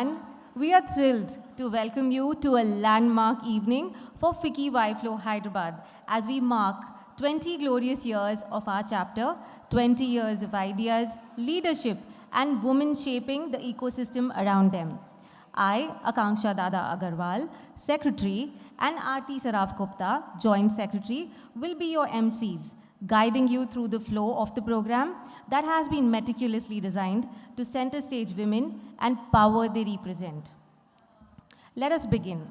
everyone. We are thrilled to welcome you to a landmark evening for Ficci Flow Hyderabad as we mark 20 glorious years of our chapter, 20 years of ideas, leadership, and women shaping the ecosystem around them. I, Akanksha Dada Agarwal, Secretary, and Aarti Saraf Gupta, Joint Secretary, will be your MCs, guiding you through the flow of the program that has been meticulously designed to center stage women and power they represent. Let us begin.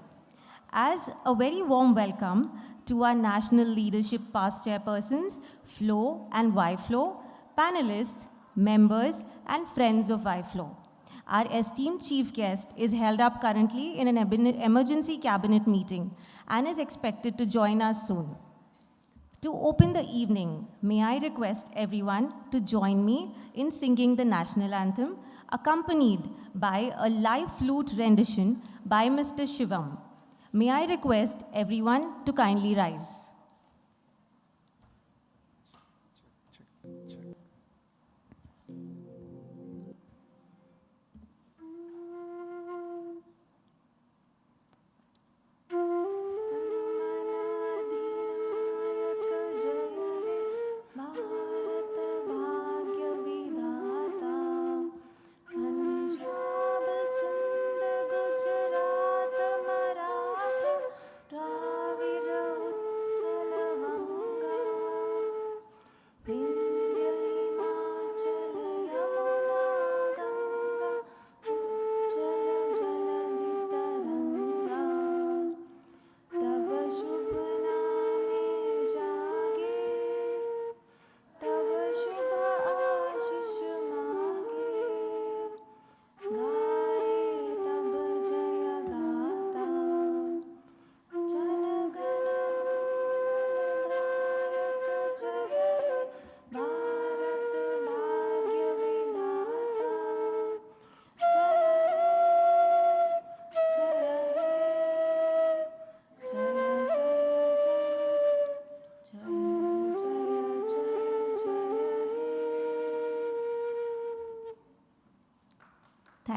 As a very warm welcome to our National Leadership Past Chairpersons, Flow and Y-Flow, panelists, members, and friends of Y-Flow. Our esteemed chief guest is held up currently in an emergency cabinet meeting and is expected to join us soon. To open the evening, may I request everyone to join me in singing the national anthem, accompanied by a live flute rendition by Mr. Shivam. May I request everyone to kindly rise.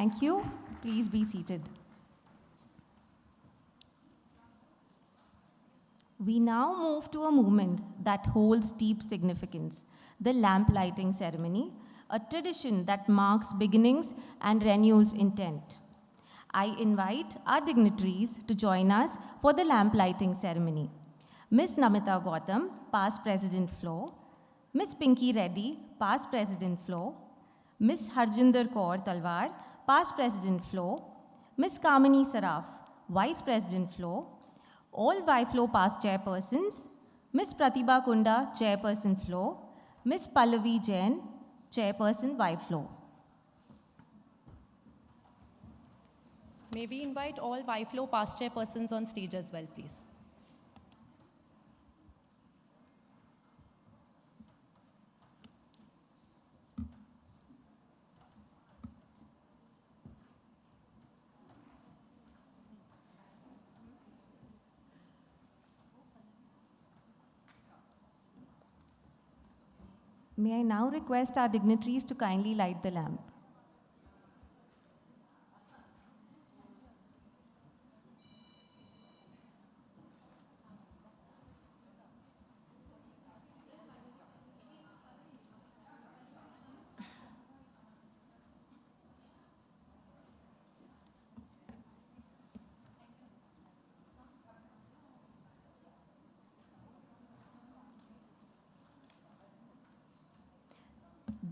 Thank you. Please be seated. We now move to a movement that holds deep significance, the lamp lighting ceremony, a tradition that marks beginnings and renews intent. I invite our dignitaries to join us for the lamp lighting ceremony. Ms. Namita Gautam, Past President Flow, Ms. Pinky Reddy, Past President Flow, Ms. Harjinder Kaur Talwar, Past President Flow, Ms. Kamini Saraf, Vice President Flow, all Y-Flow past chairpersons, Ms. Pratibha Kunda, Chairperson Flow, Ms. Pallavi Jain, Chairperson Y-Flow. May we invite all Y-Flow past chairpersons on stage as well, please. May I now request our dignitaries to kindly light the lamp.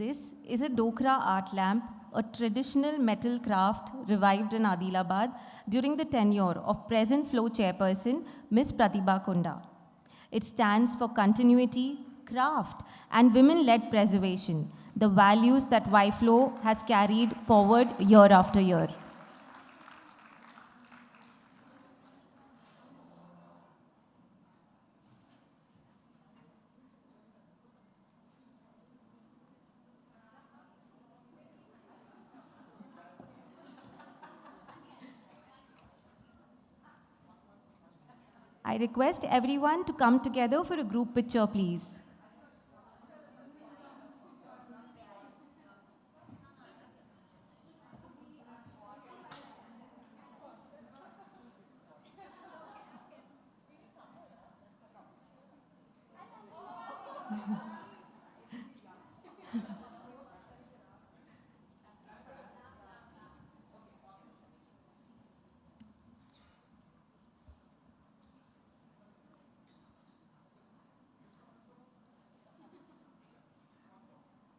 This is a Dokra art lamp, a traditional metal craft revived in Adilabad during the tenure of present Flow chairperson, Ms. Pratibha Kunda. It stands for continuity, craft, and women-led preservation, the values that Y-Flow has carried forward year after year. I request everyone to come together for a group picture, please.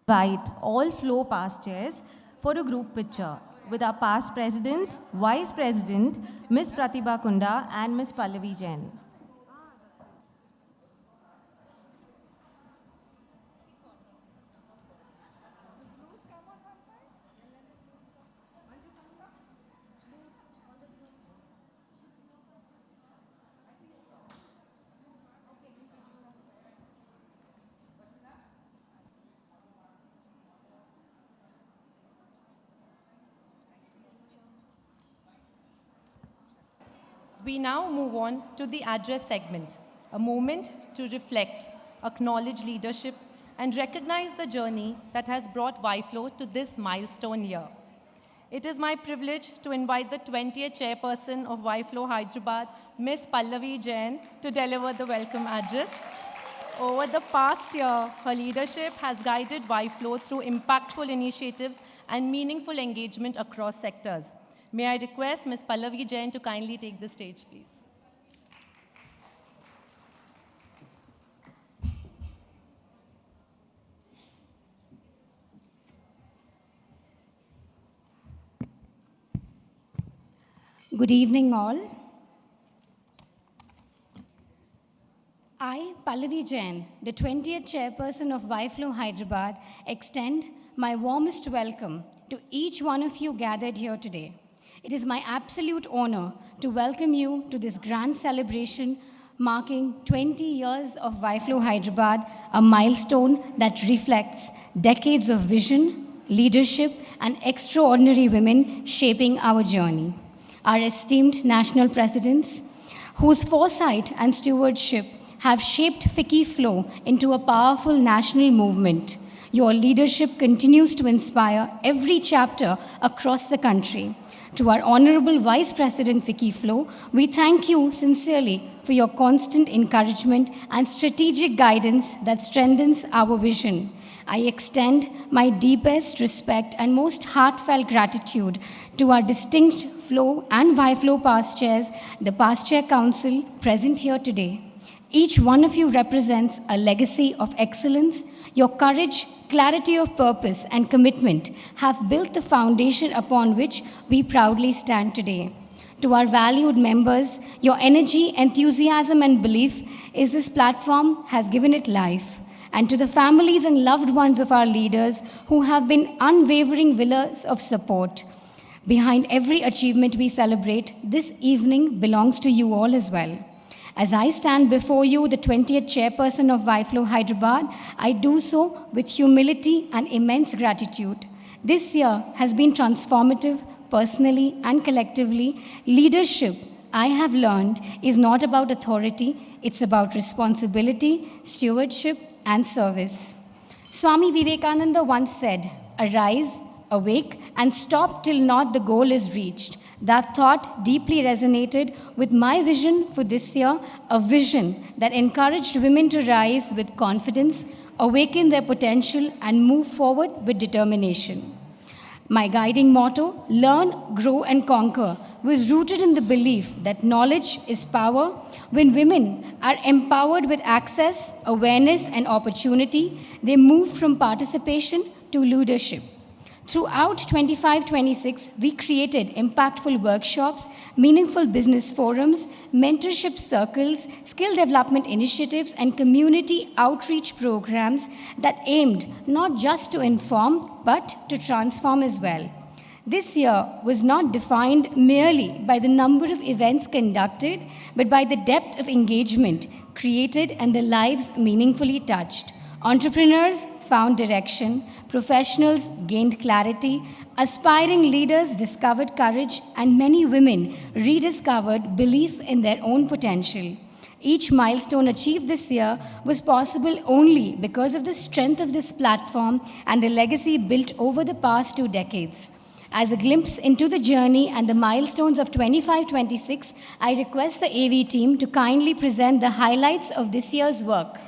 Invite all flow past chairs for a group picture with our past presidents, Vice President, Ms. Pratibha Kunda and Ms. Pallavi Jain. We now move on to the address segment, a moment to reflect, acknowledge leadership, and recognize the journey that has brought YFlow to this milestone year. It is my privilege to invite the 20th chairperson of YFlow Hyderabad, Ms. Pallavi Jain, to deliver the welcome address. Over the past year, her leadership has guided YFlow through impactful initiatives and meaningful engagement across sectors. May I request Ms. Pallavi Jain to kindly take the stage, please. Good evening, all. I, Pallavi Jain, the 20th chairperson of YFlow Hyderabad, extend my warmest welcome to each one of you gathered here today. It is my absolute honor to welcome you to this grand celebration marking 20 years of YFlow Hyderabad, a milestone that reflects decades of vision, leadership, and extraordinary women shaping our journey. Our esteemed national presidents, whose foresight and stewardship have shaped Ficci Flow into a powerful national movement. Your leadership continues to inspire every chapter across the country. To our Honorable Vice President Ficci Flow, we thank you sincerely for your constant encouragement and strategic guidance that strengthens our vision. I extend my deepest respect and most heartfelt gratitude to our distinct Flow and YFlow past chairs, the Past Chair Council present here today. Each one of you represents a legacy of excellence. Your courage, clarity of purpose, and commitment have built the foundation upon which we proudly stand today. To our valued members, your energy, enthusiasm, and belief is this platform has given it life. And to the families and loved ones of our leaders who have been unwavering pillars of support. Behind every achievement we celebrate, this evening belongs to you all as well. As I stand before you, the 20th chairperson of YFlow Hyderabad, I do so with humility and immense gratitude. This year has been transformative, personally and collectively. Leadership, I have learned, is not about authority, it's about responsibility, stewardship, and service. Swami Vivekananda once said, "Arise, awake, and stop till not the goal is reached." That thought deeply resonated with my vision for this year, a vision that encouraged women to rise with confidence, awaken their potential, and move forward with determination. My guiding motto, learn, grow, and conquer, was rooted in the belief that knowledge is power. When women are empowered with access, awareness, and opportunity, they move from participation to leadership. Throughout 25-26, we created impactful workshops, meaningful business forums, mentorship circles, skill development initiatives, and community outreach programs that aimed not just to inform, but to transform as well. This year was not defined merely by the number of events conducted, but by the depth of engagement created and the lives meaningfully touched. Entrepreneurs found direction, professionals gained clarity, aspiring leaders discovered courage, and many women rediscovered belief in their own potential. Each milestone achieved this year was possible only because of the strength of this platform and the legacy built over the past 2 decades. As a glimpse into the journey and the milestones of 25-26, I request the AV team to kindly present the highlights of this year's work.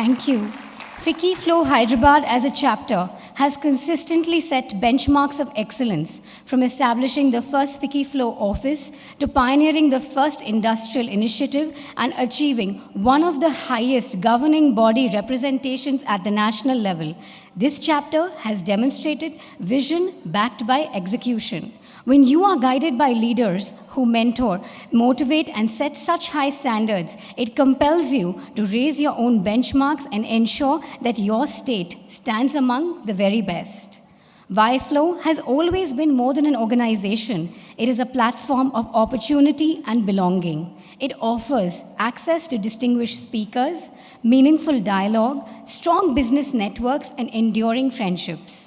Thank you. Ficci Flow Hyderabad as a chapter has consistently set benchmarks of excellence, from establishing the first Ficci Flow office to pioneering the first industrial initiative and achieving one of the highest governing body representations at the national level. This chapter has demonstrated vision backed by execution. When you are guided by leaders who mentor, motivate, and set such high standards, it compels you to raise your own benchmarks and ensure that your state stands among the very best. YFlow has always been more than an organization. It is a platform of opportunity and belonging. It offers access to distinguished speakers, meaningful dialogue, strong business networks, and enduring friendships.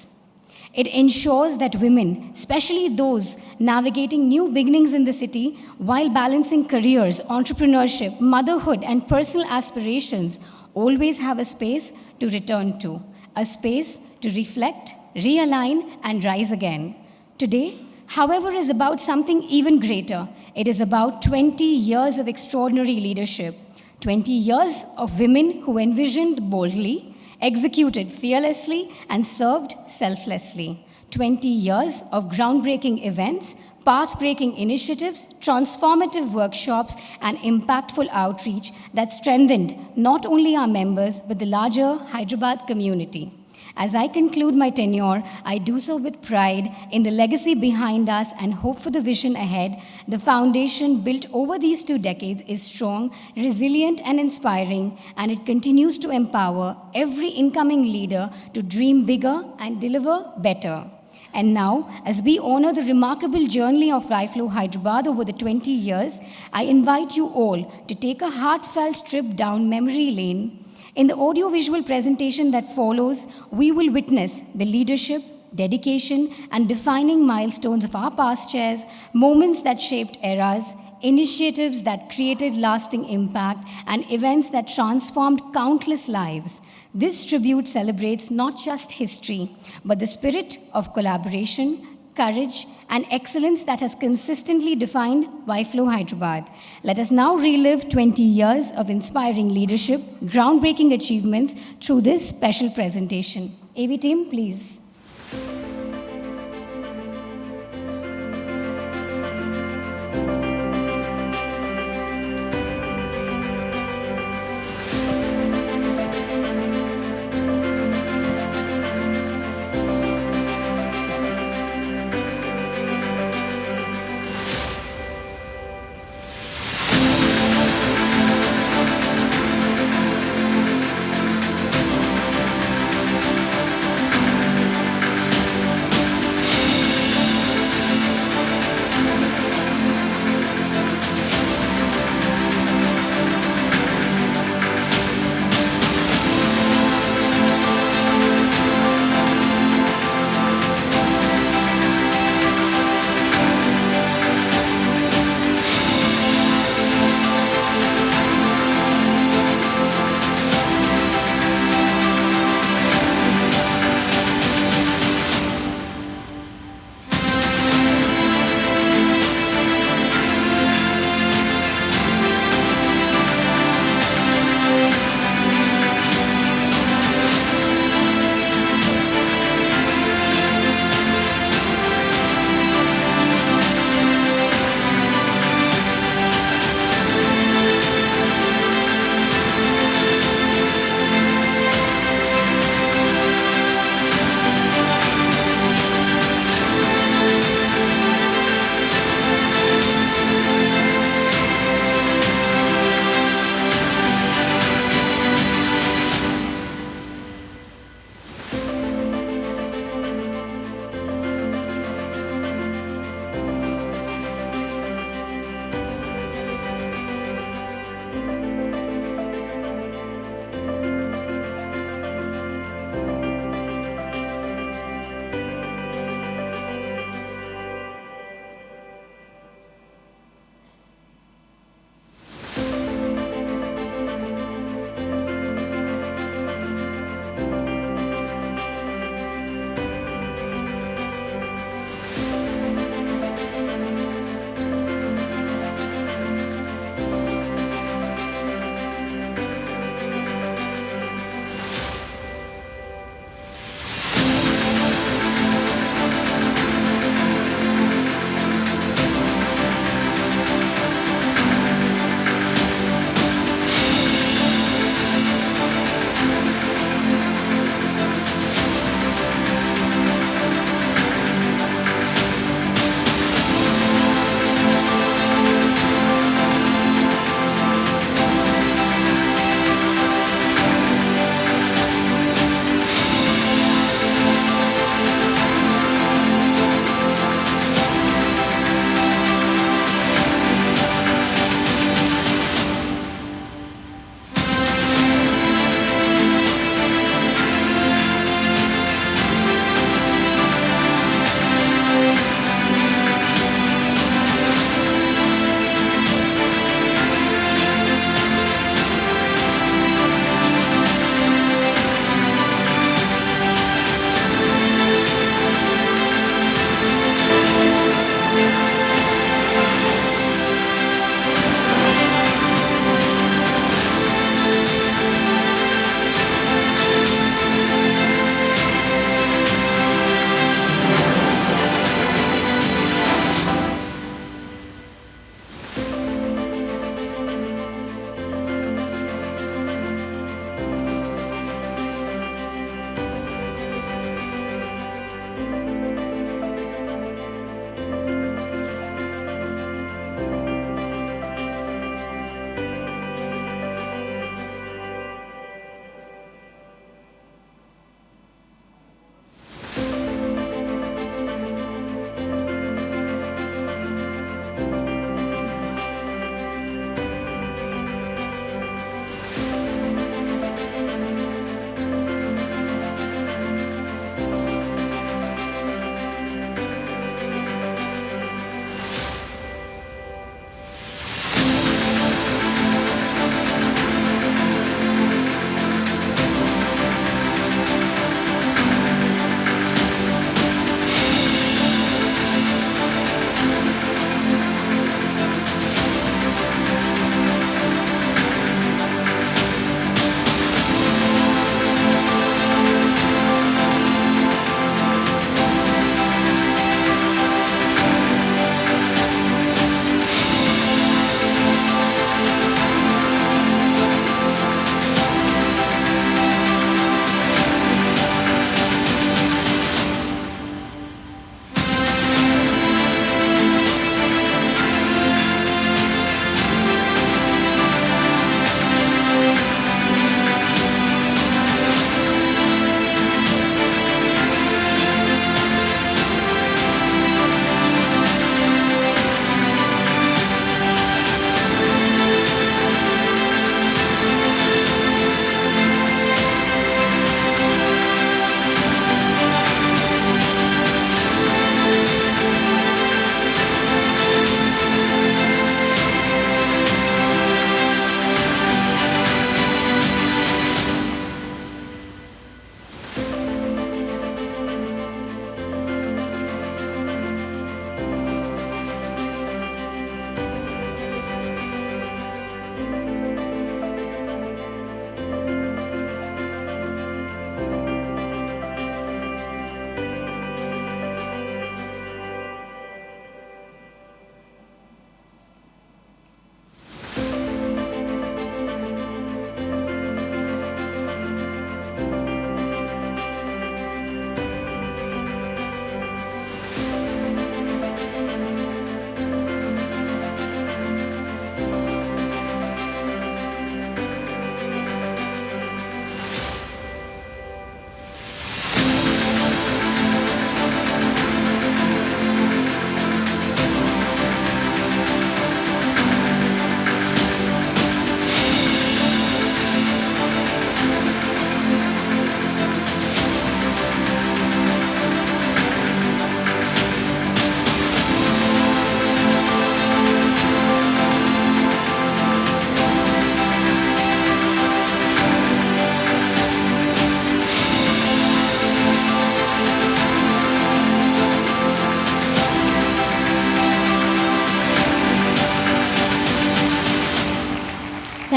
It ensures that women, especially those navigating new beginnings in the city while balancing careers, entrepreneurship, motherhood, and personal aspirations, always have a space to return to, a space to reflect, realign, and rise again. Today, however, is about something even greater. It is about 20 years of extraordinary leadership, 20 years of women who envisioned boldly, executed fearlessly, and served selflessly. 20 years of groundbreaking events, path-breaking initiatives, transformative workshops, and impactful outreach that strengthened not only our members, but the larger Hyderabad community. As I conclude my tenure, I do so with pride in the legacy behind us and hope for the vision ahead. The foundation built over these 2 decades is strong, resilient, and inspiring, and it continues to empower every incoming leader to dream bigger and deliver better. And now, as we honor the remarkable journey of YFlow Hyderabad over the 20 years, I invite you all to take a heartfelt trip down memory lane. In the audiovisual presentation that follows, we will witness the leadership, dedication, and defining milestones of our past chairs, moments that shaped eras, initiatives that created lasting impact, and events that transformed countless lives. This tribute celebrates not just history, but the spirit of collaboration, courage, and excellence that has consistently defined YFlow Hyderabad. Let us now relive 20 years of inspiring leadership, groundbreaking achievements through this special presentation. AV team, please.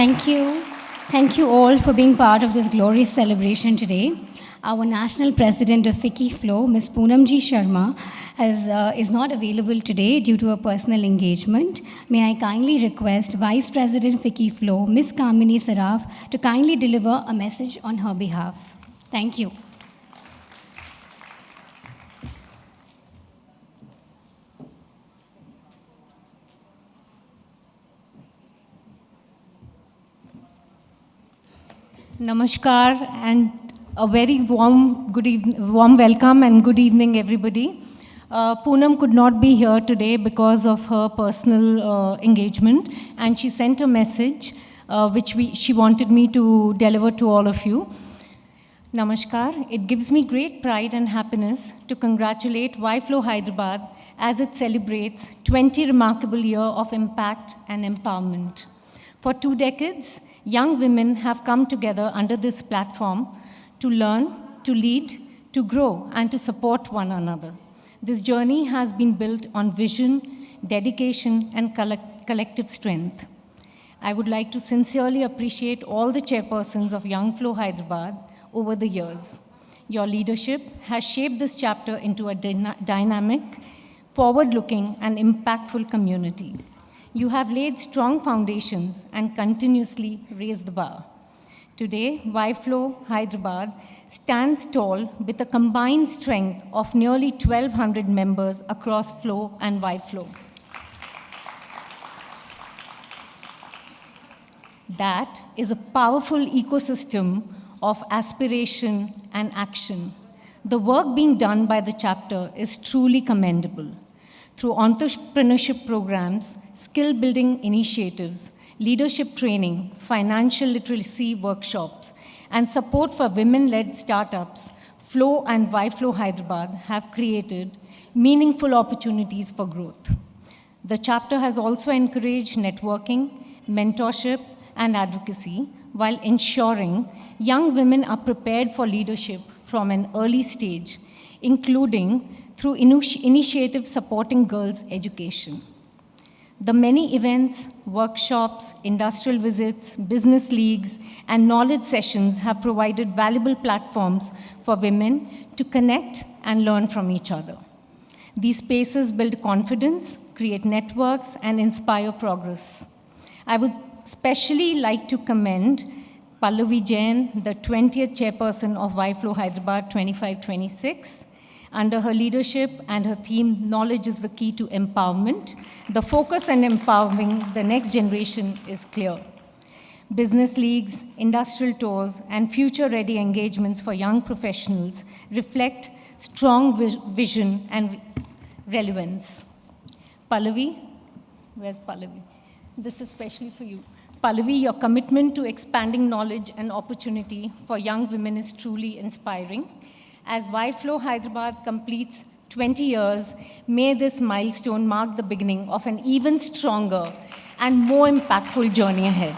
Thank you. Thank you all for being part of this glorious celebration today. Our national president of Ficci Flow, Ms. Poonamji Sharma, is not available today due to a personal engagement. May I kindly request Vice President Ficci Flow, Ms. Kamini Saraf, to kindly deliver a message on her behalf. Thank you. Namaskar and a very warm welcome and good evening, everybody. Poonam could not be here today because of her personal engagement, and she sent a message which she wanted me to deliver to all of you. Namaskar. It gives me great pride and happiness to congratulate YFlow Hyderabad as it celebrates 20 remarkable years of impact and empowerment. For 2 decades, young women have come together under this platform to learn, to lead, to grow, and to support one another. This journey has been built on vision, dedication, and collective strength. I would like to sincerely appreciate all the chairpersons of YFlow Hyderabad over the years. Your leadership has shaped this chapter into a dynamic, forward-looking, and impactful community. You have laid strong foundations and continuously raised the bar. Today, YFlow Hyderabad stands tall with a combined strength of nearly 1,200 members across Flow and YFlow. That is a powerful ecosystem of aspiration and action. The work being done by the chapter is truly commendable. Through entrepreneurship programs, skill-building initiatives, leadership training, financial literacy workshops, and support for women-led startups, Flow and YFlow Hyderabad have created meaningful opportunities for growth. The chapter has also encouraged networking, mentorship, and advocacy while ensuring young women are prepared for leadership from an early stage, including through initiatives supporting girls' education. The many events, workshops, industrial visits, business leagues, and knowledge sessions have provided valuable platforms for women to connect and learn from each other. These spaces build confidence, create networks, and inspire progress. I would especially like to commend Pallavi Jain, the 20th chairperson of YFlow Hyderabad 25-26. Under her leadership and her theme, Knowledge is the Key to Empowerment, the focus on empowering the next generation is clear. Business leagues, industrial tours, and future-ready engagements for young professionals reflect strong vision and relevance. Pallavi, where's Pallavi? This is especially for you. Pallavi, your commitment to expanding knowledge and opportunity for young women is truly inspiring. As YFlow Hyderabad completes 20 years, may this milestone mark the beginning of an even stronger and more impactful journey ahead.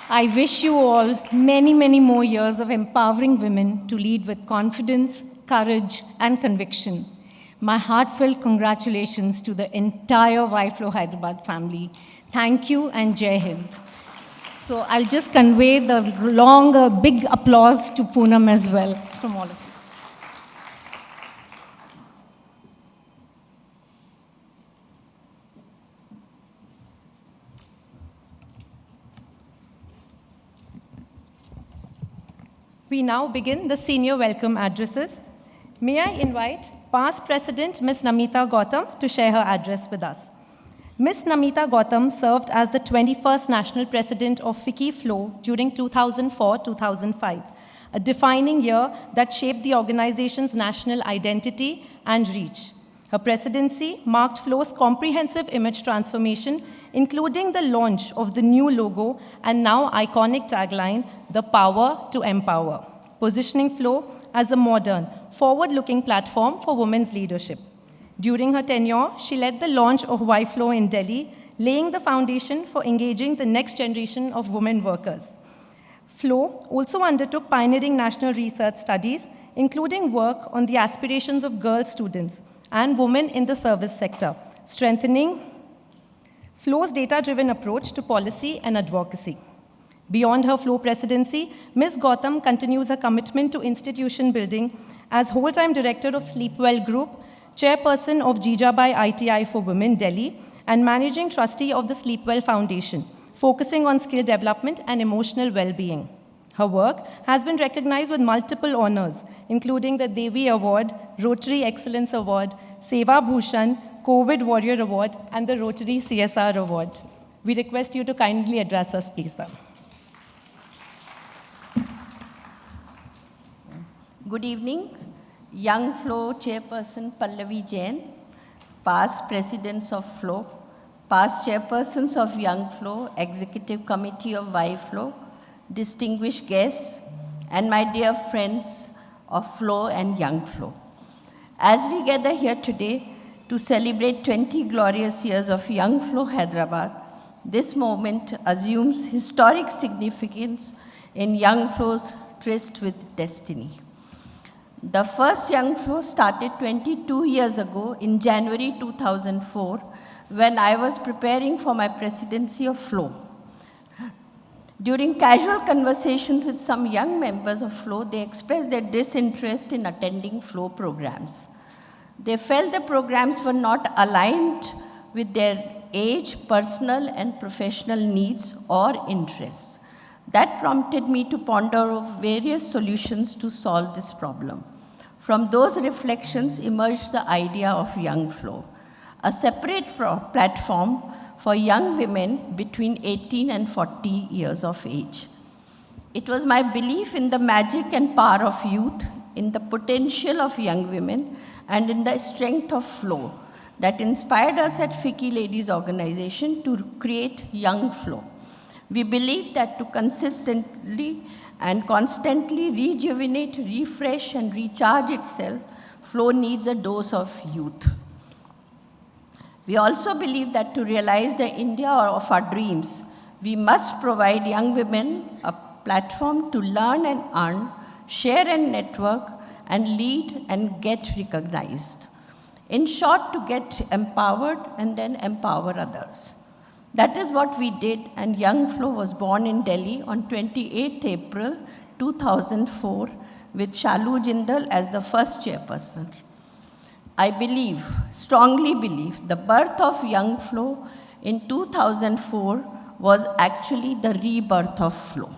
I wish you all many, many more years of empowering women to lead with confidence, courage, and conviction. My heartfelt congratulations to the entire YFlow Hyderabad family. Thank you and Jai Hind. So I'll just convey the long, big applause to Poonam as well from all of you. We now begin the senior welcome addresses. May I invite past President Ms. Namita Gautam to share her address with us. Ms. Namita Gautam served as the 21st National President of Ficci Flow during 2004-2005, a defining year that shaped the organization's national identity and reach. Her presidency marked Flow's comprehensive image transformation, including the launch of the new logo and now iconic tagline, "The Power to Empower," positioning Flow as a modern, forward-looking platform for women's leadership. During her tenure, she led the launch of YFlow in Delhi, laying the foundation for engaging the next generation of women workers. Flow also undertook pioneering national research studies, including work on the aspirations of girl students and women in the service sector, strengthening Flow's data-driven approach to policy and advocacy. Beyond her Flow presidency, Ms. Gautam continues her commitment to institution building as whole-time director of Sleepwell Group, chairperson of Jijabai ITI for Women, Delhi, and managing trustee of the Sleepwell Foundation, focusing on skill development and emotional well-being. Her work has been recognized with multiple honors, including the Devi Award, Rotary Excellence Award, Seva Bhushan, COVID Warrior Award, and the Rotary CSR Award. We request you to kindly address us, please, ma'am. Good evening. Young Flow Chairperson Pallavi Jain, past presidents of Flow, past chairpersons of Young Flow, Executive Committee of Y Flow, distinguished guests, and my dear friends of Flow and Young Flow. As we gather here today to celebrate 20 glorious years of Young Flow Hyderabad, this moment assumes historic significance in Young Flow's tryst with destiny. The first Young Flow started 22 years ago in January 2004 when I was preparing for my presidency of Flow. During casual conversations with some young members of Flow, they expressed their disinterest in attending Flow programs. They felt the programs were not aligned with their age, personal and professional needs or interests. That prompted me to ponder over various solutions to solve this problem. From those reflections emerged the idea of Young Flow, a separate platform for young women between 18 and 40 years of age. It was my belief in the magic and power of youth, in the potential of young women, and in the strength of Flow that inspired us at Ficci Ladies Organization to create Young Flow. We believe that to consistently and constantly rejuvenate, refresh, and recharge itself, Flow needs a dose of youth. We also believe that to realize the India of our dreams, we must provide young women a platform to learn and earn, share and network, and lead and get recognized. In short, to get empowered and then empower others. That is what we did, and Young Flow was born in Delhi on 28th April 2004 with Shalu Jindal as the first chairperson. I believe, strongly believe, the birth of Young Flow in 2004 was actually the rebirth of Flow.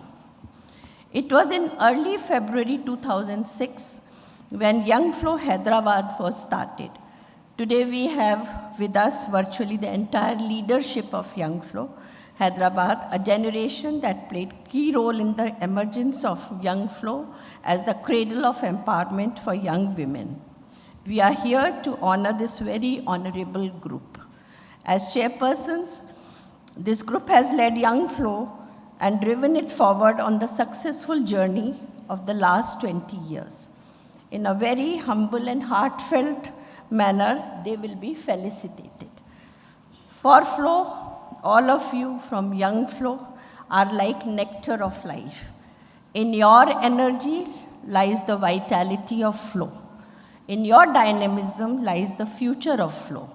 It was in early February 2006 when Young Flow Hyderabad was started. Today we have with us virtually the entire leadership of Young Flow Hyderabad, a generation that played key role in the emergence of Young Flow as the cradle of empowerment for young women. We are here to honor this very honorable group. As chairpersons, this group has led Young Flow and driven it forward on the successful journey of the last 20 years. In a very humble and heartfelt manner, they will be felicitated. For Flow, all of you from Young Flow are like nectar of life. In your energy lies the vitality of Flow. In your dynamism lies the future of Flow.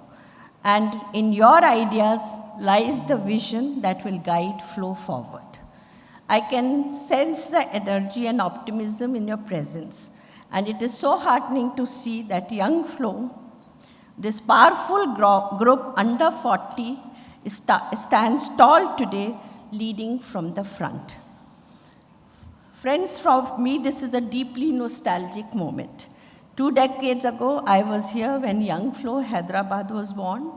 And in your ideas lies the vision that will guide Flow forward. I can sense the energy and optimism in your presence. And it is so heartening to see that Young Flow, this powerful group under 40, stands tall today, leading from the front. Friends, for me, this is a deeply nostalgic moment. 2 decades ago, I was here when Young Flow Hyderabad was born,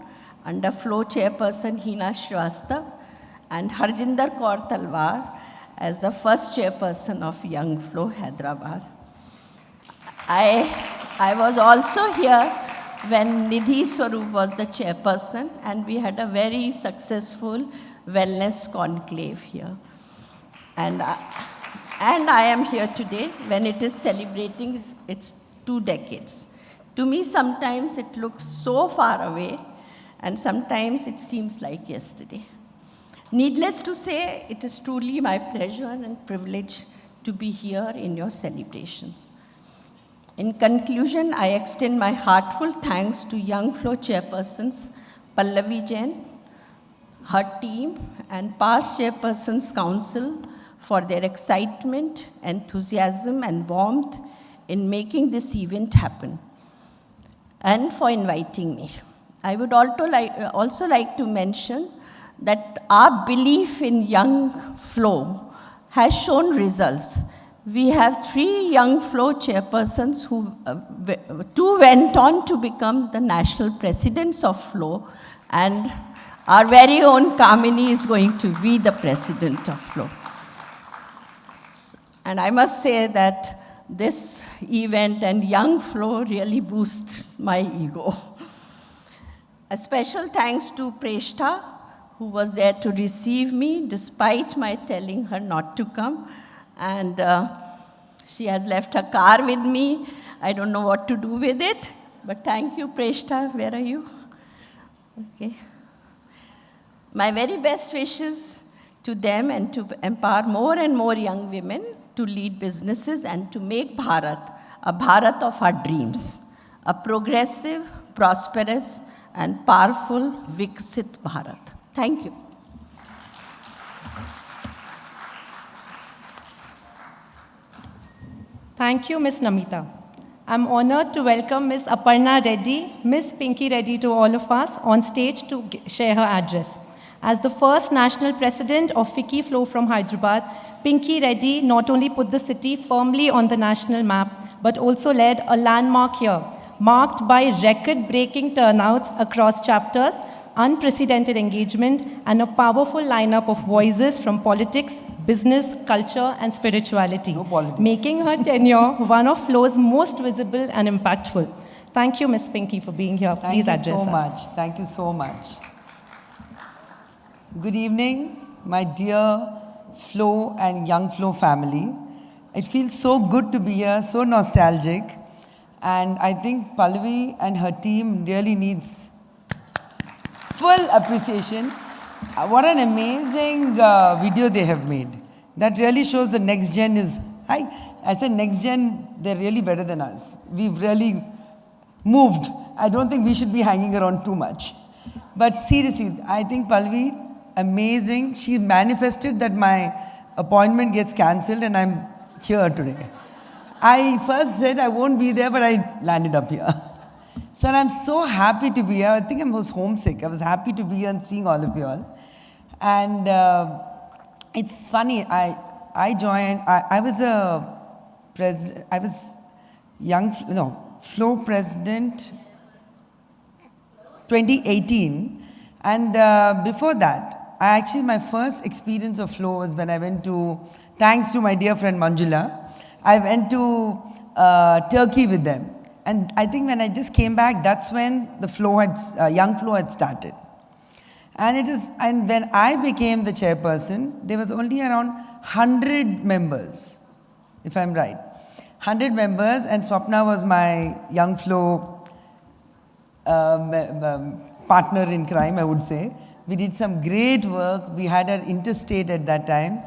under Flow chairperson Hina Shrivastava and Harjinder Kaur Talwar as the first chairperson of Young Flow Hyderabad. I was also here when Nidhi Swarup was the chairperson, and we had a very successful wellness conclave here. And I am here today when it is celebrating its 2 decades. To me, sometimes it looks so far away, and sometimes it seems like yesterday. Needless to say, it is truly my pleasure and privilege to be here in your celebrations. In conclusion, I extend my heartfelt thanks to Young Flow chairpersons Pallavi Jain, her team, and past chairpersons council for their excitement, enthusiasm, and warmth in making this event happen, and for inviting me. I would also like to mention that our belief in young flow has shown results. We have 3 young flow chairpersons who, 2 went on to become the national presidents of flow, and our very own Kamini is going to be the president of flow. And I must say that this event and young flow really boosts my ego. A special thanks to Preshta, who was there to receive me despite my telling her not to come. And she has left her car with me. I don't know what to do with it, but thank you, Preshta. Where are you? Okay. My very best wishes to them and to empower more and more young women to lead businesses and to make Bharat a Bharat of our dreams, a progressive, prosperous, and powerful Viksit Bharat. Thank you. Thank you, Ms. Namita. I'm honored to welcome Ms. Aparna Reddy, Ms. Pinky Reddy to all of us on stage to share her address. As the first national president of Ficci Flow from Hyderabad, Pinky Reddy not only put the city firmly on the national map, but also led a landmark year, marked by record-breaking turnouts across chapters, unprecedented engagement, and a powerful lineup of voices from politics, business, culture, and spirituality, making her tenure one of Flow's most visible and impactful. Thank you, Ms. Pinky, for being here. Please address us. Thank you so much. Thank you so much. Good evening, my dear Flow and Young Flow family. It feels so good to be here, so nostalgic. And I think Pallavi and her team really needs full appreciation. What an amazing video they have made. That really shows the next gen is, I said next gen, they're really better than us. We've really moved. I don't think we should be hanging around too much. But seriously, I think Pallavi, amazing. She manifested that my appointment gets cancelled and I'm here today. I first said I won't be there, but I landed up here. So I'm so happy to be here. I think I was homesick. I was happy to be here and seeing all of you all. And it's funny, I joined, I was a president, I was Flow president 2018. And before that, my first experience of Flow was when I went to, thanks to my dear friend Manjula, I went to Turkey with them. And I think when I just came back, that's when the Flow had, Young Flow had started. And when I became the chairperson, there was only around 100 members, if I'm right. 100 members, and Swapna was my Young Flow partner in crime, I would say. We did some great work. We had our interstate at that time.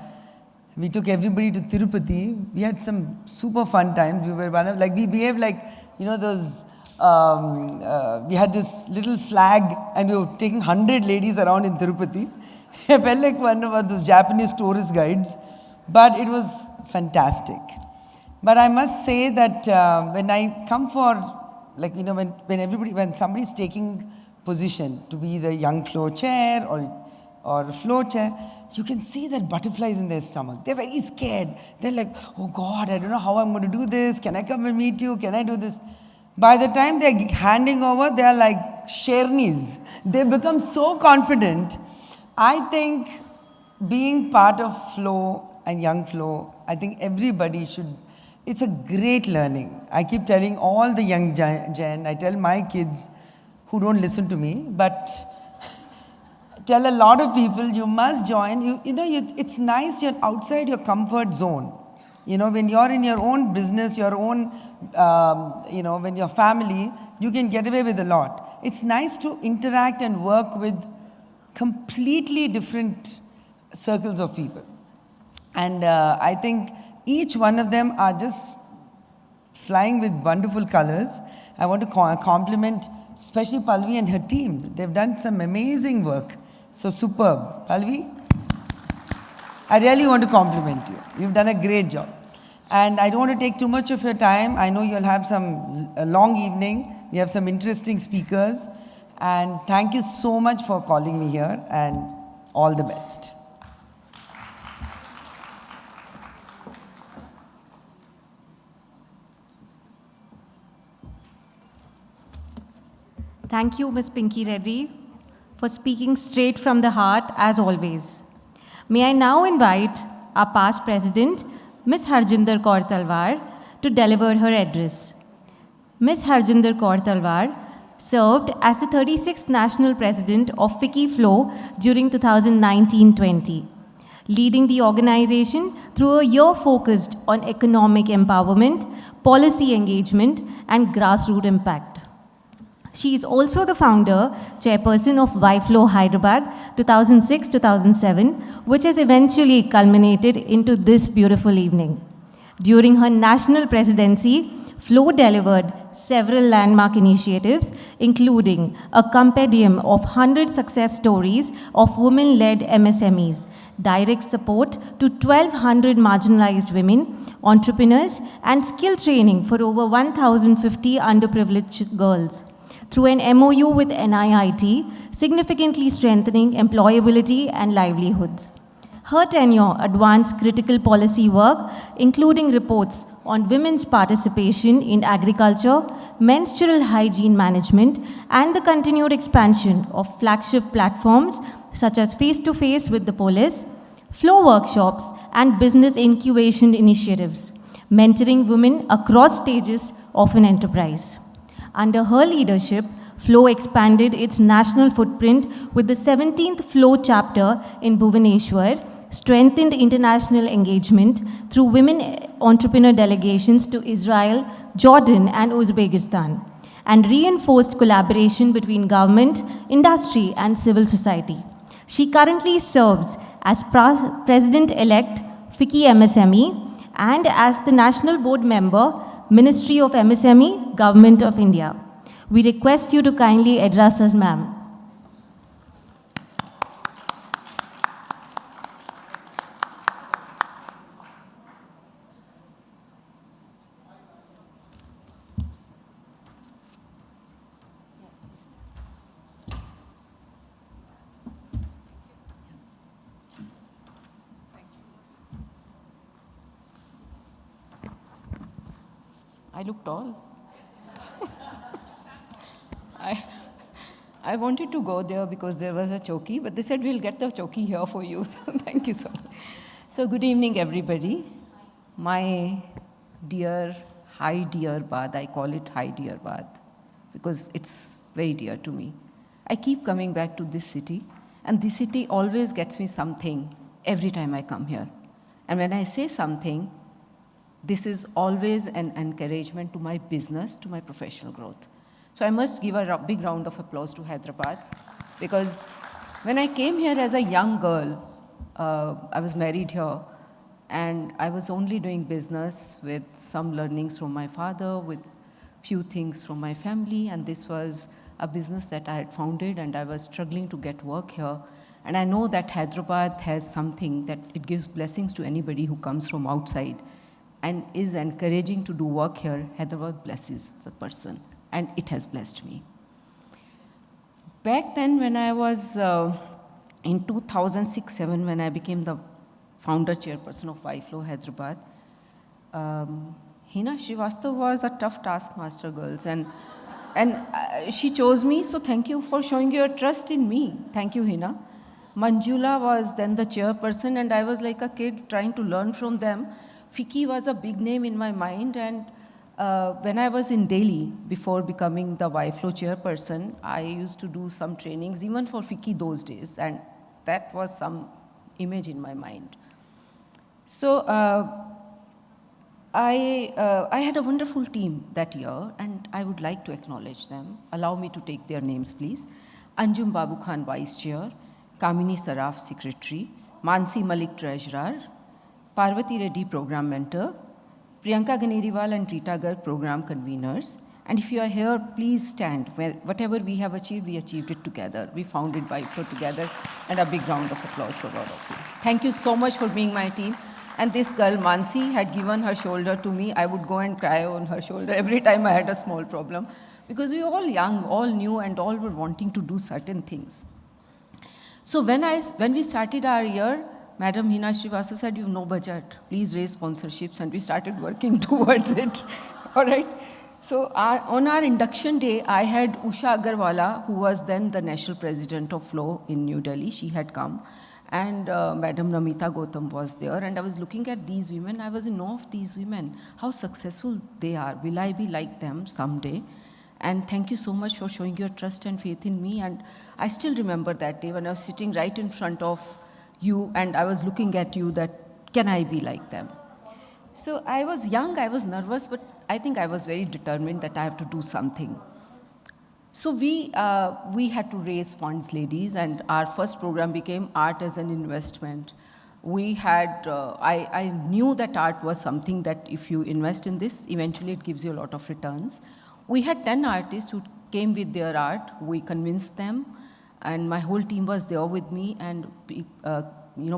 We took everybody to Tirupati. We had some super fun times. We were we behaved like, those, we had this little flag and we were taking 100 ladies around in Tirupati. I felt like one of those Japanese tourist guides. But it was fantastic. But I must say that when I come for, when somebody's taking position to be the Young Flow chair or Flow chair, you can see that butterflies in their stomach. They're very scared. They're like, oh God, I don't know how I'm going to do this. Can I come and meet you? Can I do this? By the time they're handing over, they're like Shernis. They become so confident. I think being part of Flow and Young Flow, I think everybody should, it's a great learning. I keep telling all the young gen, I tell my kids who don't listen to me, but tell a lot of people, you must join. It's nice, you're outside your comfort zone. When you're in your own business, your own, when you're family, you can get away with a lot. It's nice to interact and work with completely different circles of people. And I think each one of them are just flying with wonderful colors. I want to compliment especially Pallavi and her team. They've done some amazing work. So superb. Pallavi? I really want to compliment you. You've done a great job. And I don't want to take too much of your time. I know you'll have a long evening. We have some interesting speakers. And thank you so much for calling me here, and all the best. Thank you, Ms. Pinky Reddy, for speaking straight from the heart, as always. May I now invite our past president, Ms. Harjinder Kaur Talwar, to deliver her address. Ms. Harjinder Kaur Talwar served as the 36th National President of Ficci Flow during 2019-20, leading the organization through a year focused on economic empowerment, policy engagement, and grassroots impact. She is also the founder, chairperson of YFlow Hyderabad 2006-2007, which has eventually culminated into this beautiful evening. During her national presidency, Flow delivered several landmark initiatives, including a compendium of 100 success stories of women-led MSMEs, direct support to 1,200 marginalized women, entrepreneurs, and skill training for over 1,050 underprivileged girls, through an MOU with NIIT, significantly strengthening employability and livelihoods. Her tenure advanced critical policy work, including reports on women's participation in agriculture, menstrual hygiene management, and the continued expansion of flagship platforms such as Face-to-Face with the Police, Flow workshops, and business incubation initiatives, mentoring women across stages of an enterprise. Under her leadership, Flow expanded its national footprint with the 17th Flow chapter in Bhubaneswar, strengthened international engagement through women entrepreneur delegations to Israel, Jordan, and Uzbekistan, and reinforced collaboration between government, industry, and civil society. She currently serves as President-elect Ficci MSME and as the National Board Member, Ministry of MSME, Government of India. We request you to kindly address us, ma'am. I look tall. I wanted to go there because there was a choki, but they said we'll get the choki here for you. So thank you so much. So good evening, everybody. My dear Hyderabad, I call it Hyderabad because it's very dear to me. I keep coming back to this city, and this city always gets me something every time I come here. And when I say something, this is always an encouragement to my business, to my professional growth. So I must give a big round of applause to Hyderabad, because when I came here as a young girl, I was married here, and I was only doing business with some learnings from my father, with few things from my family, and this was a business that I had founded, and I was struggling to get work here. And I know that Hyderabad has something that it gives blessings to anybody who comes from outside and is encouraging to do work here. Hyderabad blesses the person, and it has blessed me. Back then, when I was in 2006-07, when I became the founder chairperson of YFlow Hyderabad, Hina Srivastava was a tough taskmaster, girls, and she chose me, so thank you for showing your trust in me. Thank you, Hina. Manjula was then the chairperson, and I was like a kid trying to learn from them. Ficci was a big name in my mind, and when I was in Delhi, before becoming the YFlow chairperson, I used to do some trainings, even for Ficci those days, and that was some image in my mind. So I had a wonderful team that year, and I would like to acknowledge them. Allow me to take their names, please. Anjum Babu Khan, Vice Chair, Kamini Saraf, Secretary, Mansi Malik, Treasurer, Parvati Reddy, Program Mentor, Priyanka Ganeriwal and Rita Garg, Program Conveners. And if you are here, please stand. Whatever we have achieved, we achieved it together. We founded YFlow together, and a big round of applause for all of you. Thank you so much for being my team. And this girl, Mansi, had given her shoulder to me. I would go and cry on her shoulder every time I had a small problem. Because we were all young, all new, and all were wanting to do certain things. So when we started our year, Madam Hina Srivastava said, you have no budget. Please raise sponsorships. And we started working towards it. All right. So on our induction day, I had Usha Agarwala, who was then the national president of FLO in New Delhi. She had come. And Madam Namita Gautam was there. And I was looking at these women. I was in awe of these women, how successful they are. Will I be like them someday? And thank you so much for showing your trust and faith in me. And I still remember that day when I was sitting right in front of you and I was looking at you that, can I be like them? So I was young, I was nervous, but I think I was very determined that I have to do something. So we had to raise funds, ladies, and our first program became Art as an Investment. We had, I knew that art was something that if you invest in this, eventually it gives you a lot of returns. We had 10 artists who came with their art. We convinced them, and my whole team was there with me. And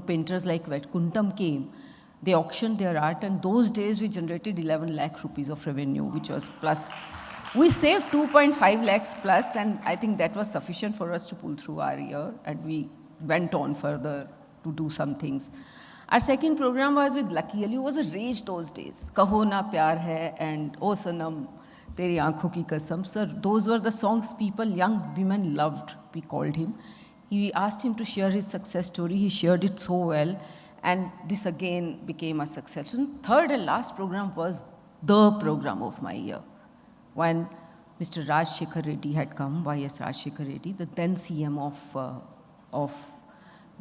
painters like Vetkuntam came. They auctioned their art, and those days we generated 11 lakh rupees of revenue, which was plus. We saved 2.5 lakhs plus, and I think that was sufficient for us to pull through our year, and we went on further to do some things. Our second program was with Lucky Ali, who was a rage those days. Kaho Na Pyar Hai and O Sanam, Teri Aankhon Ki Kasam. Sir, those were the songs people, young women loved, we called him. We asked him to share his success story. He shared it so well. And this again became a success. And third and last program was the program of my year. When Mr. Rajshekhar Reddy had come, Y.S. Rajshekhar Reddy, the then CM of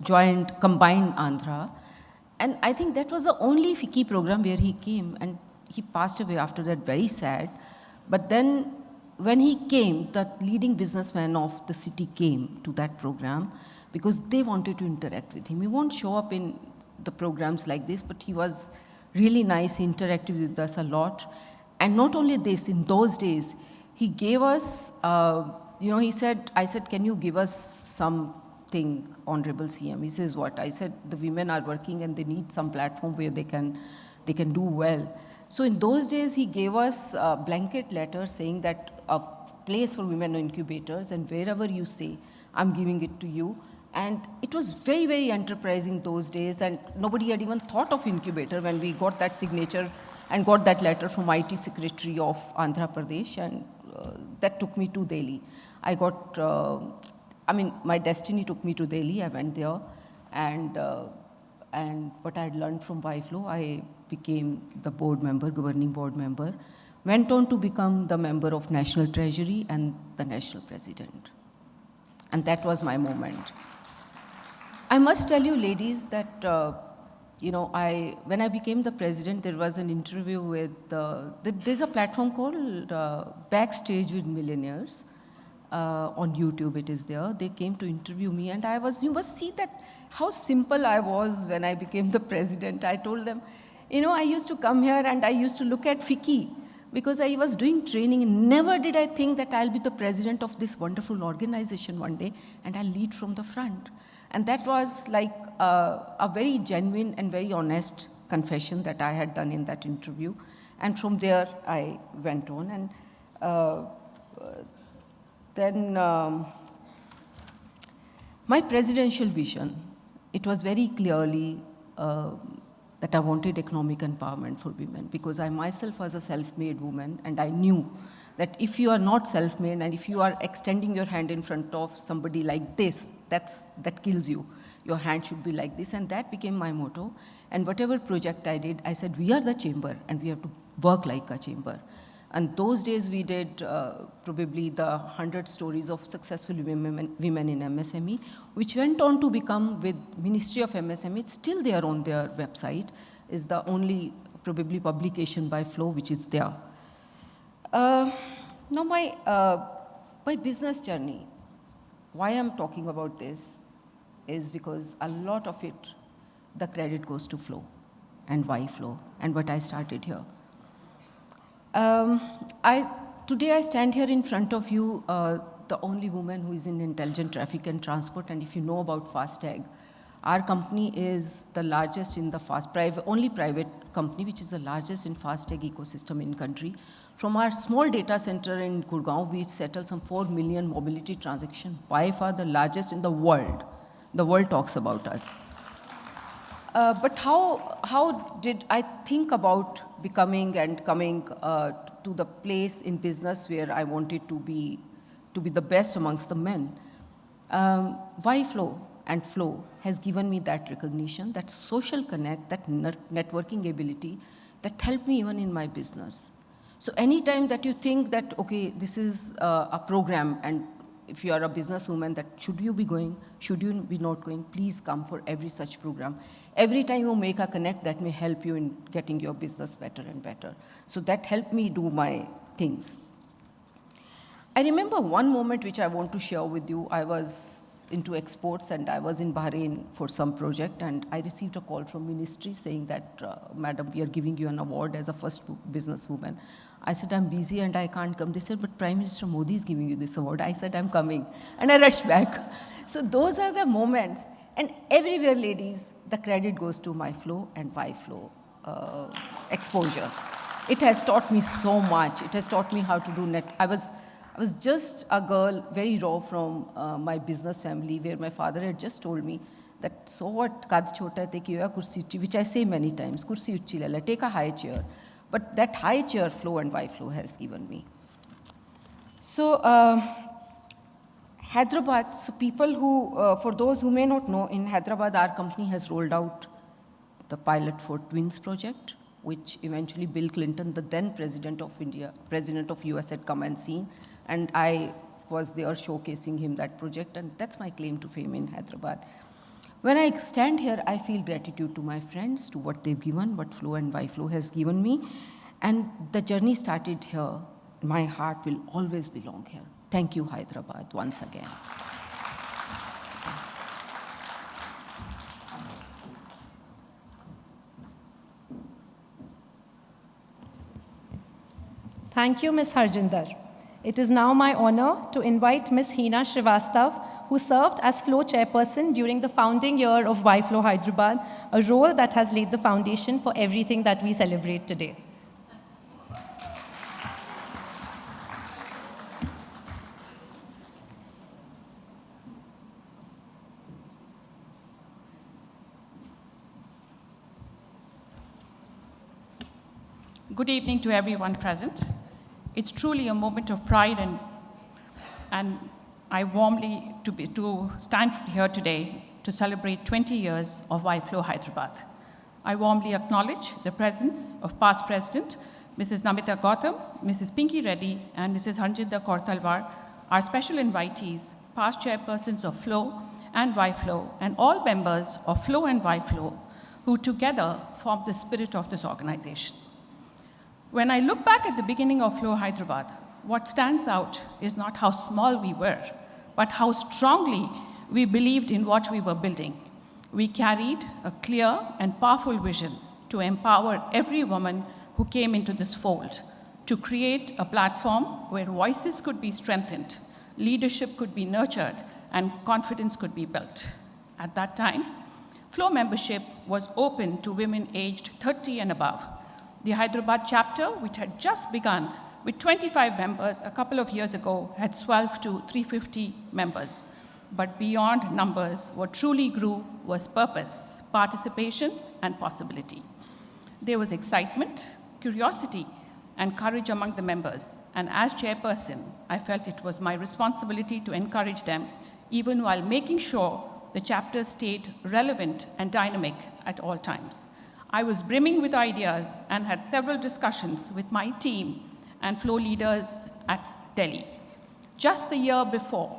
joint, combined Andhra. And I think that was the only Ficci program where he came. And he passed away after that, very sad. But then when he came, the leading businessman of the city came to that program because they wanted to interact with him. He won't show up in the programs like this, but he was really nice, he interacted with us a lot. And not only this, in those days, he gave us, he said, I said, can you give us something, Honorable CM? He says, what? I said, the women are working and they need some platform where they can do well. So in those days, he gave us a blanket letter saying that a place for women incubators, and wherever you say, I'm giving it to you. And it was very, very enterprising those days, and nobody had even thought of incubator when we got that signature and got that letter from IT Secretary of Andhra Pradesh, and that took me to Delhi. My destiny took me to Delhi. I went there, and what I had learned from YFLO, I became the board member, governing board member, went on to become the member of National Treasury and the national president. And that was my moment. I must tell you, ladies, that when I became the president, there was an interview with, there's a platform called Backstage with Millionaires. On YouTube, it is there. They came to interview me, and you must see that how simple I was when I became the president. I told them, I used to come here and I used to look at Ficci because I was doing training, and never did I think that I'll be the president of this wonderful organization one day and I'll lead from the front. And that was like a very genuine and very honest confession that I had done in that interview. And from there, I went on. And then my presidential vision, it was very clearly that I wanted economic empowerment for women, because I myself was a self-made woman, and I knew that if you are not self-made and if you are extending your hand in front of somebody like this, that kills you. Your hand should be like this, and that became my motto. And whatever project I did, I said, we are the chamber and we have to work like a chamber. And those days we did probably the 100 stories of successful women in MSME, which went on to become, with Ministry of MSME, it's still there on their website, is the only probably publication by FLO which is there. Now my business journey, why I'm talking about this is because a lot of it, the credit goes to FLO and why FLO and what I started here. Today I stand here in front of you, the only woman who is in intelligent traffic and transport, and if you know about FASTag, Our company is the largest in the only private company which is the largest in fast tech ecosystem in country. From our small data center in Gurgaon, we settle some 4 million mobility transactions, by far the largest in the world. The world talks about us. But how did I think about becoming and coming to the place in business where I wanted to be the best amongst the men? YFlow and Flow has given me that recognition, that social connect, that networking ability that helped me even in my business. So anytime that you think that, okay, this is a program, and if you are a businesswoman, that should you be going, should you be not going, please come for every such program. Every time you make a connect, that may help you in getting your business better and better. So that helped me do my things. I remember one moment which I want to share with you. I was into exports and I was in Bahrain for some project, and I received a call from ministry saying that, Madam, we are giving you an award as a first businesswoman. I said, I'm busy and I can't come. They said, but Prime Minister Modi is giving you this award. I said, I'm coming. And I rushed back. So those are the moments. And everywhere, ladies, the credit goes to my Flow and YFlow exposure. It has taught me so much. It has taught me how to do I was just a girl, very raw from my business family, where my father had just told me that, so what, kad chota hai, take a kursi uchi, which I say many times, kursi uchi lala, take a high chair. But that high chair Flow and YFlow has given me. So Hyderabad, so people who, for those who may not know, in Hyderabad, our company has rolled out the pilot for Twins project, which eventually Bill Clinton, the then president of India, president of US, had come and seen. And I was there showcasing him that project, and that's my claim to fame in Hyderabad. When I stand here, I feel gratitude to my friends, to what they've given, what Flow and YFlow has given me. And the journey started here. My heart will always belong here. Thank you, Hyderabad, once again. Thank you, Ms. Harjinder. It is now my honor to invite Ms. Hina Srivastav, who served as Flow chairperson during the founding year of YFlow Hyderabad, a role that has laid the foundation for everything that we celebrate today. Good evening to everyone present. It's truly a moment of pride, and I warmly to stand here today to celebrate 20 years of YFlow Hyderabad. I warmly acknowledge the presence of past President, Mrs. Namita Gautam, Mrs. Pinky Reddy, and Mrs. Harjinder Kaur Talwar, our special invitees, past chairpersons of Flow and YFlow, and all members of Flow and YFlow, who together form the spirit of this organization. When I look back at the beginning of Flow Hyderabad, what stands out is not how small we were, but how strongly we believed in what we were building. We carried a clear and powerful vision to empower every woman who came into this fold, to create a platform where voices could be strengthened, leadership could be nurtured, and confidence could be built. At that time, Flow membership was open to women aged 30 and above. The Hyderabad chapter, which had just begun with 25 members a couple of years ago, had swelled to 350 members. But beyond numbers, what truly grew was purpose, participation, and possibility. There was excitement, curiosity, and courage among the members. And as chairperson, I felt it was my responsibility to encourage them, even while making sure the chapter stayed relevant and dynamic at all times. I was brimming with ideas and had several discussions with my team and Flow leaders at Delhi. Just the year before,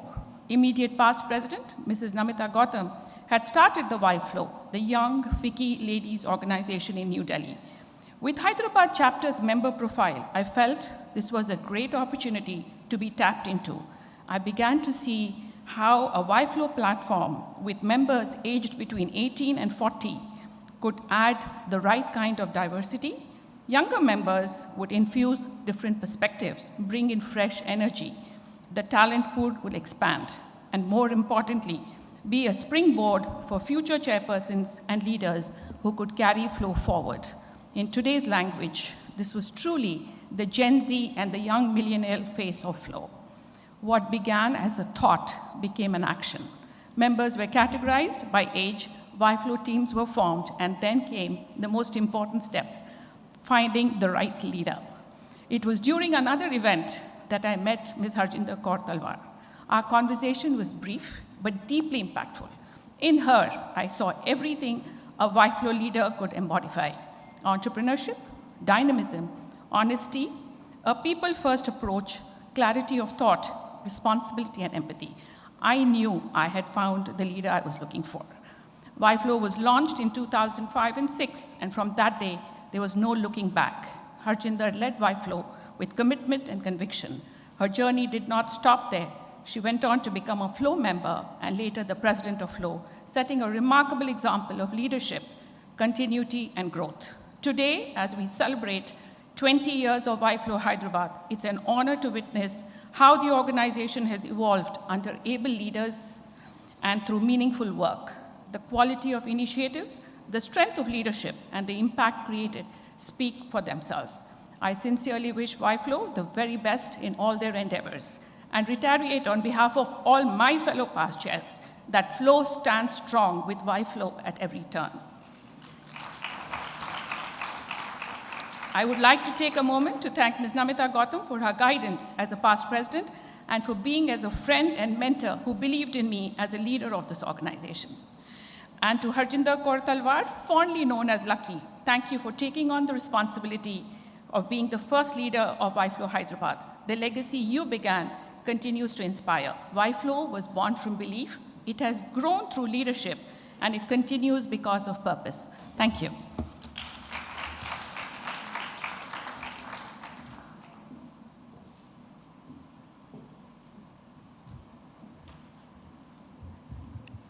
immediate past president, Mrs. Namita Gautam, had started the YFlow, the young Ficci ladies organization in New Delhi. With Hyderabad chapter's member profile, I felt this was a great opportunity to be tapped into. I began to see how a YFlow platform with members aged between 18 and 40 could add the right kind of diversity. Younger members would infuse different perspectives, bring in fresh energy. The talent pool would expand. And more importantly, be a springboard for future chairpersons and leaders who could carry flow forward. In today's language, this was truly the Gen Z and the young millennial face of flow. What began as a thought became an action. Members were categorized by age, YFlow teams were formed, and then came the most important step, finding the right leader. It was during another event that I met Ms. Harjinder Kaur Talwar. Our conversation was brief, but deeply impactful. In her, I saw everything a YFlow leader could embody: entrepreneurship, dynamism, honesty, a people-first approach, clarity of thought, responsibility, and empathy. I knew I had found the leader I was looking for. YFlow was launched in 2005 and 6, and from that day, there was no looking back. Harjinder led YFlow with commitment and conviction. Her journey did not stop there. She went on to become a Flow member and later the president of Flow, setting a remarkable example of leadership, continuity, and growth. Today, as we celebrate 20 years of YFlow Hyderabad, it's an honor to witness how the organization has evolved under able leaders and through meaningful work. The quality of initiatives, the strength of leadership, and the impact created speak for themselves. I sincerely wish YFlow the very best in all their endeavors and reiterate on behalf of all my fellow past chairs that Flow stands strong with YFlow at every turn. I would like to take a moment to thank Ms. Namita Gautam for her guidance as a past president and for being as a friend and mentor who believed in me as a leader of this organization. And to Harjinder Kaur Talwar, fondly known as Lucky, thank you for taking on the responsibility of being the first leader of YFlow Hyderabad. The legacy you began continues to inspire. YFlow was born from belief, it has grown through leadership, and it continues because of purpose. Thank you.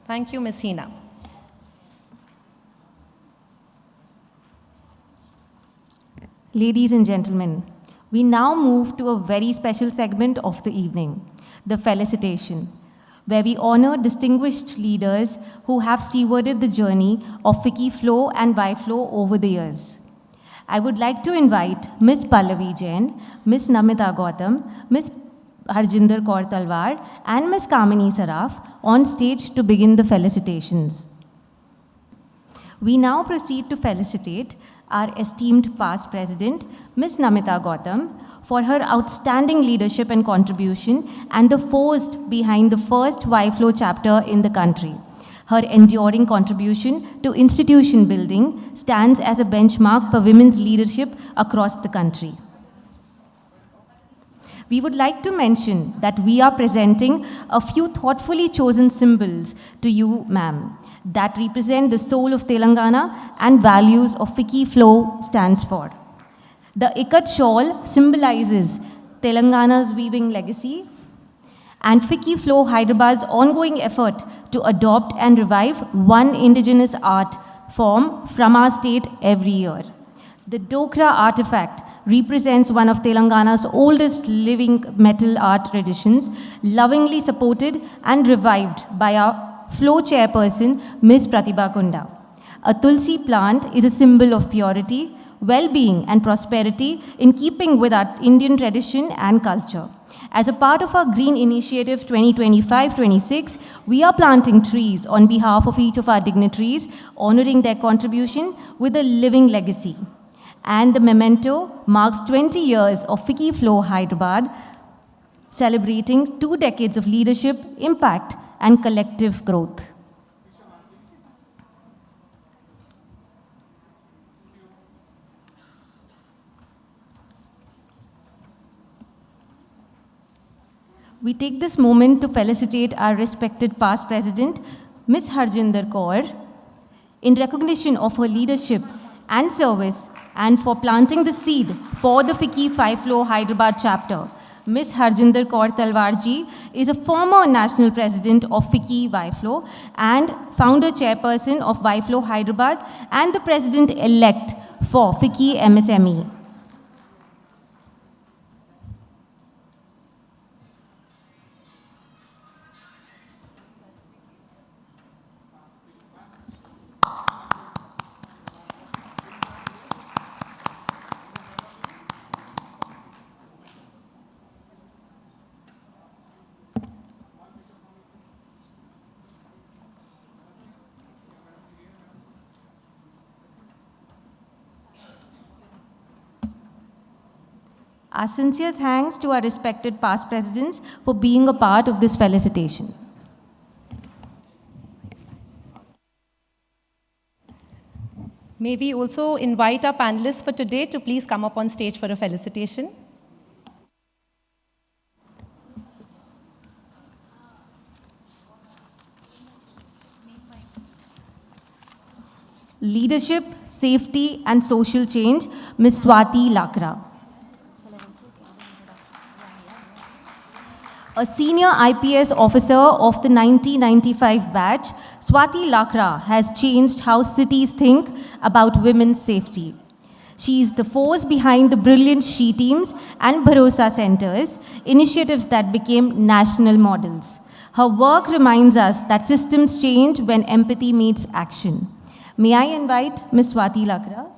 Thank you, Ms. Hina. Ladies and gentlemen, we now move to a very special segment of the evening, the felicitation, where we honor distinguished leaders who have stewarded the journey of Ficci Flow and YFlow over the years. I would like to invite Ms. Pallavi Jain, Ms. Namita Gautam, Ms. Harjinder Kaur Talwar, and Ms. Kamini Saraf on stage to begin the felicitations. We now proceed to felicitate our esteemed past president, Ms. Namita Gautam, for her outstanding leadership and contribution and the force behind the first YFlow chapter in the country. Her enduring contribution to institution building stands as a benchmark for women's leadership across the country. We would like to mention that we are presenting a few thoughtfully chosen symbols to you, ma'am, that represent the soul of Telangana and values of Ficci Flow stands for. The Ikat shawl symbolizes Telangana's weaving legacy, and Ficci Flow Hyderabad's ongoing effort to adopt and revive one indigenous art form from our state every year. The Dokra artifact represents one of Telangana's oldest living metal art traditions, lovingly supported and revived by our Flow chairperson, Ms. Pratibha Kunda. A tulsi plant is a symbol of purity, well-being, and prosperity in keeping with our Indian tradition and culture. As a part of our Green Initiative 2025-26, we are planting trees on behalf of each of our dignitaries, honoring their contribution with a living legacy. And the memento marks 20 years of Ficci Flow Hyderabad, celebrating 2 decades of leadership, impact, and collective growth. We take this moment to felicitate our respected past president, Ms. Harjinder Kaur, in recognition of her leadership and service and for planting the seed for the Ficci YFlow Hyderabad chapter. Ms. Harjinder Kaur Talwar ji is a former national president of Ficci YFlow and founder chairperson of YFlow Hyderabad and the president-elect for Ficci MSME. Our sincere thanks to our respected past presidents for being a part of this felicitation. May we also invite our panelists for today to please come up on stage for a felicitation. Leadership, Safety and Social Change, Ms. Swati Lakra. A senior IPS officer of the 1995 batch, Swati Lakra has changed how cities think about women's safety. She is the force behind the brilliant SHE teams and Bharosa centers, initiatives that became national models. Her work reminds us that systems change when empathy meets action. May I invite Ms. Swati Lakra?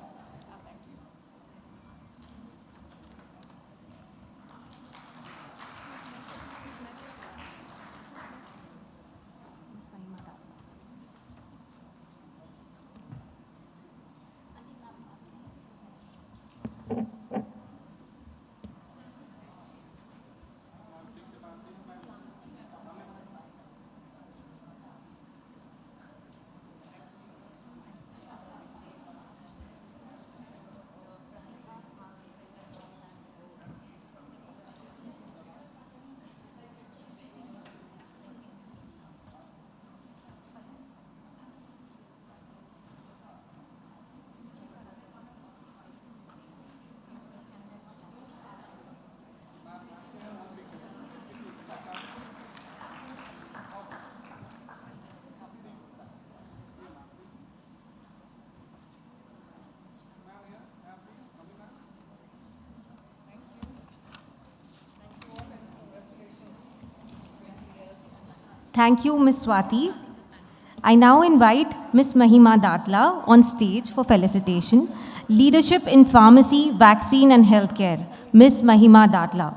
Thank you, Ms. Swati. I now invite Ms. Mahima Datla on stage for felicitation. Leadership in Pharmacy, Vaccine and Healthcare, Ms. Mahima Datla.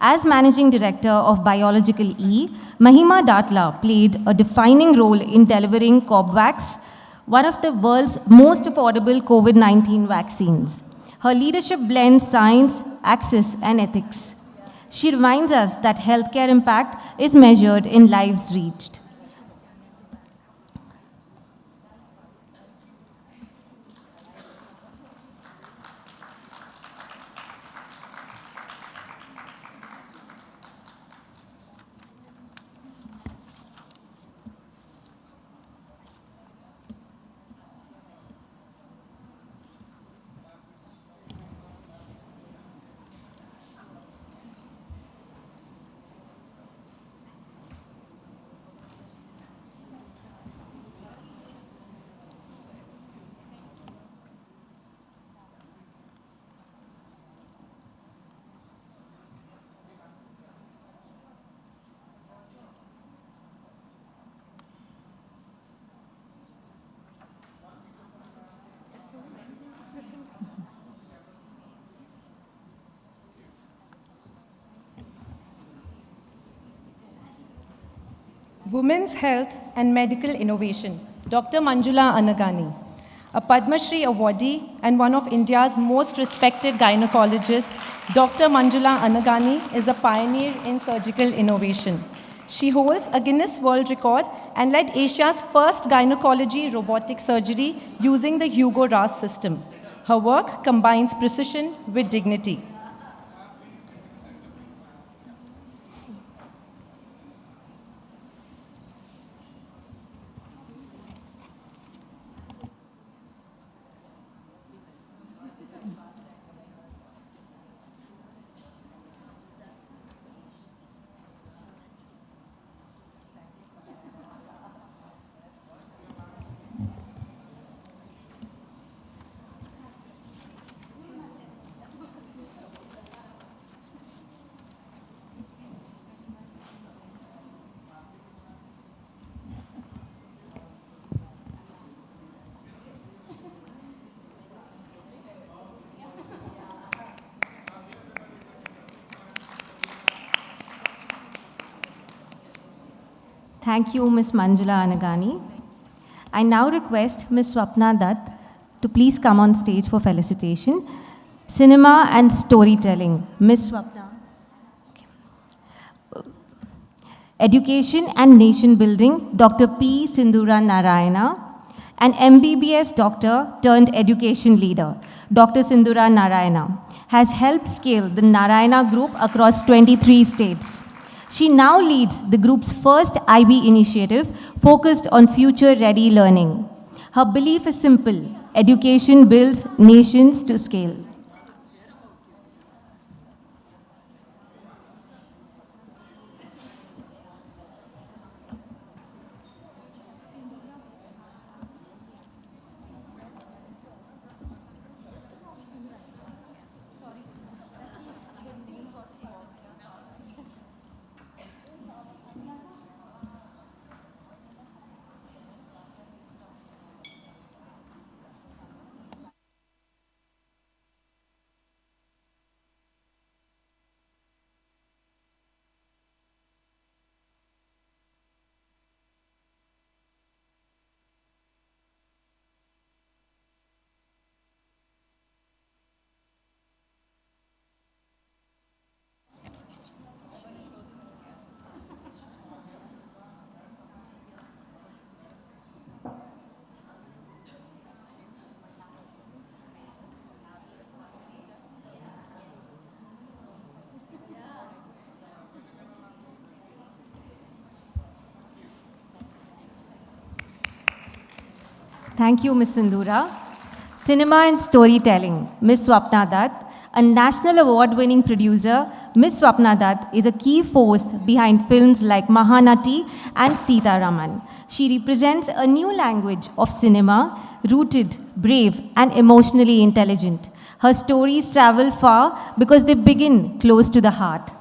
As Managing Director of Biological E, Mahima Datla played a defining role in delivering Cobvax, one of the world's most affordable COVID-19 vaccines. Her leadership blends science, access, and ethics. She reminds us that healthcare impact is measured in lives reached. Women's Health and Medical Innovation, Dr. Manjula Anagani, a Padma Shri awardee and one of India's most respected gynecologists. Dr. Manjula Anagani is a pioneer in surgical innovation. She holds a Guinness World Record and led Asia's first gynecology robotic surgery using the Hugo Ras system. Her work combines precision with dignity. Thank you, Ms. Manjula Anagani. I now request Ms. Swapna Dutt to please come on stage for felicitation. Cinema and storytelling, Miss Swapna. Education and nation building, Dr. P. Sindura Narayana. An MBBS doctor turned education leader, Dr. Sindura Narayana, has helped scale the Narayana Group across 23 states. She now leads the group's first IB initiative focused on future-ready learning. Her belief is simple: education builds nations to scale. Thank you, Ms. Sindura. Cinema and storytelling, Ms. Swapna Dutt. A national award-winning producer, Ms. Swapna Dutt is a key force behind films like Mahanati and Sita Raman. She represents a new language of cinema, rooted, brave, and emotionally intelligent. Her stories travel far because they begin close to the heart.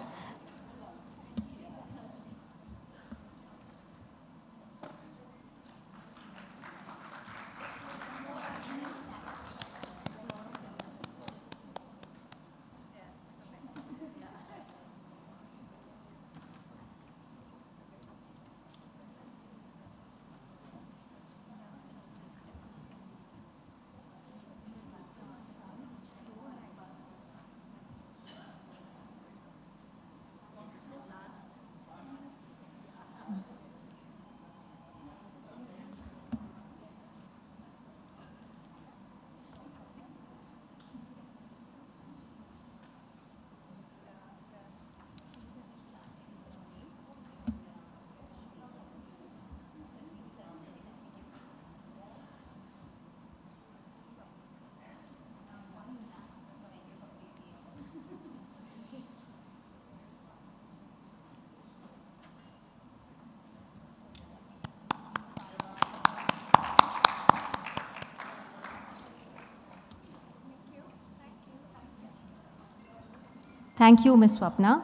Thank you, Ms. Swapna.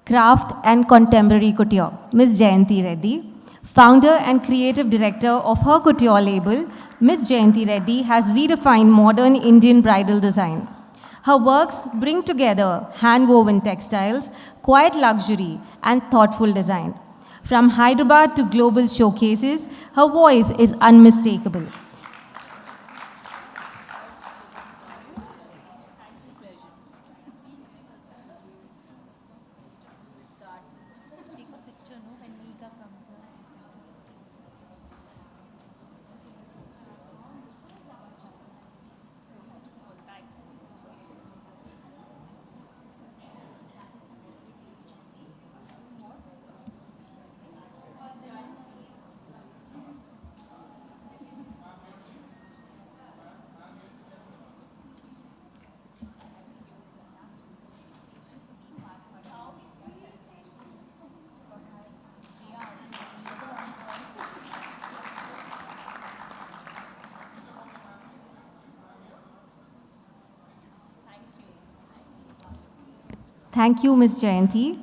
Craft and Contemporary Couture, Ms. Jayanti Reddy. Founder and creative director of her couture label, Ms. Jayanti Reddy has redefined modern Indian bridal design. Her works bring together hand-woven textiles, quiet luxury, and thoughtful design. From Hyderabad to global showcases, her voice is unmistakable. Thank you, Ms. Jayanti.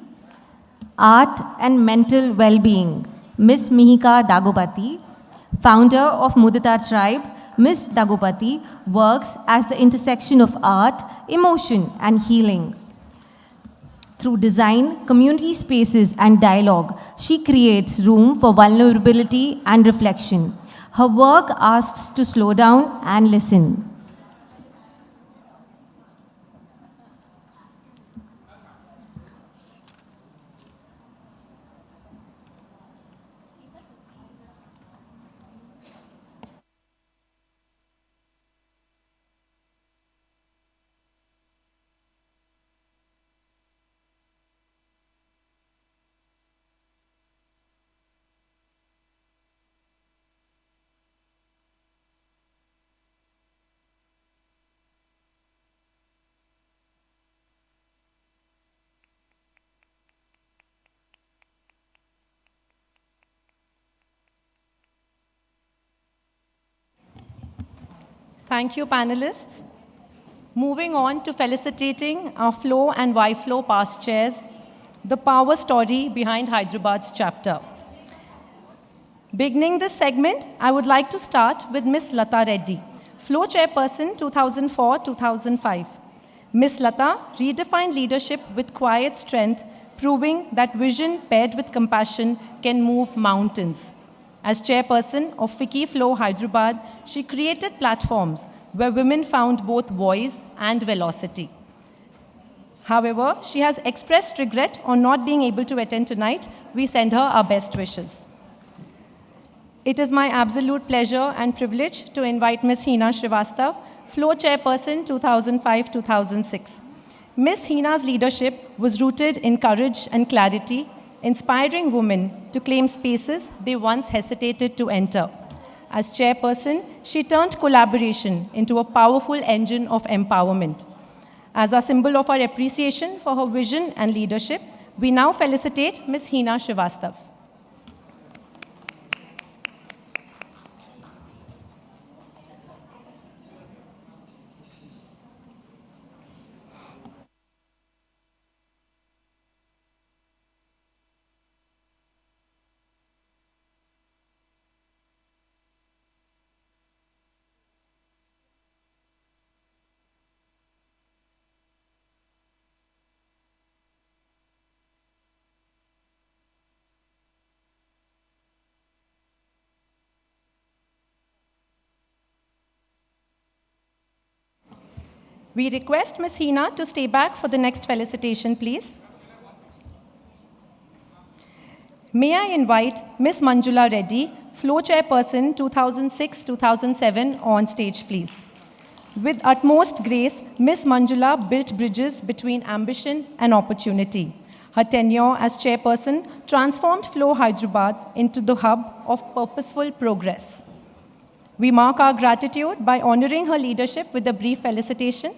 Art and Mental Well-Being, Ms. Mihika Dagopati. Founder of Mudita Tribe, Ms. Dagopati works as the intersection of art, emotion, and healing. Through design, community spaces, and dialogue, she creates room for vulnerability and reflection. Her work asks to slow down and listen. Thank you, panelists. Moving on to felicitating our Flow and Y-Flow past chairs, the power story behind Hyderabad's chapter. Beginning this segment, I would like to start with Ms. Lata Reddy, Flow Chairperson 2004-2005. Ms. Lata redefined leadership with quiet strength, proving that vision paired with compassion can move mountains. As chairperson of Ficci Flow Hyderabad, she created platforms where women found both voice and velocity. However, she has expressed regret on not being able to attend tonight. We send her our best wishes. It is my absolute pleasure and privilege to invite Ms. Hina Srivastav, Flow Chairperson 2005-2006. Ms. Hina's leadership was rooted in courage and clarity, inspiring women to claim spaces they once hesitated to enter. As chairperson, she turned collaboration into a powerful engine of empowerment. As a symbol of our appreciation for her vision and leadership, we now felicitate Ms. Hina Srivastav. We request Ms. Hina to stay back for the next felicitation, please. May I invite Ms. Manjula Reddy, Flow Chairperson 2006-2007 on stage, please. With utmost grace, Ms. Manjula built bridges between ambition and opportunity. Her tenure as chairperson transformed Flow Hyderabad into the hub of purposeful progress. We mark our gratitude by honoring her leadership with a brief felicitation.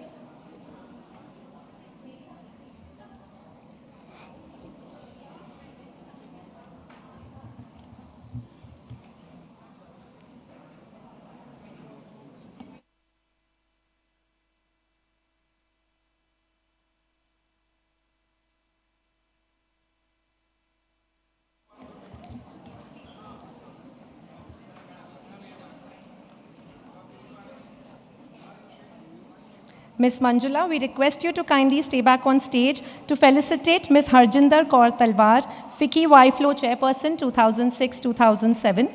Ms. Manjula, we request you to kindly stay back on stage to felicitate Ms. Harjinder Kaur Talwar, Ficci Y-Flow Chairperson 2006-2007.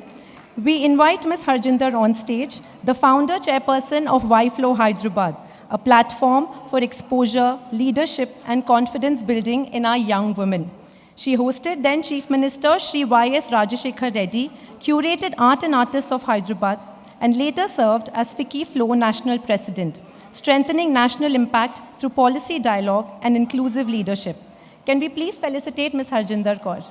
We invite Ms. Harjinder on stage, the founder chairperson of Y-Flow Hyderabad, a platform for exposure, leadership, and confidence building in our young women. She hosted then Chief Minister Shri Y.S. Rajashekhar Reddy, curated Art and Artists of Hyderabad, and later served as Ficci Flow National President, strengthening national impact through policy dialogue and inclusive leadership. Can we please felicitate Ms. Harjinder Kaur?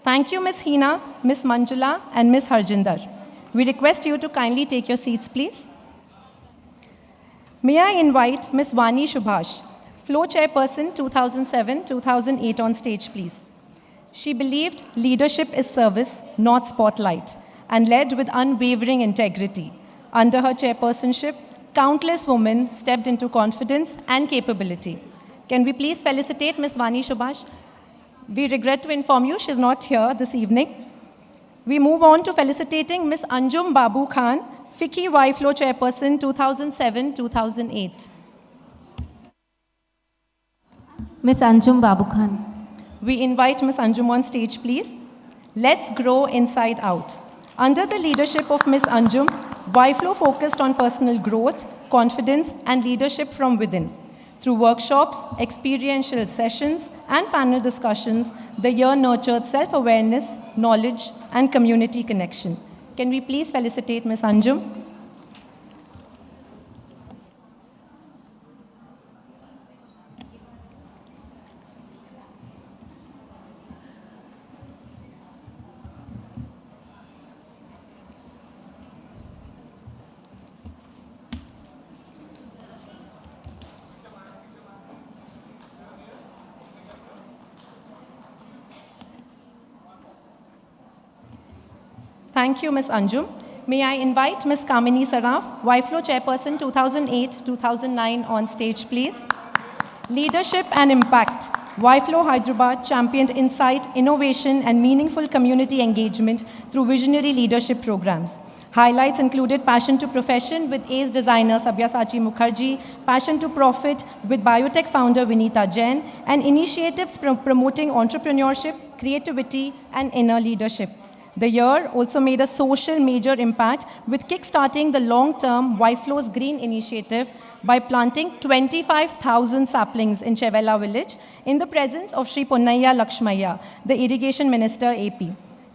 Thank you, Ms. Hina, Ms. Manjula, and Ms. Harjinder. We request you to kindly take your seats, please. May I invite Ms. Vani Subhash, Flow Chairperson 2007-2008 on stage, please. She believed leadership is service, not spotlight, and led with unwavering integrity. Under her chairpersonship, countless women stepped into confidence and capability. Can we please felicitate Ms. Vani Subhash? We regret to inform you she is not here this evening. We move on to felicitating Ms. Anjum Babu Khan, Ficci Y-Flow Chairperson 2007-2008. Ms. Anjum Babu Khan. We invite Ms. Anjum on stage, please. Let's grow inside out. Under the leadership of Ms. Anjum, Y-Flow focused on personal growth, confidence, and leadership from within. Through workshops, experiential sessions, and panel discussions, the year nurtured self-awareness, knowledge, and community connection. Can we please felicitate Ms. Anjum? Thank you, Ms. Anjum. May I invite Ms. Kamini Saraf, YFLO Chairperson 2008-2009 on stage, please. Leadership and impact. YFLO Hyderabad championed insight, innovation, and meaningful community engagement through visionary leadership programs. Highlights included Passion to Profession with ACE designer Sabyasachi Mukherjee, Passion to Profit with biotech founder Vinita Jain, and initiatives promoting entrepreneurship, creativity, and inner leadership. The year also made a social major impact with kickstarting the long-term YFLO's Green Initiative by planting 25,000 saplings in Chevella village in the presence of Sri Ponnaiya Lakshmaya, the Irrigation Minister AP.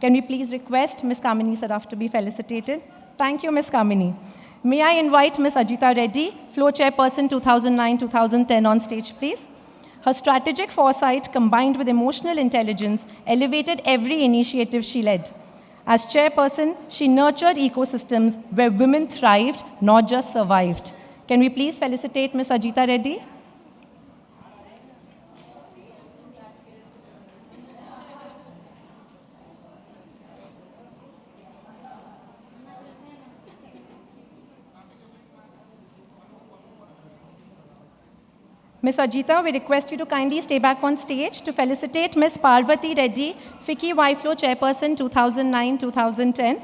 Can we please request Ms. Kamini Saraf to be felicitated? Thank you, Ms. Kamini. May I invite Ms. Ajita Reddy, Flow Chairperson 2009-2010 on stage, please. Her strategic foresight combined with emotional intelligence elevated every initiative she led. As chairperson, she nurtured ecosystems where women thrived, not just survived. Can we please felicitate Ms. Ajita Reddy? Ms. Ajita, we request you to kindly stay back on stage to felicitate Ms. Parvati Reddy, Ficci YFLO Chairperson 2009-2010.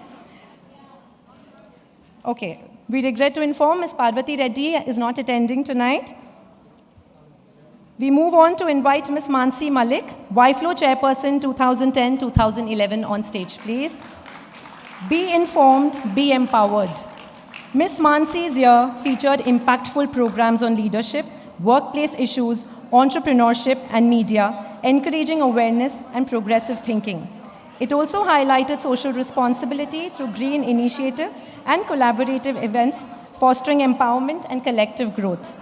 Okay, we regret to inform Ms. Parvati Reddy is not attending tonight. We move on to invite Ms. Mansi Malik, YFLO Chairperson 2010-2011 on stage, please. Be informed, be empowered. Ms. Mansi's year featured impactful programs on leadership, workplace issues, entrepreneurship, and media, encouraging awareness and progressive thinking. It also highlighted social responsibility through green initiatives and collaborative events, fostering empowerment and collective growth.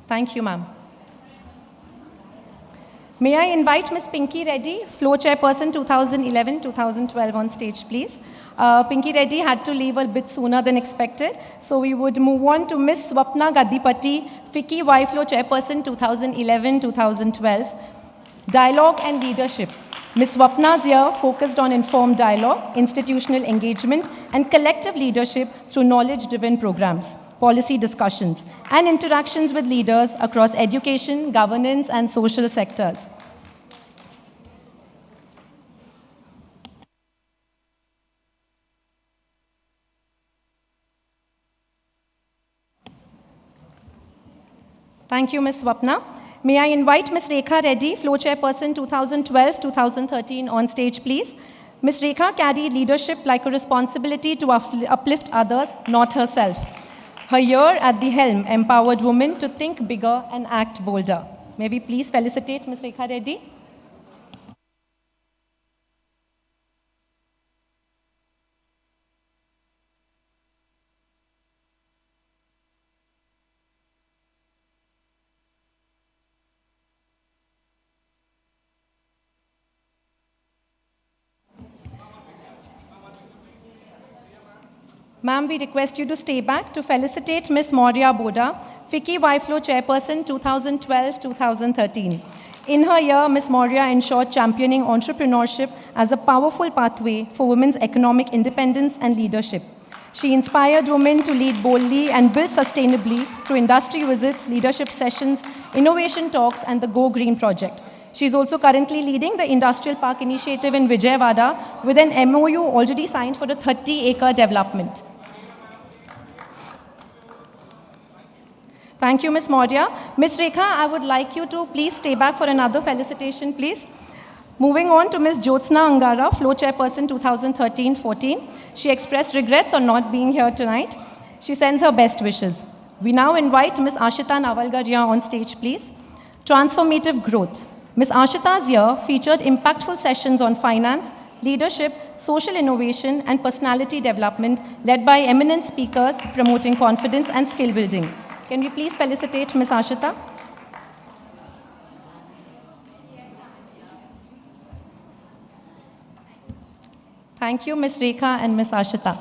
Thank you, ma'am. May I invite Ms. Pinky Reddy, Flow Chairperson 2011-2012 on stage, please. Pinky Reddy had to leave a bit sooner than expected, so we would move on to Ms. Swapna Gaddipati, Ficci YFLO Chairperson 2011-2012. Dialogue and leadership. Ms. Swapna's year focused on informed dialogue, institutional engagement, and collective leadership through knowledge-driven programs, policy discussions, and interactions with leaders across education, governance, and social sectors. Thank you, Ms. Swapna. May I invite Ms. Rekha Reddy, Flow Chairperson 2012-2013 on stage, please. Ms. Rekha carried leadership like a responsibility to uplift others, not herself. Her year at the helm empowered women to think bigger and act bolder. May we please felicitate Ms. Rekha Reddy? Ma'am, we request you to stay back to felicitate Ms. Maurya Boda, Ficci YFLO Chairperson 2012-2013. In her year, Ms. Maurya ensured championing entrepreneurship as a powerful pathway for women's economic independence and leadership. She inspired women to lead boldly and build sustainably through industry visits, leadership sessions, innovation talks, and the Go Green project. She is also currently leading the Industrial Park Initiative in Vijayawada with an MOU already signed for a 30-acre development. Thank you, Ms. Maurya. Ms. Rekha, I would like you to please stay back for another felicitation, please. Moving on to Ms. Jyotsna Angara, Flow Chairperson 2013-14. She expressed regrets on not being here tonight. She sends her best wishes. We now invite Ms. Ashita Navalgaria on stage, please. Transformative growth. Ms. Ashita's year featured impactful sessions on finance, leadership, social innovation, and personality development led by eminent speakers promoting confidence and skill building. Can we please felicitate Ms. Ashita? Thank you, Ms. Rekha and Ms. Ashita.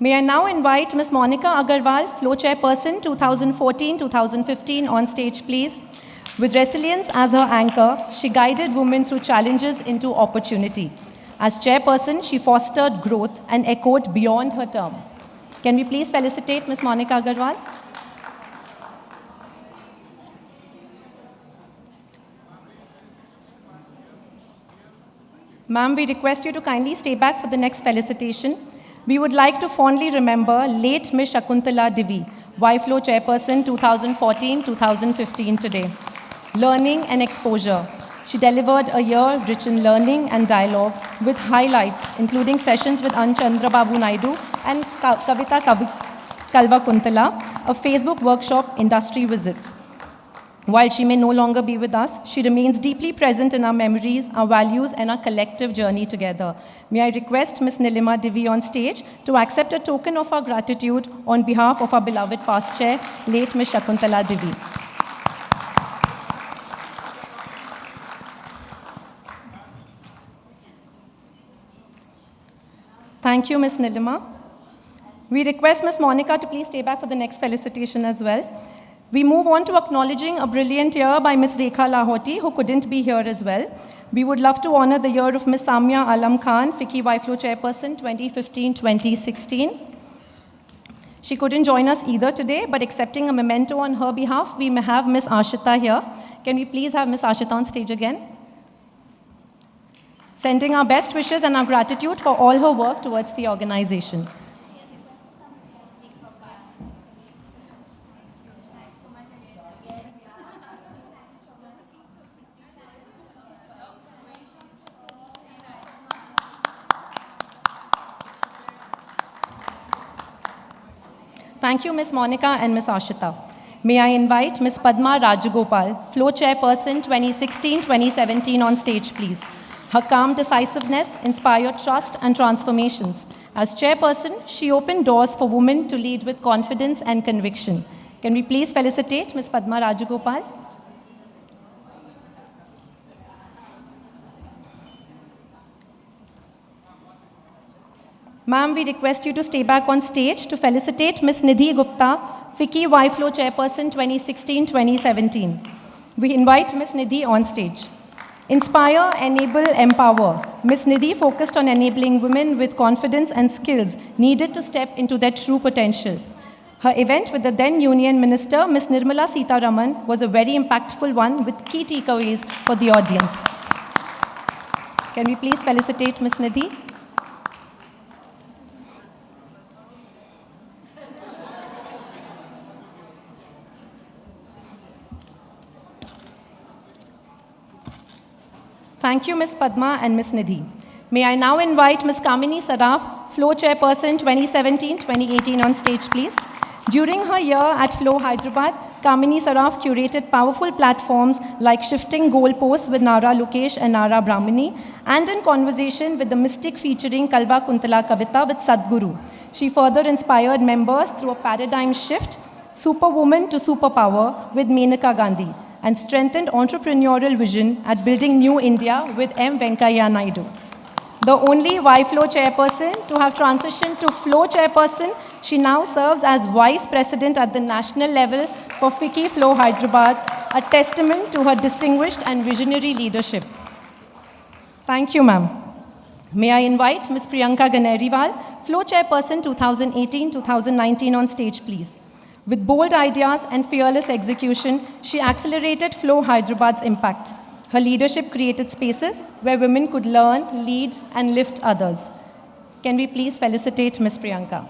May I now invite Ms. Monica Agarwal, Flow Chairperson 2014-2015 on stage, please. With resilience as her anchor, she guided women through challenges into opportunity. As chairperson, she fostered growth and echoed beyond her term. Can we please felicitate Ms. Monica Agarwal? Ma'am, we request you to kindly stay back for the next felicitation. We would like to fondly remember late Ms. Shakuntala Divi, YFlow Chairperson 2014-2015 today. Learning and exposure. She delivered a year rich in learning and dialogue with highlights, including sessions with An Chandrababu Naidu and Kavita Kalvakuntala, a Facebook workshop industry visits. While she may no longer be with us, she remains deeply present in our memories, our values, and our collective journey together. May I request Ms. Nilima Divi on stage to accept a token of our gratitude on behalf of our beloved past chair, late Ms. Shakuntala Divi. Thank you, Ms. Nilima. We request Ms. Monica to please stay back for the next felicitation as well. We move on to acknowledging a brilliant year by Ms. Rekha Lahoti, who couldn't be here as well. We would love to honor the year of Ms. Samia Alam Khan, Ficci YFlow Chairperson 2015-2016. She couldn't join us either today, but accepting a memento on her behalf, we may have Ms. Ashita here. Can we please have Ms. Ashita on stage again? Sending our best wishes and our gratitude for all her work towards the organization. Thank you, Ms. Monica and Ms. Ashita. May I invite Ms. Padma Rajagopal, Flow Chairperson 2016-2017 on stage, please. Her calm decisiveness inspired trust and transformations. As chairperson, she opened doors for women to lead with confidence and conviction. Can we please felicitate Ms. Padma Rajagopal? Ma'am, we request you to stay back on stage to felicitate Ms. Nidhi Gupta, Ficci YFlow Chairperson 2016-2017. We invite Ms. Nidhi on stage. Inspire, enable, empower. Ms. Nidhi focused on enabling women with confidence and skills needed to step into their true potential. Her event with the then Union Minister, Ms. Nirmala Sitharaman, was a very impactful one with key takeaways for the audience. Can we please felicitate Ms. Nidhi? Thank you, Ms. Padma and Ms. Nidhi. May I now invite Ms. Kamini Saraf, Flow Chairperson 2017-2018 on stage, please. During her year at Flow Hyderabad, Kamini Saraf curated powerful platforms like Shifting Goalposts with Nara Lukesh and Nara Brahmini, and in Conversation with the Mystic featuring Kalva Kuntala Kavita with Sadhguru. She further inspired members through a paradigm shift, Superwoman to Superpower with Menaka Gandhi, and strengthened entrepreneurial vision at Building New India with M. Venkaiah Naidu. The only YFlow chairperson to have transitioned to Flow chairperson, she now serves as vice president at the national level for Ficci Flow Hyderabad, a testament to her distinguished and visionary leadership. Thank you, ma'am. May I invite Ms. Priyanka Ganeriwal, Flow chairperson 2018-2019 on stage, please. With bold ideas and fearless execution, she accelerated Flow Hyderabad's impact. Her leadership created spaces where women could learn, lead, and lift others. Can we please felicitate Ms. Priyanka?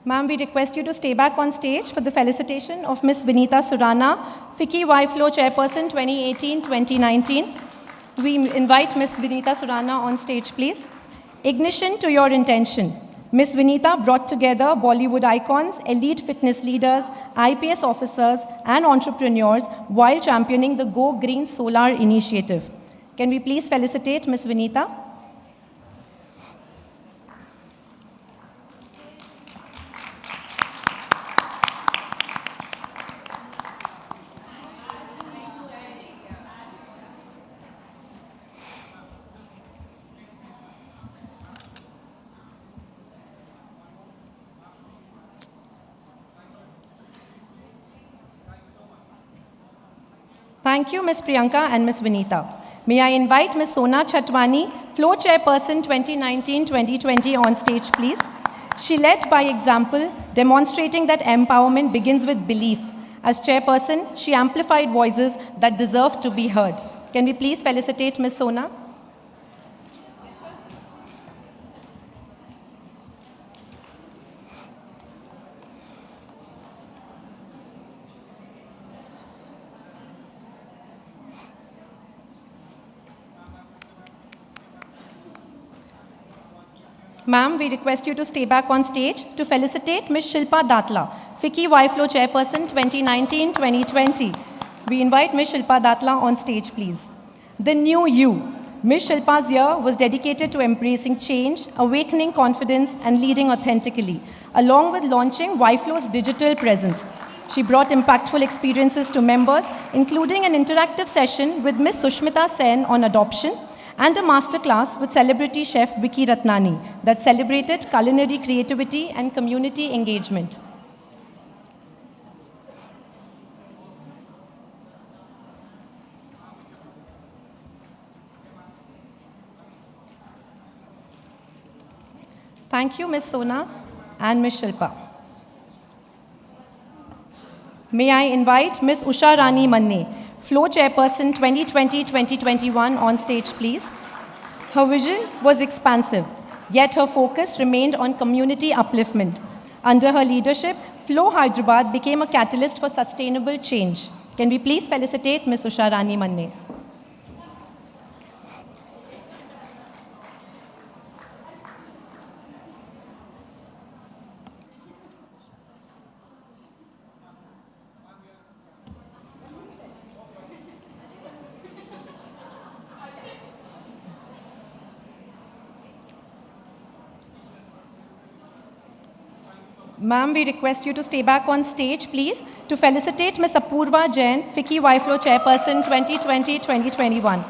Ma'am, we request you to stay back on stage for the felicitation of Ms. Vinita Surana, Ficci YFlow Chairperson 2018-2019. We invite Ms. Vinita Surana on stage, please. Ignition to your intention. Ms. Vinita brought together Bollywood icons, elite fitness leaders, IPS officers, and entrepreneurs while championing the Go Green Solar initiative. Can we please felicitate Ms. Vinita? Thank you, Ms. Priyanka and Ms. Vinita. May I invite Ms. Sona Chatwani, Flow Chairperson 2019-2020 on stage, please. She led by example, demonstrating that empowerment begins with belief. As chairperson, she amplified voices that deserve to be heard. Can we please felicitate Ms. Sona? Ma'am, we request you to stay back on stage to felicitate Ms. Shilpa Datla, Ficci YFlow Chairperson 2019-2020. We invite Ms. Shilpa Datla on stage, please. The new you. Ms. Shilpa's year was dedicated to embracing change, awakening confidence, and leading authentically, along with launching YFlow's digital presence. She brought impactful experiences to members, including an interactive session with Ms. Sushmita Sen on adoption, and a masterclass with celebrity chef Vicky Ratnani that celebrated culinary creativity and community engagement. Thank you, Ms. Sona and Ms. Shilpa. May I invite Ms. Usha Rani Manne, Flow Chairperson 2020-2021 on stage, please. Her vision was expansive, yet her focus remained on community upliftment. Under her leadership, Flow Hyderabad became a catalyst for sustainable change. Can we please felicitate Ms. Usha Rani Manne? Ma'am, we request you to stay back on stage, please, to felicitate Ms. Apurva Jain, Ficci YFlow Chairperson 2020-2021.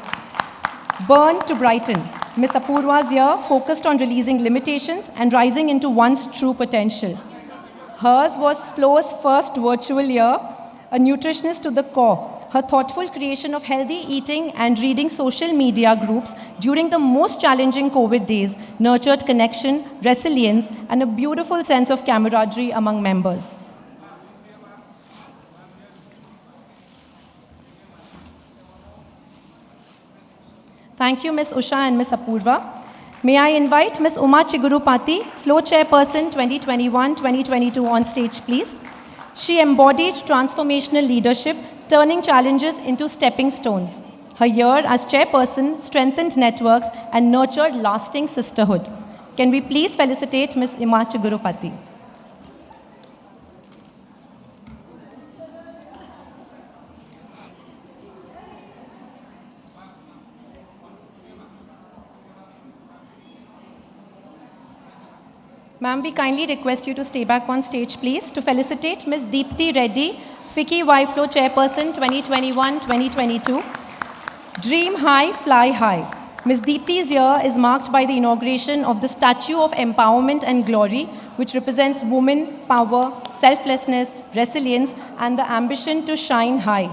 Burn to Brighten. Ms. Apurva's year focused on releasing limitations and rising into one's true potential. Hers was Flow's first virtual year, a nutritionist to the core. Her thoughtful creation of healthy eating and reading social media groups during the most challenging COVID days nurtured connection, resilience, and a beautiful sense of camaraderie among members. Thank you, Ms. Usha and Ms. Apurva. May I invite Ms. Uma Chigurupati, Flow Chairperson 2021-2022 on stage, please. She embodied transformational leadership, turning challenges into stepping stones. Her year as chairperson strengthened networks and nurtured lasting sisterhood. Can we please felicitate Ms. Uma Chigurupati? Ma'am, we kindly request you to stay back on stage, please, to felicitate Ms. Deepti Reddy, Ficci YFlow Chairperson 2021-2022. Dream high, fly high. Ms. Deepti's year is marked by the inauguration of the Statue of Empowerment and Glory, which represents women, power, selflessness, resilience, and the ambition to shine high.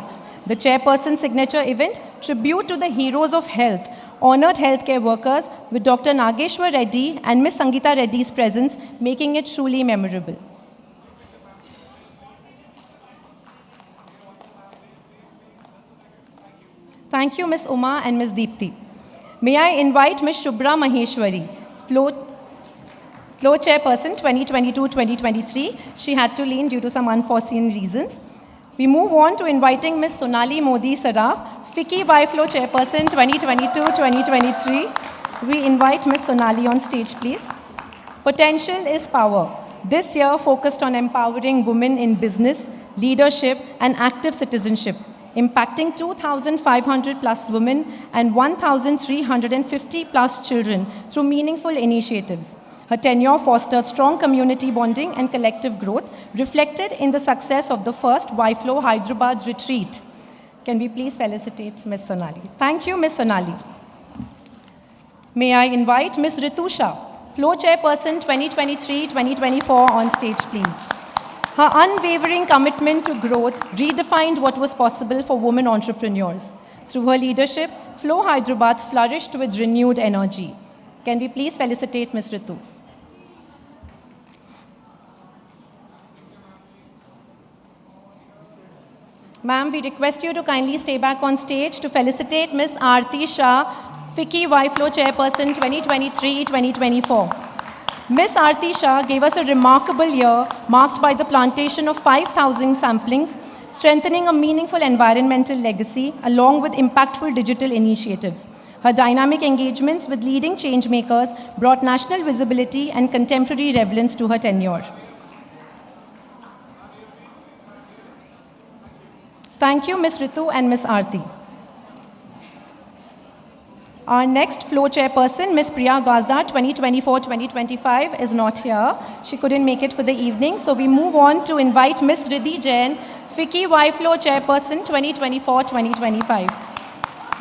The chairperson's signature event, Tribute to the Heroes of Health, honored healthcare workers with Dr. Nageshwar Reddy and Ms. Sangeeta Reddy's presence, making it truly memorable. Thank you, Ms. Uma and Ms. Deepti. May I invite Ms. Shubhra Maheshwari, Flow Chairperson 2022-2023. She had to leave due to some unforeseen reasons. We move on to inviting Ms. Sonali Modi Saraf, Ficci YFlow Chairperson 2022-2023. We invite Ms. Sonali on stage, please. Potential is power. This year focused on empowering women in business, leadership, and active citizenship, impacting 2,500 plus women and 1,350 plus children through meaningful initiatives. Her tenure fostered strong community bonding and collective growth, reflected in the success of the first YFlow Hyderabad retreat. Can we please felicitate Ms. Sonali? Thank you, Ms. Sonali. May I invite Ms. Ritu Shah, Flow Chairperson 2023-2024 on stage, please. Her unwavering commitment to growth redefined what was possible for women entrepreneurs. Through her leadership, Flow Hyderabad flourished with renewed energy. Can we please felicitate Ms. Ritu? Ma'am, we request you to kindly stay back on stage to felicitate Ms. Aarti Shah, Ficci Y-Flow Chairperson 2023-2024. Ms. Aarti Shah gave us a remarkable year marked by the plantation of 5,000 samplings, strengthening a meaningful environmental legacy along with impactful digital initiatives. Her dynamic engagements with leading changemakers brought national visibility and contemporary relevance to her tenure. Thank you, Ms. Ritu and Ms. Aarti. Our next flow chairperson, Ms. Priya Gazda, 2024-2025, is not here. She couldn't make it for the evening, so we move on to invite Ms. Riddhi Jain, Ficci Y-Flow chairperson, 2024-2025.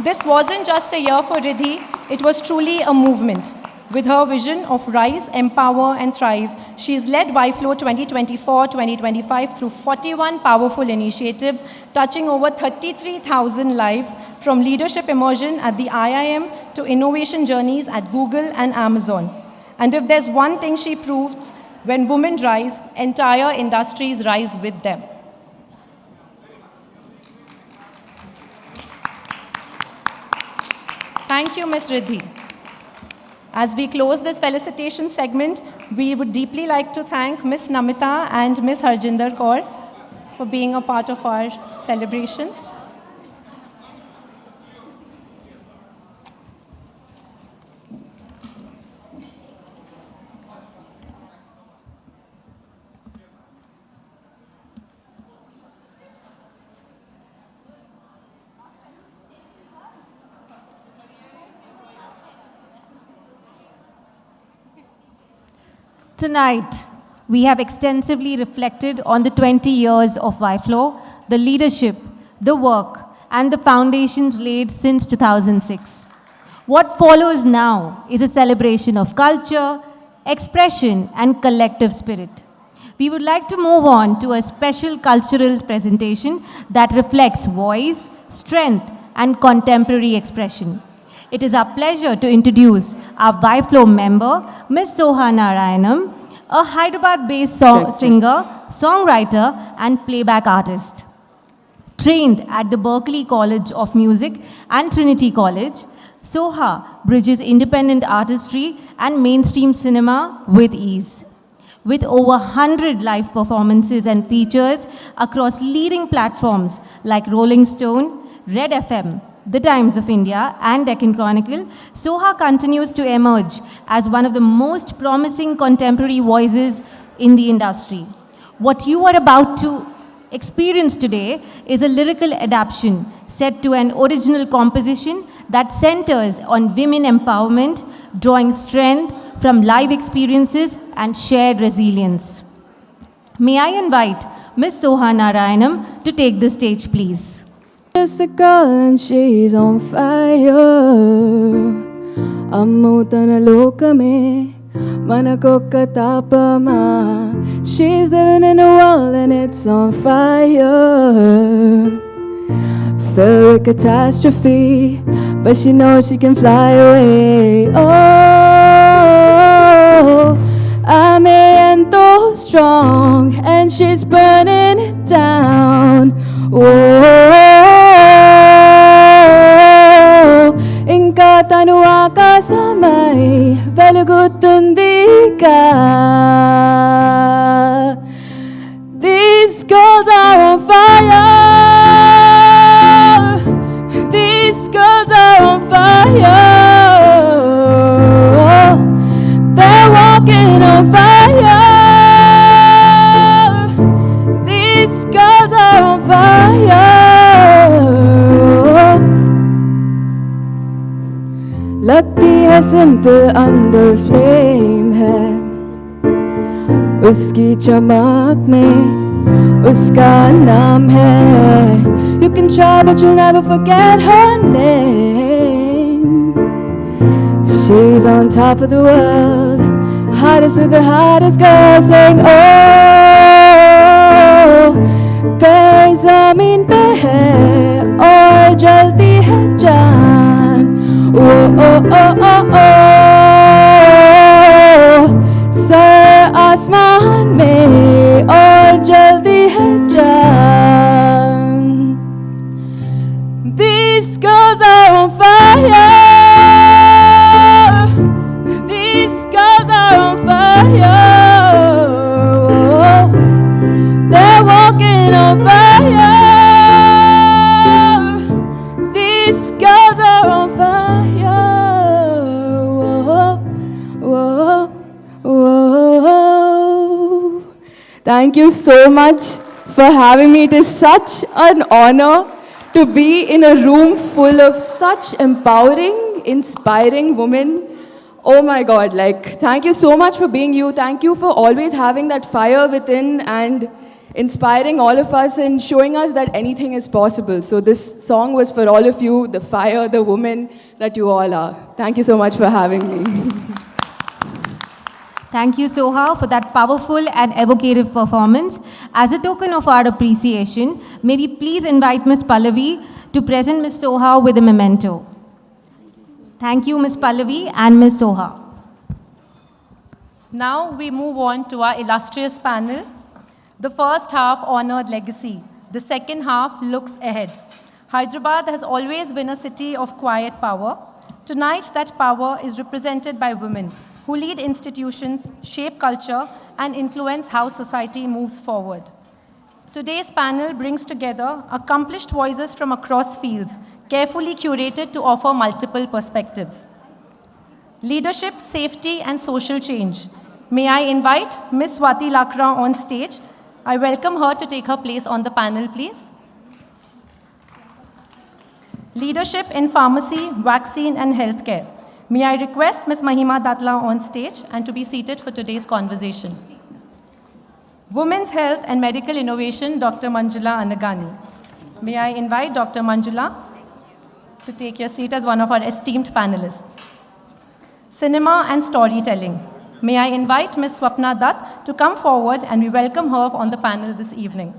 This wasn't just a year for Riddhi, it was truly a movement. With her vision of rise, empower, and thrive, she has led Y-Flow 2024-2025 through 41 powerful initiatives, touching over 33,000 lives, from leadership immersion at the IIM to innovation journeys at Google and Amazon. And if there's one thing she proves, when women rise, entire industries rise with them. Thank you, Ms. Riddhi. As we close this felicitation segment, we would deeply like to thank Ms. Namita and Ms. Harjinder Kaur for being a part of our celebrations. Tonight, we have extensively reflected on the 20 years of Y-Flow, the leadership, the work, and the foundations laid since 2006. What follows now is a celebration of culture, expression, and collective spirit. We would like to move on to a special cultural presentation that reflects voice, strength, and contemporary expression. It is our pleasure to introduce our Y-Flow member, Ms. Soha Narayanam, a Hyderabad-based singer, songwriter, and playback artist. Trained at the Berklee College of Music and Trinity College, Soha bridges independent artistry and mainstream cinema with ease. With over 100 live performances and features across leading platforms like Rolling Stone, Red FM, The Times of India, and Deccan Chronicle, Soha continues to emerge as one of the most promising contemporary voices in the industry. What you are about to experience today is a lyrical adaptation set to an original composition that centers on women empowerment, drawing strength from live experiences and shared resilience. May I invite Ms. Soha Narayanam to take the stage, please. Just a girl and she's on fire. Amuta na loka me, manako katapama. She's living in a world and it's on fire. Feel a catastrophe, but she knows she can fly away. Oh, amiento strong, and she's burning it down. Oh, inka tanua kasamay velugutundi ka. These girls are on fire. These girls are on fire. They're walking on fire. These girls are on fire. लगती है simple अंदर flame है, उसकी चमक में उसका नाम है. You can try but you'll never forget her name. She's on top of the world, hottest of the hottest girls, saying oh. on fire. These girls are on fire. Whoa, whoa, whoa. Thank you so much for having me. It is such an honor to be in a room full of such empowering, inspiring women. Oh my God, like, thank you so much for being you. Thank you for always having that fire within and inspiring all of us and showing us that anything is possible. So this song was for all of you, the fire, the woman that you all are. Thank you so much for having me. Thank you, Soha, for that powerful and evocative performance. As a token of our appreciation, may we please invite Ms. Pallavi to present Ms. Soha with a memento. Thank you, Ms. Pallavi and Ms. Soha. Now we move on to our illustrious panel. The first half honored legacy. The second half looks ahead. Hyderabad has always been a city of quiet power. Tonight, that power is represented by women who lead institutions, shape culture, and influence how society moves forward. Today's panel brings together accomplished voices from across fields, carefully curated to offer multiple perspectives. Leadership, safety, and social change. May I invite Ms. Swati Lakra on stage. I welcome her to take her place on the panel, please. Leadership in pharmacy, vaccine, and healthcare. May I request Ms. Mahima Datla on stage and to be seated for today's conversation. Women's Health and Medical Innovation, Dr. Manjula Anagani. May I invite Dr. Manjula to take your seat as one of our esteemed panelists. Cinema and Storytelling. May I invite Ms. Swapna Dutt to come forward and we welcome her on the panel this evening.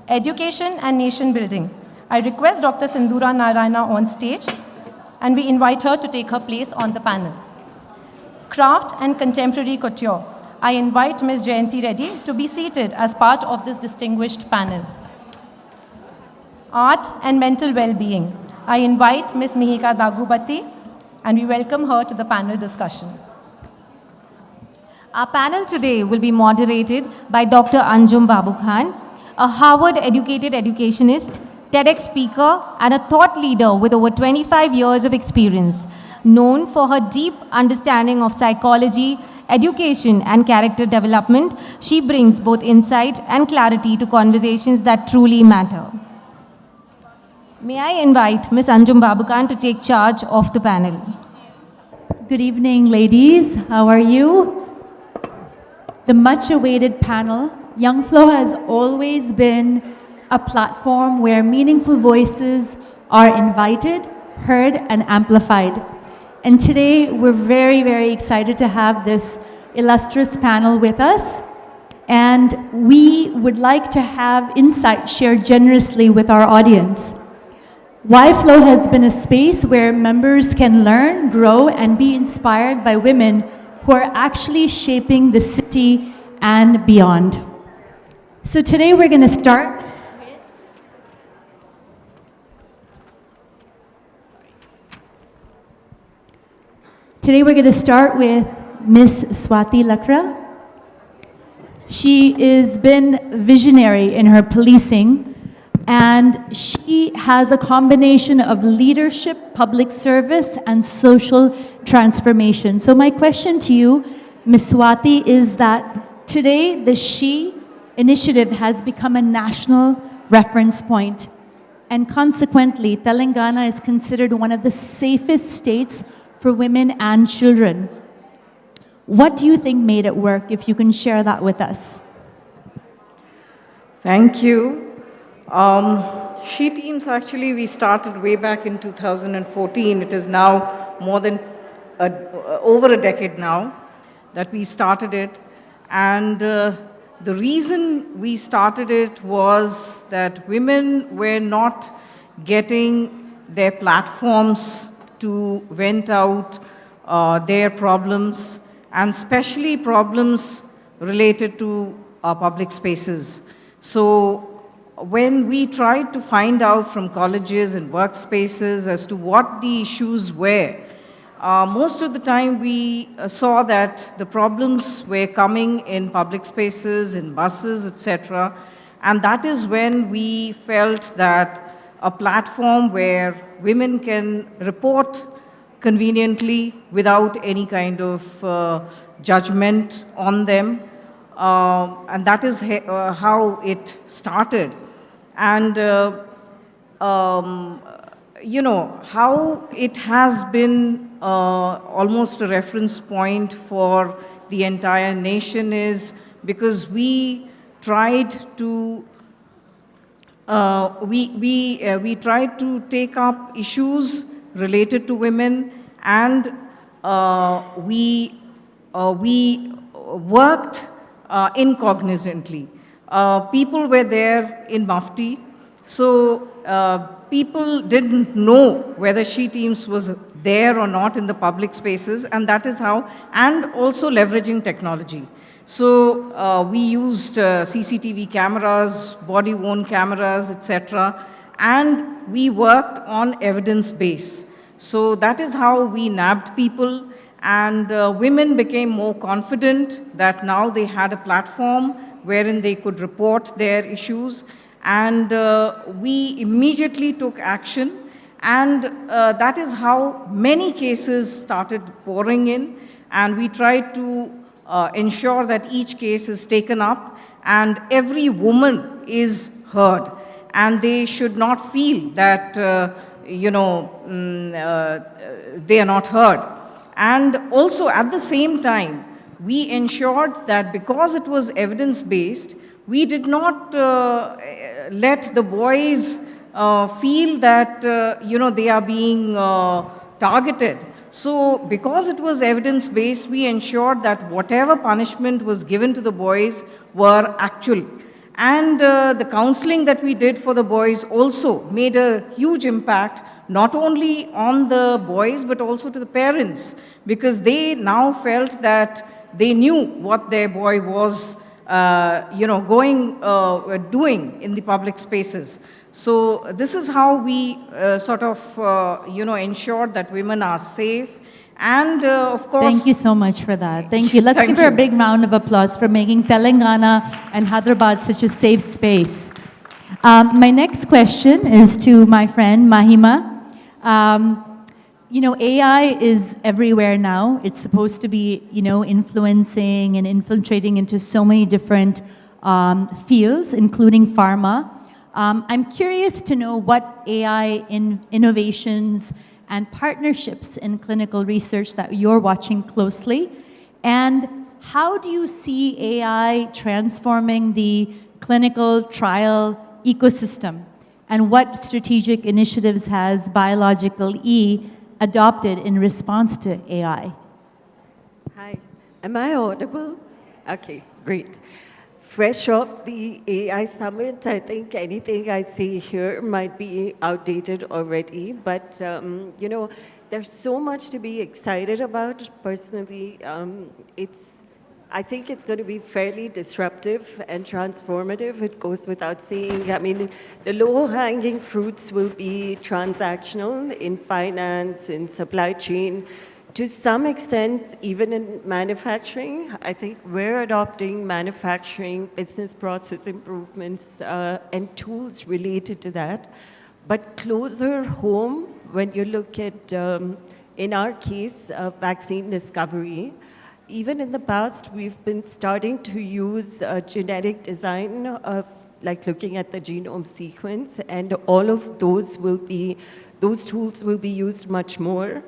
Education and Nation Building. I request Dr. Sindhura Narayana on stage and we invite her to take her place on the panel. Craft and Contemporary Couture. I invite Ms. Jayanti Reddy to be seated as part of this distinguished panel. Art and Mental Well-Being. I invite Ms. Mihika Dagubati and we welcome her to the panel discussion. Our panel today will be moderated by Dr. Anjum Babu Khan, a Harvard-educated educationist, TEDx speaker, and a thought leader with over 25 years of experience. Known for her deep understanding of psychology, education, and character development, she brings both insight and clarity to conversations that truly matter. May I invite Ms. Anjum Babu Khan to take charge of the panel. Good evening, ladies. How are you? The much-awaited panel, Young Flow has always been a platform where meaningful voices are invited, heard, and amplified. And today, we're very, very excited to have this illustrious panel with us. And we would like to have insight shared generously with our audience. Y-Flow has been a space where members can learn, grow, and be inspired by women who are actually shaping the city and beyond. So today we're going to start with Miss Swati Lakra. She has been visionary in her policing, and she has a combination of leadership, public service, and social transformation. So my question to you, Ms. Swati, is that today the She initiative has become a national reference point, and consequently, Telangana is considered one of the safest states for women and children. What do you think made it work, if you can share that with us? Thank you. She teams, actually, we started way back in 2014. It is now more than over a decade now that we started it. And the reason we started it was that women were not getting their platforms to vent out their problems, and especially problems related to public spaces. So when we tried to find out from colleges and workspaces as to what the issues were, most of the time we saw that the problems were coming in public spaces, in buses, etc. And that is when we felt that a platform where women can report conveniently without any kind of judgment on them. And that is how it started. And how it has been almost a reference point for the entire nation is because we tried to we tried to take up issues related to women, and we worked incognizantly. People were there in Mufti, so people didn't know whether She Teams was there or not in the public spaces, and that is how, and also leveraging technology. So we used CCTV cameras, body-worn cameras, etc., and we worked on evidence base. So that is how we nabbed people, and women became more confident that now they had a platform wherein they could report their issues, and we immediately took action, and that is how many cases started pouring in, and we tried to ensure that each case is taken up and every woman is heard, and they should not feel that they are not heard. And also at the same time, we ensured that because it was evidence-based, we did not let the boys feel that they are being targeted. So because it was evidence-based, we ensured that whatever punishment was given to the boys were actual. And the counseling that we did for the boys also made a huge impact, not only on the boys, but also to the parents, because they now felt that they knew what their boy was doing in the public spaces. So this is how we ensured that women are safe. And of course... Thank you so much for that. Thank you. Let's give her a big round of applause for making Telangana and Hyderabad such a safe space. My next question is to my friend Mahima. AI is everywhere now. It's supposed to be, influencing and infiltrating into so many different fields, including pharma. I'm curious to know what AI innovations and partnerships in clinical research that you're watching closely, and how do you see AI transforming the clinical trial ecosystem, and what strategic initiatives has Biological E adopted in response to AI? Hi, am I audible? Okay, great. Fresh off the AI summit, I think anything I say here might be outdated already, but there's so much to be excited about. Personally, I think it's going to be fairly disruptive and transformative. It goes without saying. I mean, the low-hanging fruits will be transactional in finance, in supply chain, to some extent, even in manufacturing. I think we're adopting manufacturing, business process improvements, and tools related to that. But closer home, when you look at, in our case, vaccine discovery, even in the past, we've been starting to use genetic design of, like looking at the genome sequence, and all of those tools will be used much more.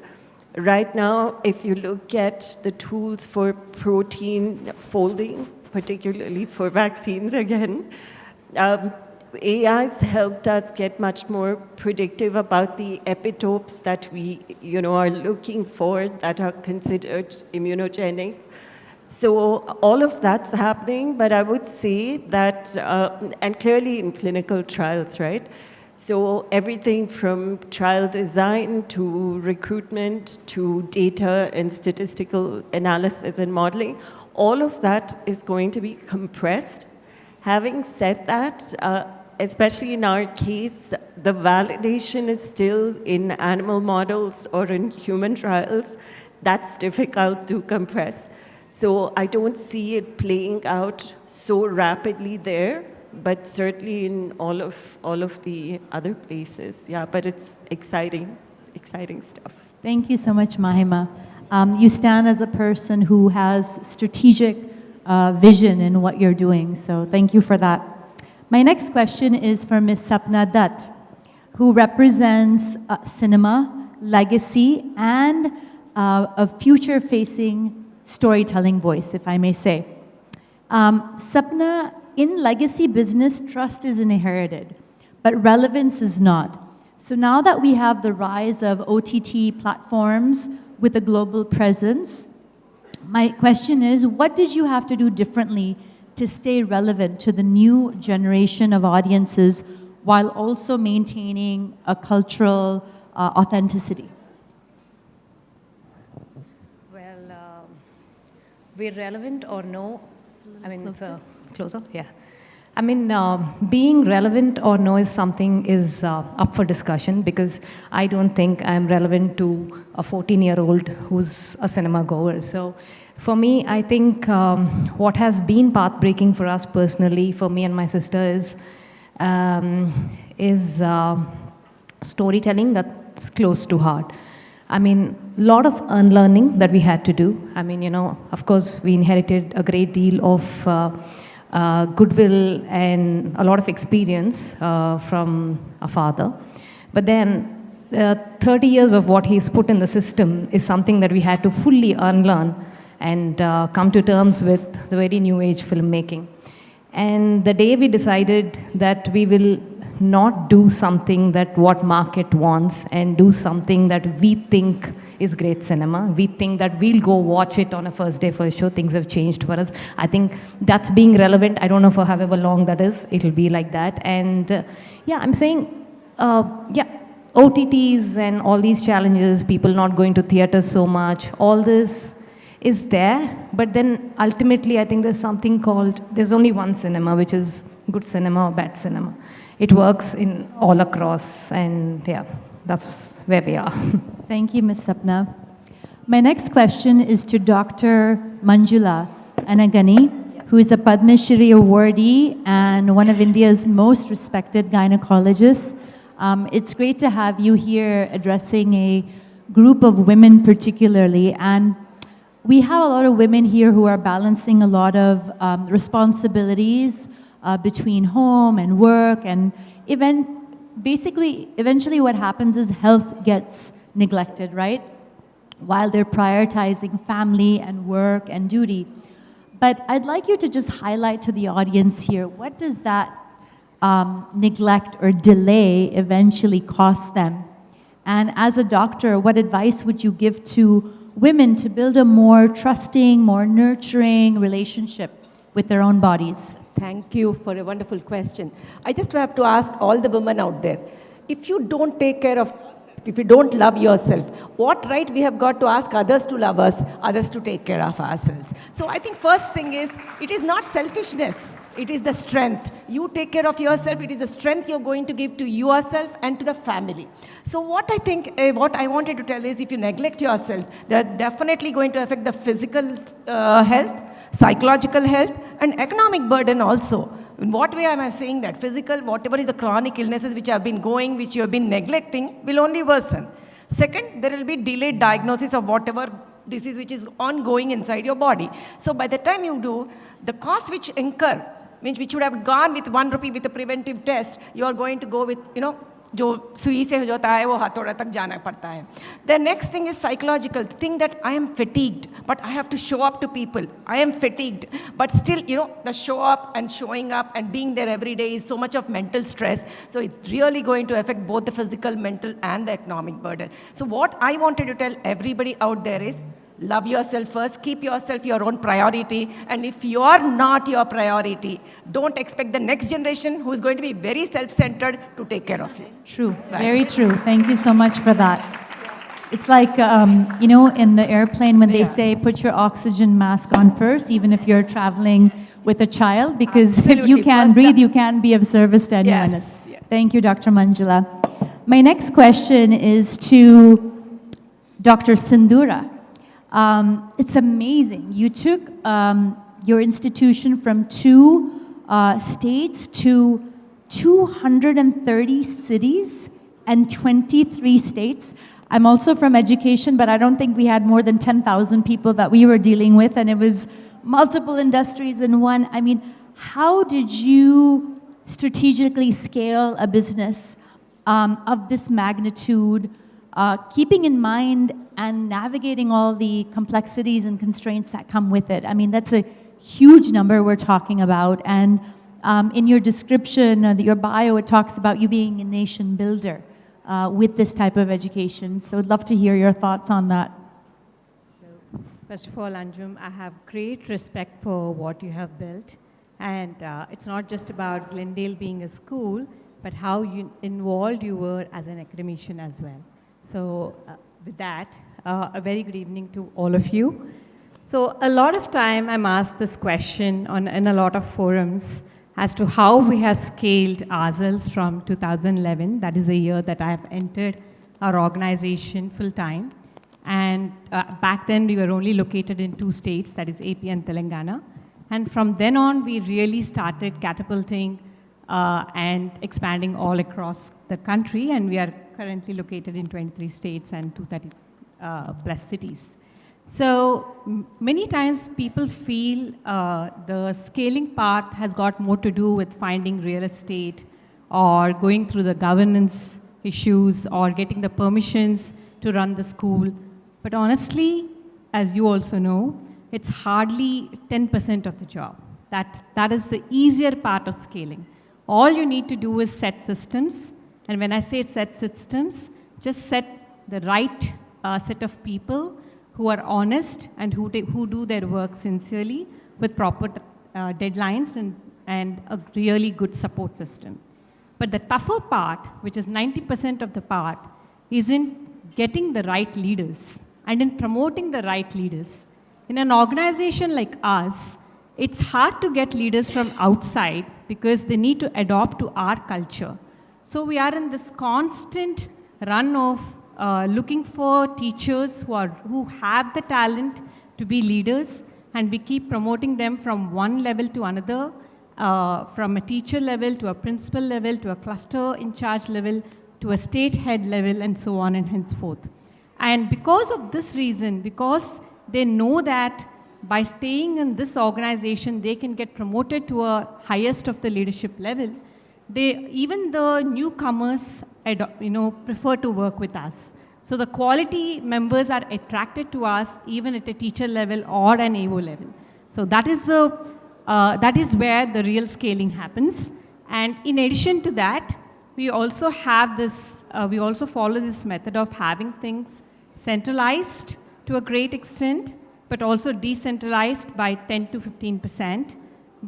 Right now, if you look at the tools for protein folding, particularly for vaccines again, AI's helped us get much more predictive about the epitopes that we are looking for that are considered immunogenic. So all of that's happening, but I would say that, and clearly in clinical trials, right? So everything from trial design to recruitment to data and statistical analysis and modeling, all of that is going to be compressed. Having said that, especially in our case, the validation is still in animal models or in human trials. That's difficult to compress. So I don't see it playing out so rapidly there. but certainly in all of the other places. Yeah, but it's exciting stuff. Thank you so much, Mahima. You stand as a person who has strategic vision in what you're doing, so thank you for that. My next question is for Ms. Sapna Dutt, who represents cinema, legacy, and a future-facing storytelling voice, if I may say. Sapna, in legacy business, trust is inherited, but relevance is not. So now that we have the rise of OTT platforms with a global presence, my question is, what did you have to do differently to stay relevant to the new generation of audiences while also maintaining a cultural authenticity? Well, we're relevant or no, I mean, it's closer, yeah. I mean, being relevant or no is something is up for discussion, because I don't think I'm relevant to a 14-year-old who's a cinema goer. So for me, I think what has been path-breaking for us personally, for me and my sister, is storytelling that's close to heart. I mean, a lot of unlearning that we had to do. I mean, you know, of course, we inherited a great deal of goodwill and a lot of experience from a father. But then 30 years of what he's put in the system is something that we had to fully unlearn and come to terms with the very new age filmmaking. And the day we decided that we will not do something that what market wants and do something that we think is great cinema, we think that we'll go watch it on a first day, first show, things have changed for us. I think that's being relevant. I don't know for however long that is, it'll be like that. And yeah, I'm saying, yeah, OTTs and all these challenges, people not going to theaters so much, all this is there. But then ultimately, I think there's something called, there's only one cinema, which is good cinema or bad cinema. It works in all across, and yeah, that's where we are. Thank you, Ms. Sapna. My next question is to Dr. Manjula Anagani, who is a Padma Shri awardee and one of India's most respected gynecologists. It's great to have you here addressing a group of women particularly, and we have a lot of women here who are balancing a lot of responsibilities between home and work, and eventually what happens is health gets neglected, right? While they're prioritizing family and work and duty. But I'd like you to just highlight to the audience here, what does that neglect or delay eventually cost them? And as a doctor, what advice would you give to women to build a more trusting, more nurturing relationship with their own bodies? Thank you for a wonderful question. I just have to ask all the women out there, if you don't take care of, if you don't love yourself, what right we have got to ask others to love us, others to take care of ourselves? So I think first thing is, it is not selfishness, it is the strength. You take care of yourself, it is the strength you're going to give to yourself and to the family. So what I think, what I wanted to tell is, if you neglect yourself, they're definitely going to affect the physical health, psychological health, and economic burden also. In what way am I saying that? Physical, whatever is the chronic illnesses which have been going, which you have been neglecting, will only worsen. Second, there will be delayed diagnosis of whatever disease which is ongoing inside your body. So by the time you do, the cost which incur, which would have gone with 1 rupee with a preventive test, you are going to go with, you know, जो सुई से हो जाता है वो हथौड़ा तक जाना पड़ता है. The next thing is psychological. Think that I am fatigued, but I have to show up to people. I am fatigued, but still, you know, the show up and showing up and being there every day is so much of mental stress. So it's really going to affect both the physical, mental, and the economic burden. So what I wanted to tell everybody out there is, love yourself first, keep yourself your own priority, and if you are not your priority, don't expect the next generation, who is going to be very self-centered, to take care of you. True, right. Very true. Thank you so much for that. It's like, you know, in the airplane when they say put your oxygen mask on first, even if you're traveling with a child, because if you can't breathe, you can't be of service to anyone. Yes, yes. Thank you, Dr. Manjula. My next question is to Dr. Sindura. It's amazing. You took your institution from 2 states to 230 cities and 23 states. I'm also from education, but I don't think we had more than 10,000 people that we were dealing with, and it was multiple industries in one. I mean, how did you strategically scale a business of this magnitude, keeping in mind and navigating all the complexities and constraints that come with it? I mean, that's a huge number we're talking about, and in your description, your bio, it talks about you being a nation builder with this type of education. So I'd love to hear your thoughts on that. First of all, Anjum, I have great respect for what you have built. And it's not just about Glendale being a school, but how involved you were as an academician as well. So with that, a very good evening to all of you. So a lot of time I'm asked this question in a lot of forums as to how we have scaled ourselves from 2011. That is the year that I have entered our organization full time. And back then we were only located in 2 states, that is AP and Telangana. And from then on, we really started catapulting and expanding all across the country. And we are currently located in 23 states and 230 plus cities. So many times people feel the scaling part has got more to do with finding real estate or going through the governance issues or getting the permissions to run the school. But honestly, as you also know, it's hardly 10% of the job. That is the easier part of scaling. All you need to do is set systems. And when I say set systems, just set the right set of people who are honest and who do their work sincerely with proper deadlines and a really good support system. But the tougher part, which is 90% of the part, is in getting the right leaders and in promoting the right leaders. In an organization like us, it's hard to get leaders from outside because they need to adopt to our culture. So we are in this constant run of looking for teachers who have the talent to be leaders, and we keep promoting them from one level to another, from a teacher level to a principal level to a cluster in charge level to a state head level, and so on and henceforth. And because of this reason, because they know that by staying in this organization, they can get promoted to a highest of the leadership level, even the newcomers prefer to work with us. So the quality members are attracted to us even at a teacher level or an AO level. So that is where the real scaling happens. And in addition to that, we also have this, we also follow this method of having things centralized to a great extent, but also decentralized by 10 to 15%.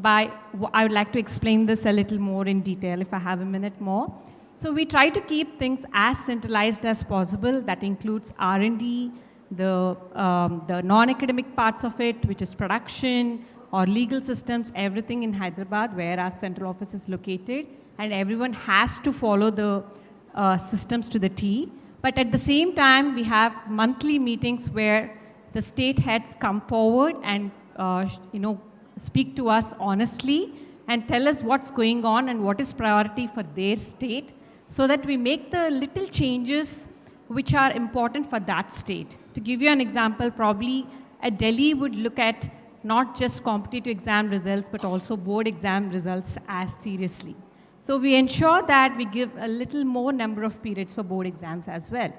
I would like to explain this a little more in detail if I have a minute more. So we try to keep things as centralized as possible. That includes R&D, the non-academic parts of it, which is production or legal systems, everything in Hyderabad, where our central office is located. And everyone has to follow the systems to the T. But at the same time, we have monthly meetings where the state heads come forward and speak to us honestly and tell us what's going on and what is priority for their state, so that we make the little changes which are important for that state. To give you an example, probably Delhi would look at not just competitive exam results, but also board exam results as seriously. So we ensure that we give a little more number of periods for board exams as well.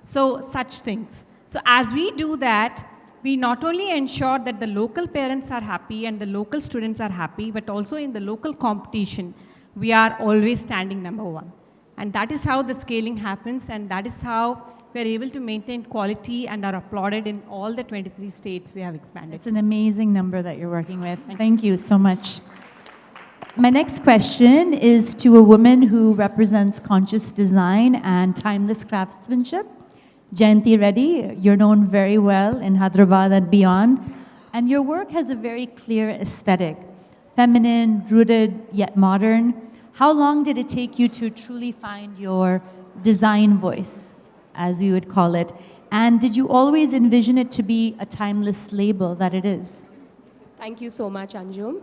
So such things. So as we do that, we not only ensure that the local parents are happy and the local students are happy, but also in the local competition, we are always standing number 1. And that is how the scaling happens, and that is how we are able to maintain quality and are applauded in all the 23 states we have expanded. It's an amazing number that you're working with. Thank you so much. My next question is to a woman who represents conscious design and timeless craftsmanship. Jayanti Reddy, you're known very well in Hyderabad and beyond, and your work has a very clear aesthetic, feminine, rooted, yet modern. How long did it take you to truly find your design voice, as we would call it? And did you always envision it to be a timeless label that it is? Thank you so much, Anjum.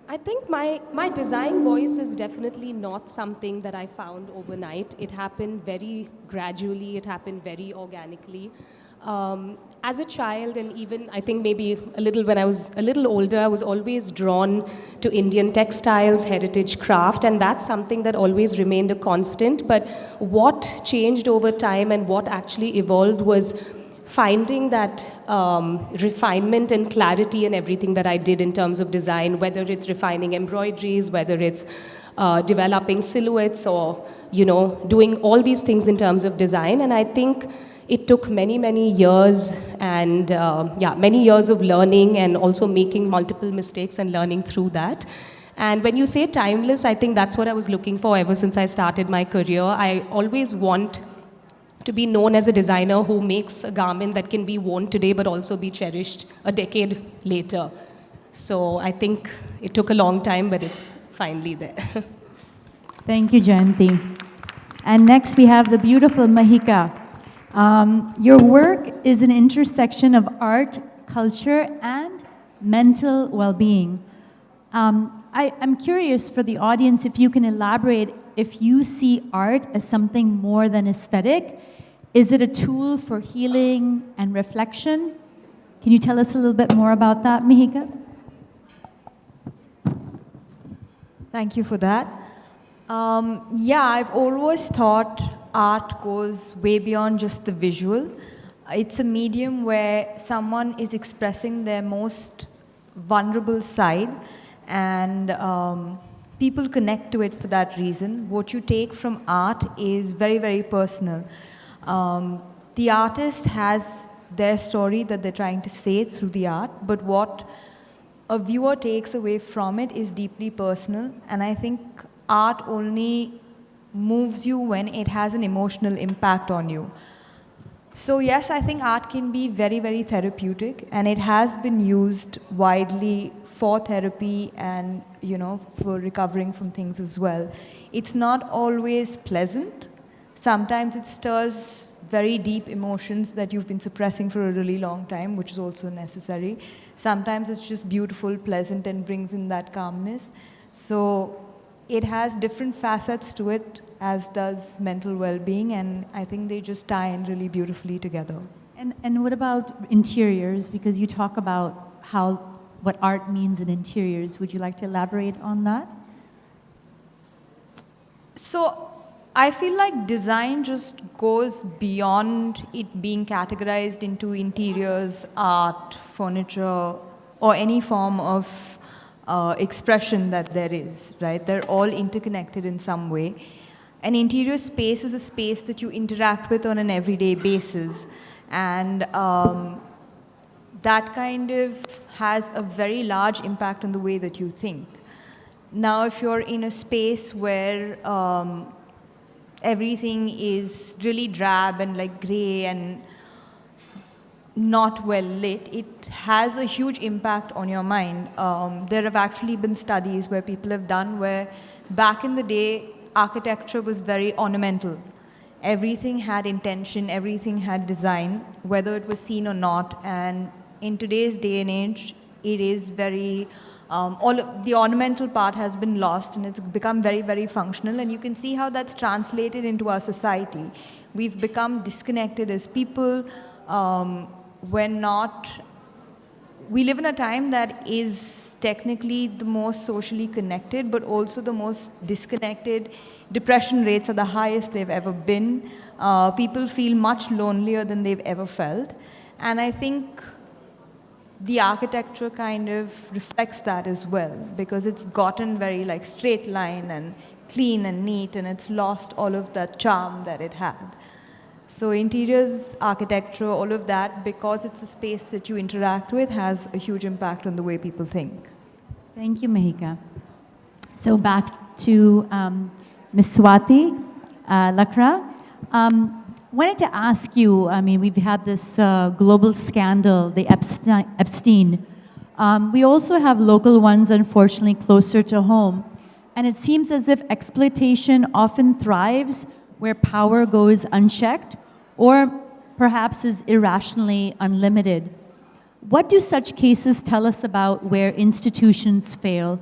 I think my design voice is definitely not something that I found overnight. It happened very gradually, it happened very organically. As a child, and even I think maybe a little when I was a little older, I was always drawn to Indian textiles, heritage craft, and that's something that always remained a constant. But what changed over time and what actually evolved was finding that refinement and clarity in everything that I did in terms of design, whether it's refining embroideries, whether it's developing silhouettes, or doing all these things in terms of design. And I think it took many years, and many years of learning and also making multiple mistakes and learning through that. And when you say timeless, I think that's what I was looking for ever since I started my career. I always want to be known as a designer who makes a garment that can be worn today but also be cherished a decade later. So I think it took a long time, but it's finally there. Thank you, Jayanti. And next we have the beautiful Mahika. Your work is an intersection of art, culture, and mental well-being. I'm curious for the audience if you can elaborate if you see art as something more than aesthetic. Is it a tool for healing and reflection? Can you tell us a little bit more about that, Mahika? Thank you for that. Yeah, I've always thought art goes way beyond just the visual. It's a medium where someone is expressing their most vulnerable side, and people connect to it for that reason. What you take from art is very personal. The artist has their story that they're trying to say through the art, but what a viewer takes away from it is deeply personal, and I think art only moves you when it has an emotional impact on you. So yes, I think art can be very therapeutic, and it has been used widely for therapy and for recovering from things as well. It's not always pleasant. Sometimes it stirs very deep emotions that you've been suppressing for a really long time, which is also necessary. Sometimes it's just beautiful, pleasant, and brings in that calmness. So it has different facets to it, as does mental well-being, and I think they just tie in really beautifully together. And what about interiors? Because you talk about what art means in interiors. Would you like to elaborate on that? So I feel like design just goes beyond it being categorized into interiors, art, furniture, or any form of expression that there is, right? They're all interconnected in some way. An interior space is a space that you interact with on an everyday basis. And that kind of has a very large impact on the way that you think. Now, if you're in a space where everything is really drab and like gray and not well lit, it has a huge impact on your mind. There have actually been studies where people have done where back in the day, architecture was very ornamental. Everything had intention, everything had design, whether it was seen or not. And in today's day and age, it is very, all of the ornamental part has been lost, and it's become very functional. And you can see how that's translated into our society. We've become disconnected as people. We live in a time that is technically the most socially connected, but also the most disconnected. Depression rates are the highest they've ever been. People feel much lonelier than they've ever felt. And I think the architecture kind of reflects that as well, because it's gotten very like straight line and clean and neat, and it's lost all of that charm that it had. So interiors, architecture, all of that, because it's a space that you interact with, has a huge impact on the way people think. Thank you, Mahika. So back to Ms. Swati Lakra. Wanted to ask you, I mean, we've had this global scandal, the Epstein. We also have local ones, unfortunately, closer to home. And it seems as if exploitation often thrives where power goes unchecked or perhaps is irrationally unlimited. What do such cases tell us about where institutions fail?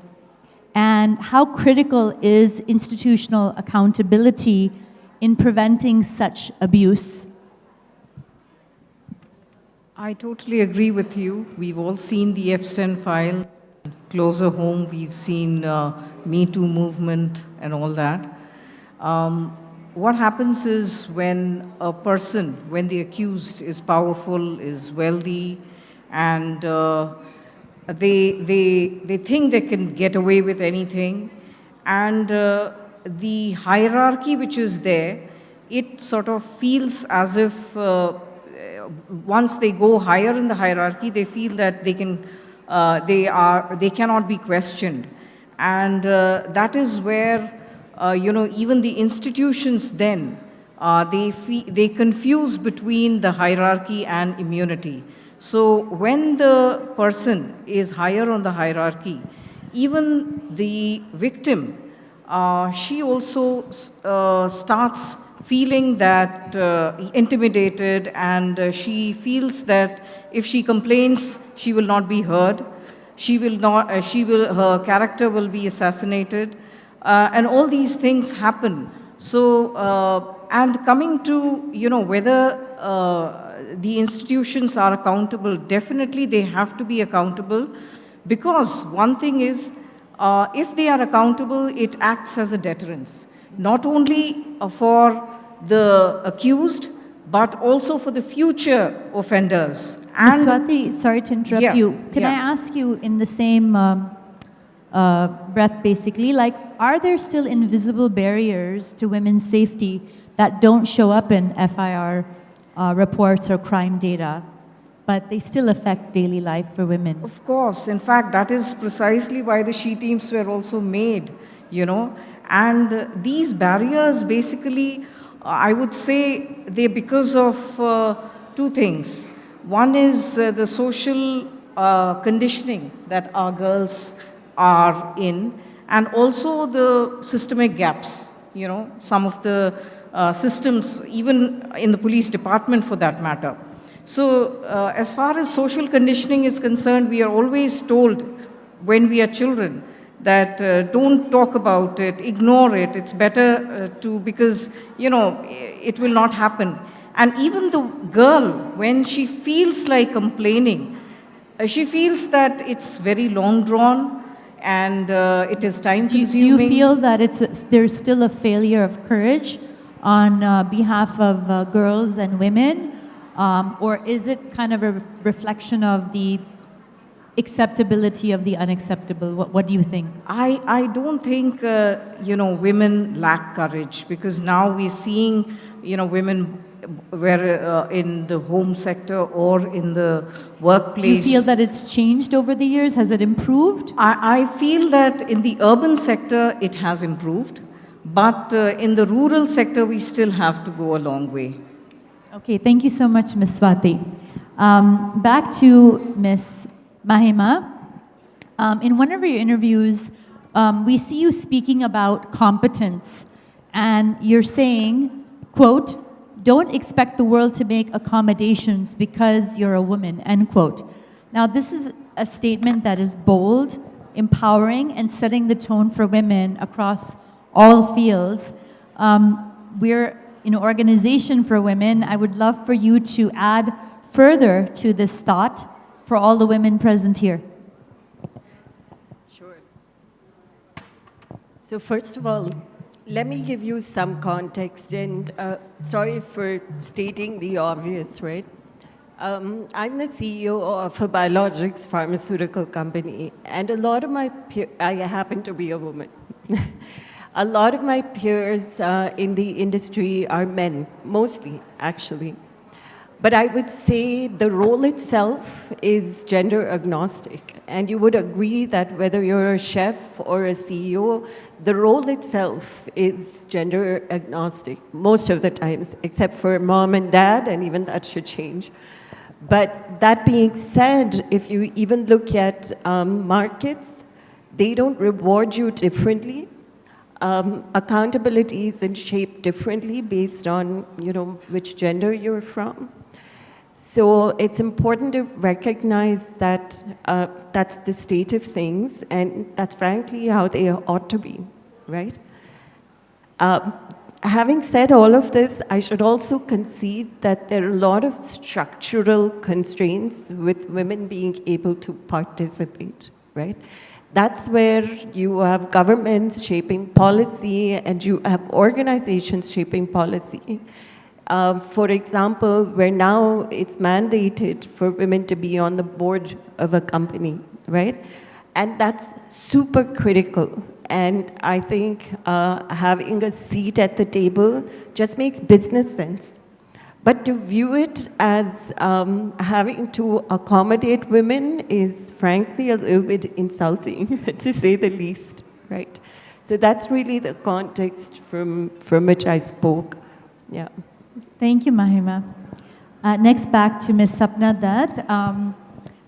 And how critical is institutional accountability in preventing such abuse? I totally agree with you. We've all seen the Epstein file. Closer home, we've seen Me Too movement and all that. What happens is when a person, when the accused is powerful, is wealthy, and they think they can get away with anything, and the hierarchy which is there, it sort of feels as if once they go higher in the hierarchy, they feel that they cannot be questioned, and that is where even the institutions then they confuse between the hierarchy and immunity. So when the person is higher on the hierarchy, even the victim, she also starts feeling that intimidated, and she feels that if she complains, she will not be heard. Her character will be assassinated, and all these things happen. So, and coming to, whether the institutions are accountable, definitely they have to be accountable, because one thing is, if they are accountable, it acts as a deterrence, not only for the accused, but also for the future offenders. Ms. Swati, sorry to interrupt you. Can I ask you in the same breath, basically, like, are there still invisible barriers to women's safety that don't show up in FIR reports or crime data, but they still affect daily life for women? Of course. In fact, that is precisely why the SHE teams were also made, And these barriers, basically, I would say they're because of two things. One is the social conditioning that our girls are in, and also the systemic gaps, some of the systems, even in the police department for that matter. So as far as social conditioning is concerned, we are always told when we are children that don't talk about it, ignore it, it's better because, it will not happen. And even the girl, when she feels like complaining, she feels that it's very long drawn and it is time consuming. Do you feel that there's still a failure of courage on behalf of girls and women? Or is it kind of a reflection of the acceptability of the unacceptable? What do you think? I don't think, women lack courage, because now we're seeing, women where in the home sector or in the workplace. Do you feel that it's changed over the years? Has it improved? I feel that in the urban sector, it has improved. But in the rural sector, we still have to go a long way. Okay, thank you so much, Ms. Swati. Back to Ms. Mahima. In one of your interviews, we see you speaking about competence, and you're saying, quote, "Don't expect the world to make accommodations because you're a woman," end quote. Now, this is a statement that is bold, empowering, and setting the tone for women across all fields. We're an organization for women. I would love for you to add further to this thought for all the women present here. Sure. So first of all, let me give you some context, and sorry for stating the obvious, right? I'm the CEO of a biologics pharmaceutical company, and a lot of I happen to be a woman. A lot of my peers in the industry are men, mostly, actually. But I would say the role itself is gender agnostic. And you would agree that whether you're a chef or a CEO, the role itself is gender agnostic most of the times, except for mom and dad, and even that should change. But that being said, if you even look at markets, they don't reward you differently. Accountability is shaped differently based on, which gender you're from. So it's important to recognize that that's the state of things, and that's frankly how they ought to be, right? Having said all of this, I should also concede that there are a lot of structural constraints with women being able to participate, right? That's where you have governments shaping policy and you have organizations shaping policy. For example, where now it's mandated for women to be on the board of a company, right? And that's super critical. And I think having a seat at the table just makes business sense. But to view it as having to accommodate women is frankly a little bit insulting, to say the least, right? So that's really the context from which I spoke, yeah. Thank you, Mahima. Next, back to Ms. Sapna Dutt.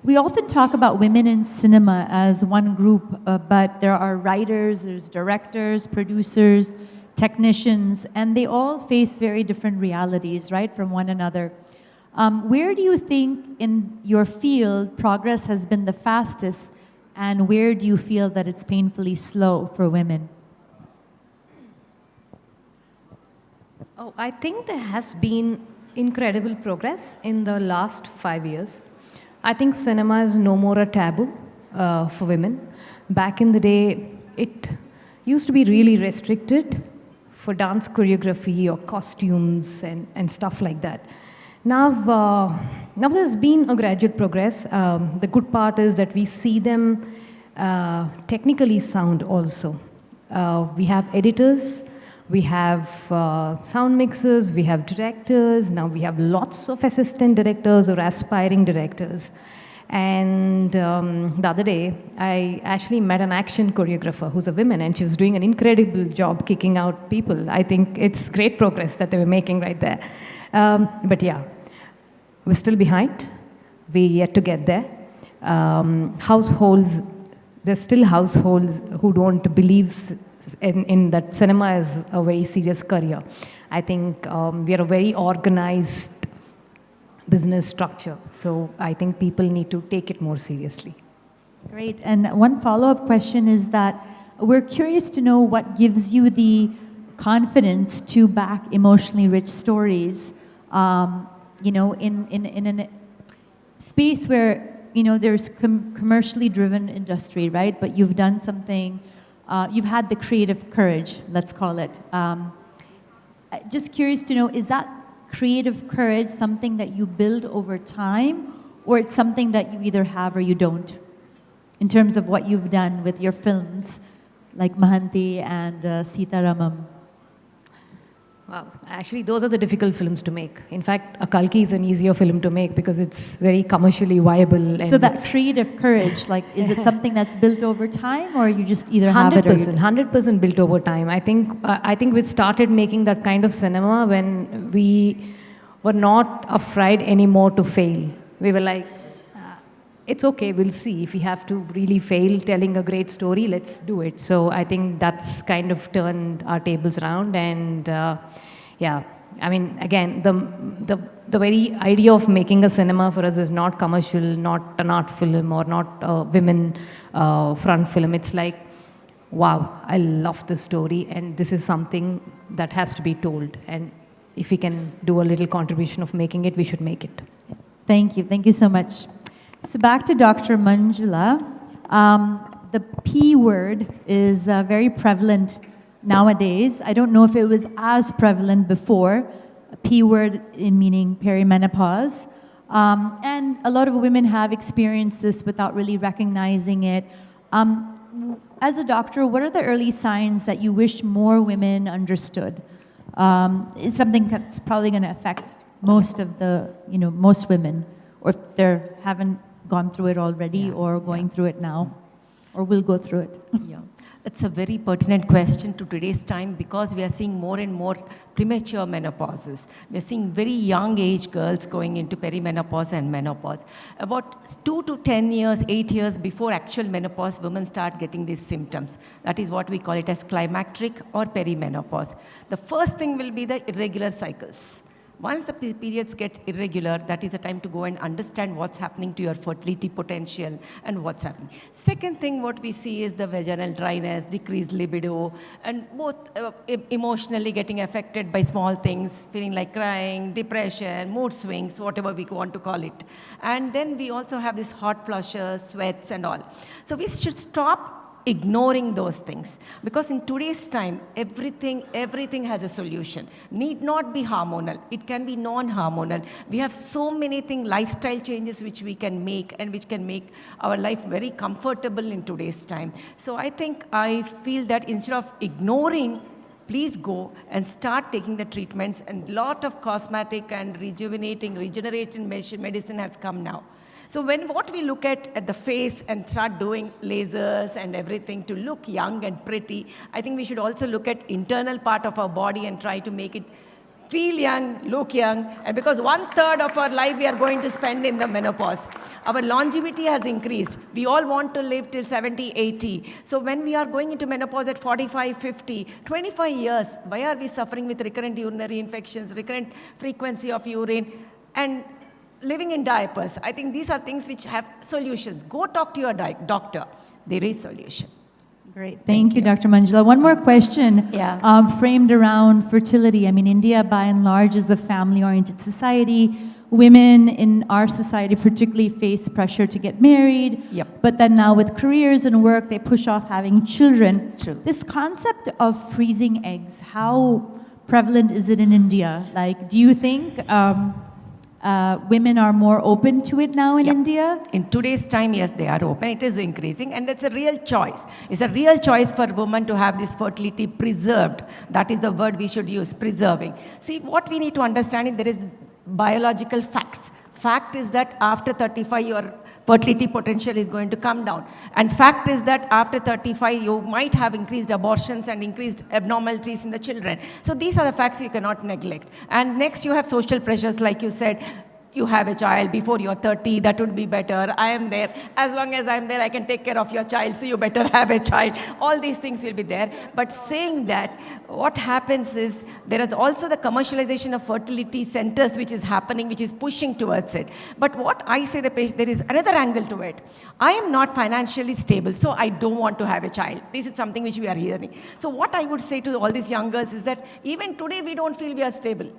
We often talk about women in cinema as one group, but there are writers, there's directors, producers, technicians, and they all face very different realities, right, from one another. Where do you think in your field progress has been the fastest, and where do you feel that it's painfully slow for women? Oh, I think there has been incredible progress in the last 5 years. I think cinema is no more a taboo for women. Back in the day, it used to be really restricted for dance choreography or costumes and stuff like that. Now there's been a gradual progress. The good part is that we see them technically sound also. We have editors, we have sound mixers, we have directors, now we have lots of assistant directors or aspiring directors. And the other day, I actually met an action choreographer who's a woman, and she was doing an incredible job kicking out people. I think it's great progress that they were making right there. But yeah, we're still behind. We're yet to get there. Households, there's still households who don't believe in that cinema is a very serious career. I think we are a very organized business structure. So I think people need to take it more seriously. Great. And one follow-up question is that we're curious to know what gives you the confidence to back emotionally rich stories, in a space where, there's commercially driven industry, right? But you've done something, you've had the creative courage, let's call it. Just curious to know, is that creative courage something that you build over time, or it's something that you either have or you don't, in terms of what you've done with your films, like Mahanti and Sitaramam? Wow, actually those are the difficult films to make. In fact, a Kalki is an easier film to make because it's very commercially viable. And so that creative courage, is it something that's built over time, or you just either have it or you don't? 100% built over time. I think we started making that kind of cinema when we were not afraid anymore to fail. We were like, it's okay, we'll see. If we have to really fail telling a great story, let's do it. So I think that's kind of turned our tables around. And yeah, I mean, again, the very idea of making a cinema for us is not commercial, not an art film, or not a women front film. It's like, wow, I love this story, and this is something that has to be told. And if we can do a little contribution of making it, we should make it. Thank you. Thank you so much. So back to Dr. Manjula. The P word is very prevalent nowadays. I don't know if it was as prevalent before. A P word in meaning perimenopause. And a lot of women have experienced this without really recognizing it. As a doctor, what are the early signs that you wish more women understood? It's something that's probably going to affect most of the, most women, or if they haven't gone through it already, or going through it now, or will go through it. Yeah, it's a very pertinent question to today's time, because we are seeing more and more premature menopauses. We are seeing very young age girls going into perimenopause and menopause. About 2 to 10 years, 8 years before actual menopause, women start getting these symptoms. That is what we call it as climacteric or perimenopause. The first thing will be the irregular cycles. Once the periods get irregular, that is a time to go and understand what's happening to your fertility potential and what's happening. Second thing, what we see is the vaginal dryness, decreased libido, and both emotionally getting affected by small things, feeling like crying, depression, mood swings, whatever we want to call it. And then we also have this hot flushes, sweats and all. So we should stop ignoring those things, because in today's time everything has a solution. Need not be hormonal, it can be non-hormonal. We have so many things, lifestyle changes which we can make and which can make our life very comfortable in today's time. So I feel that instead of ignoring, please go and start taking the treatments, and lot of cosmetic and regenerating medicine has come now. So what we look at the face and start doing lasers and everything to look young and pretty, I think we should also look at internal part of our body and try to make it feel young, look young, and because 1/3 of our life we are going to spend in the menopause. Our longevity has increased. We all want to live till 70, 80. So when we are going into menopause at 45, 50, 25 years, why are we suffering with recurrent urinary infections, recurrent frequency of urine, and living in diapers? I think these are things which have solutions. Go talk to your doctor. There is solution. Great. Thank you, Dr. Manjula. One more question framed around fertility. I mean, India, by and large, is a family-oriented society. Women in our society particularly face pressure to get married. Yep. But then now with careers and work, they push off having children. True. This concept of freezing eggs, how prevalent is it in India? Like, do you think women are more open to it now in India? In today's time, yes, they are open. It is increasing, and it's a real choice. It's a real choice for women to have this fertility preserved. That is the word we should use, preserving. See, what we need to understand is there is biological facts. Fact is that after 35, your fertility potential is going to come down. And fact is that after 35, you might have increased abortions and increased abnormalities in the children. So these are the facts you cannot neglect. And next, you have social pressures, like you said. You have a child before you're 30, that would be better. I am there. As long as I'm there, I can take care of your child, so you better have a child. All these things will be there. But saying that, what happens is there is also the commercialization of fertility centers which is happening, which is pushing towards it. But what I say, there is another angle to it. I am not financially stable, so I don't want to have a child. This is something which we are hearing. So what I would say to all these young girls is that even today we don't feel we are stable.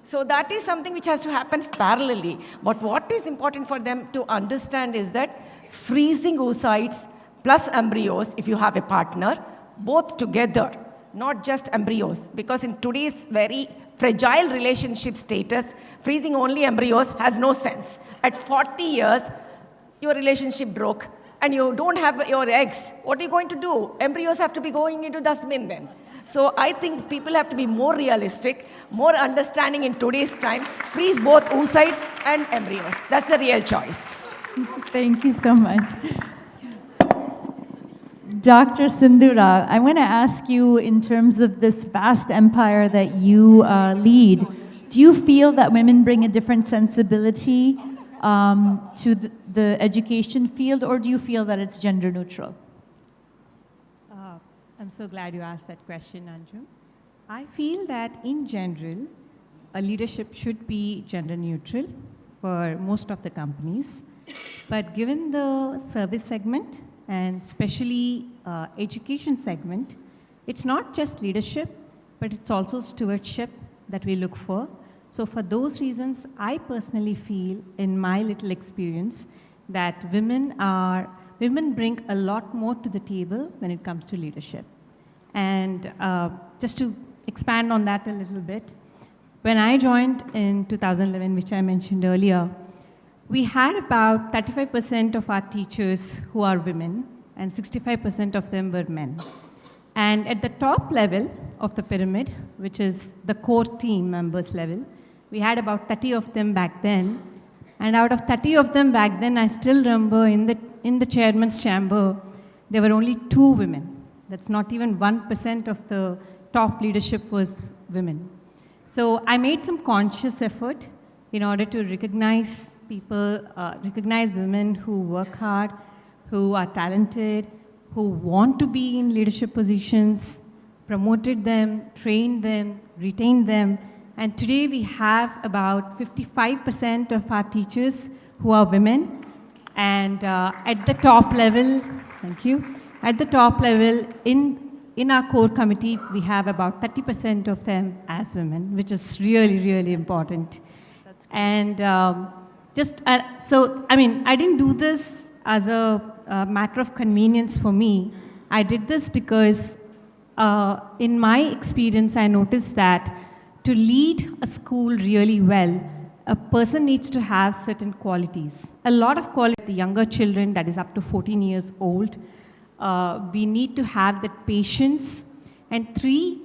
So that is something which has to happen parallelly. But what is important for them to understand is that freezing oocytes plus embryos, if you have a partner, both together, not just embryos, because in today's very fragile relationship status, freezing only embryos has no sense. At 40 years, your relationship broke and you don't have your eggs. What are you going to do? Embryos have to be going into dustbin then. So I think people have to be more realistic, more understanding in today's time, freeze both oocytes and embryos. That's the real choice. Thank you so much. Dr. Sindhura, I want to ask you, in terms of this vast empire that you lead, do you feel that women bring a different sensibility to the education field, or do you feel that it's gender neutral? I'm so glad you asked that question, Anju. I feel that in general, a leadership should be gender neutral for most of the companies. But given the service segment and especially education segment, it's not just leadership, but it's also stewardship that we look for. So for those reasons, I personally feel, in my little experience, that women bring a lot more to the table when it comes to leadership. And just to expand on that a little bit, when I joined in 2011, which I mentioned earlier, we had about 35% of our teachers who are women, and 65% of them were men. And at the top level of the pyramid, which is the core team members level, we had about 30 of them back then. And out of 30 of them back then, I still remember in the chairman's chamber, there were only 2 women. That's not even 1% of the top leadership was women. So I made some conscious effort in order to recognize people, recognize women who work hard, who are talented, who want to be in leadership positions, promoted them, trained them, retained them, And today we have about 55% of our teachers who are women. And at the top level, thank you, at the top level in our core committee, we have about 30% of them as women, which is really, really important. That's great. And so, I mean, I didn't do this as a matter of convenience for me. I did this because in my experience, I noticed that to lead a school really well, a person needs to have certain qualities. A lot of qualities, the younger children that is up to 14 years old, we need to have that patience. And 3,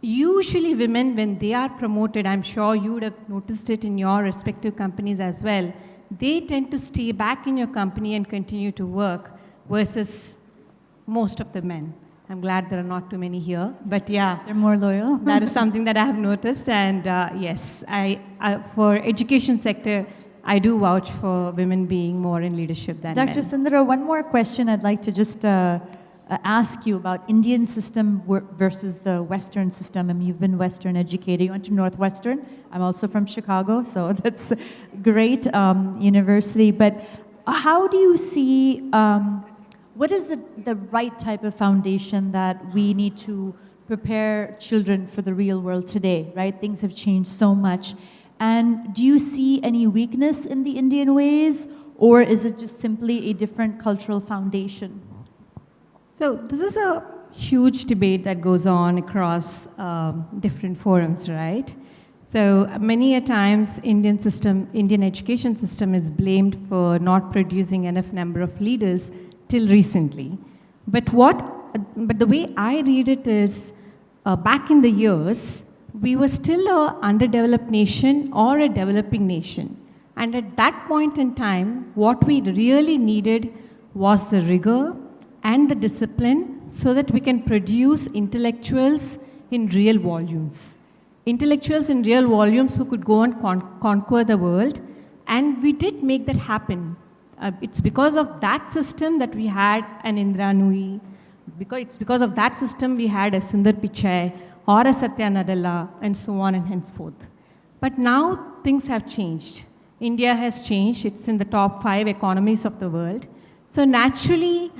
usually women, when they are promoted, I'm sure you would have noticed it in your respective companies as well, they tend to stay back in your company and continue to work versus most of the men. I'm glad there are not too many here, but yeah. They're more loyal. That is something that I have noticed, and yes, for education sector, I do vouch for women being more in leadership than Dr. men. Sundara, one more question I'd like to just ask you about Indian system versus the Western system. I mean, you've been Western educated, you went to Northwestern. I'm also from Chicago, so that's a great university, but how do you see what is the right type of foundation that we need to prepare children for the real world today, right? Things have changed so much. And do you see any weakness in the Indian ways, or is it just simply a different cultural foundation? So this is a huge debate that goes on across different forums, right? So many a times Indian education system is blamed for not producing enough number of leaders till recently. But the way I read it is, back in the years, we were still an underdeveloped nation or a developing nation. And at that point in time, what we really needed was the rigor and the discipline so that we can produce intellectuals in real volumes. Intellectuals in real volumes who could go and conquer the world. And we did make that happen. It's because of that system that we had an Indra Nui. It's because of that system we had a Sundar Pichai or a Satya Nadella and so on and henceforth. But now things have changed. India has changed. It's in the top 5 economies of the world. So naturally,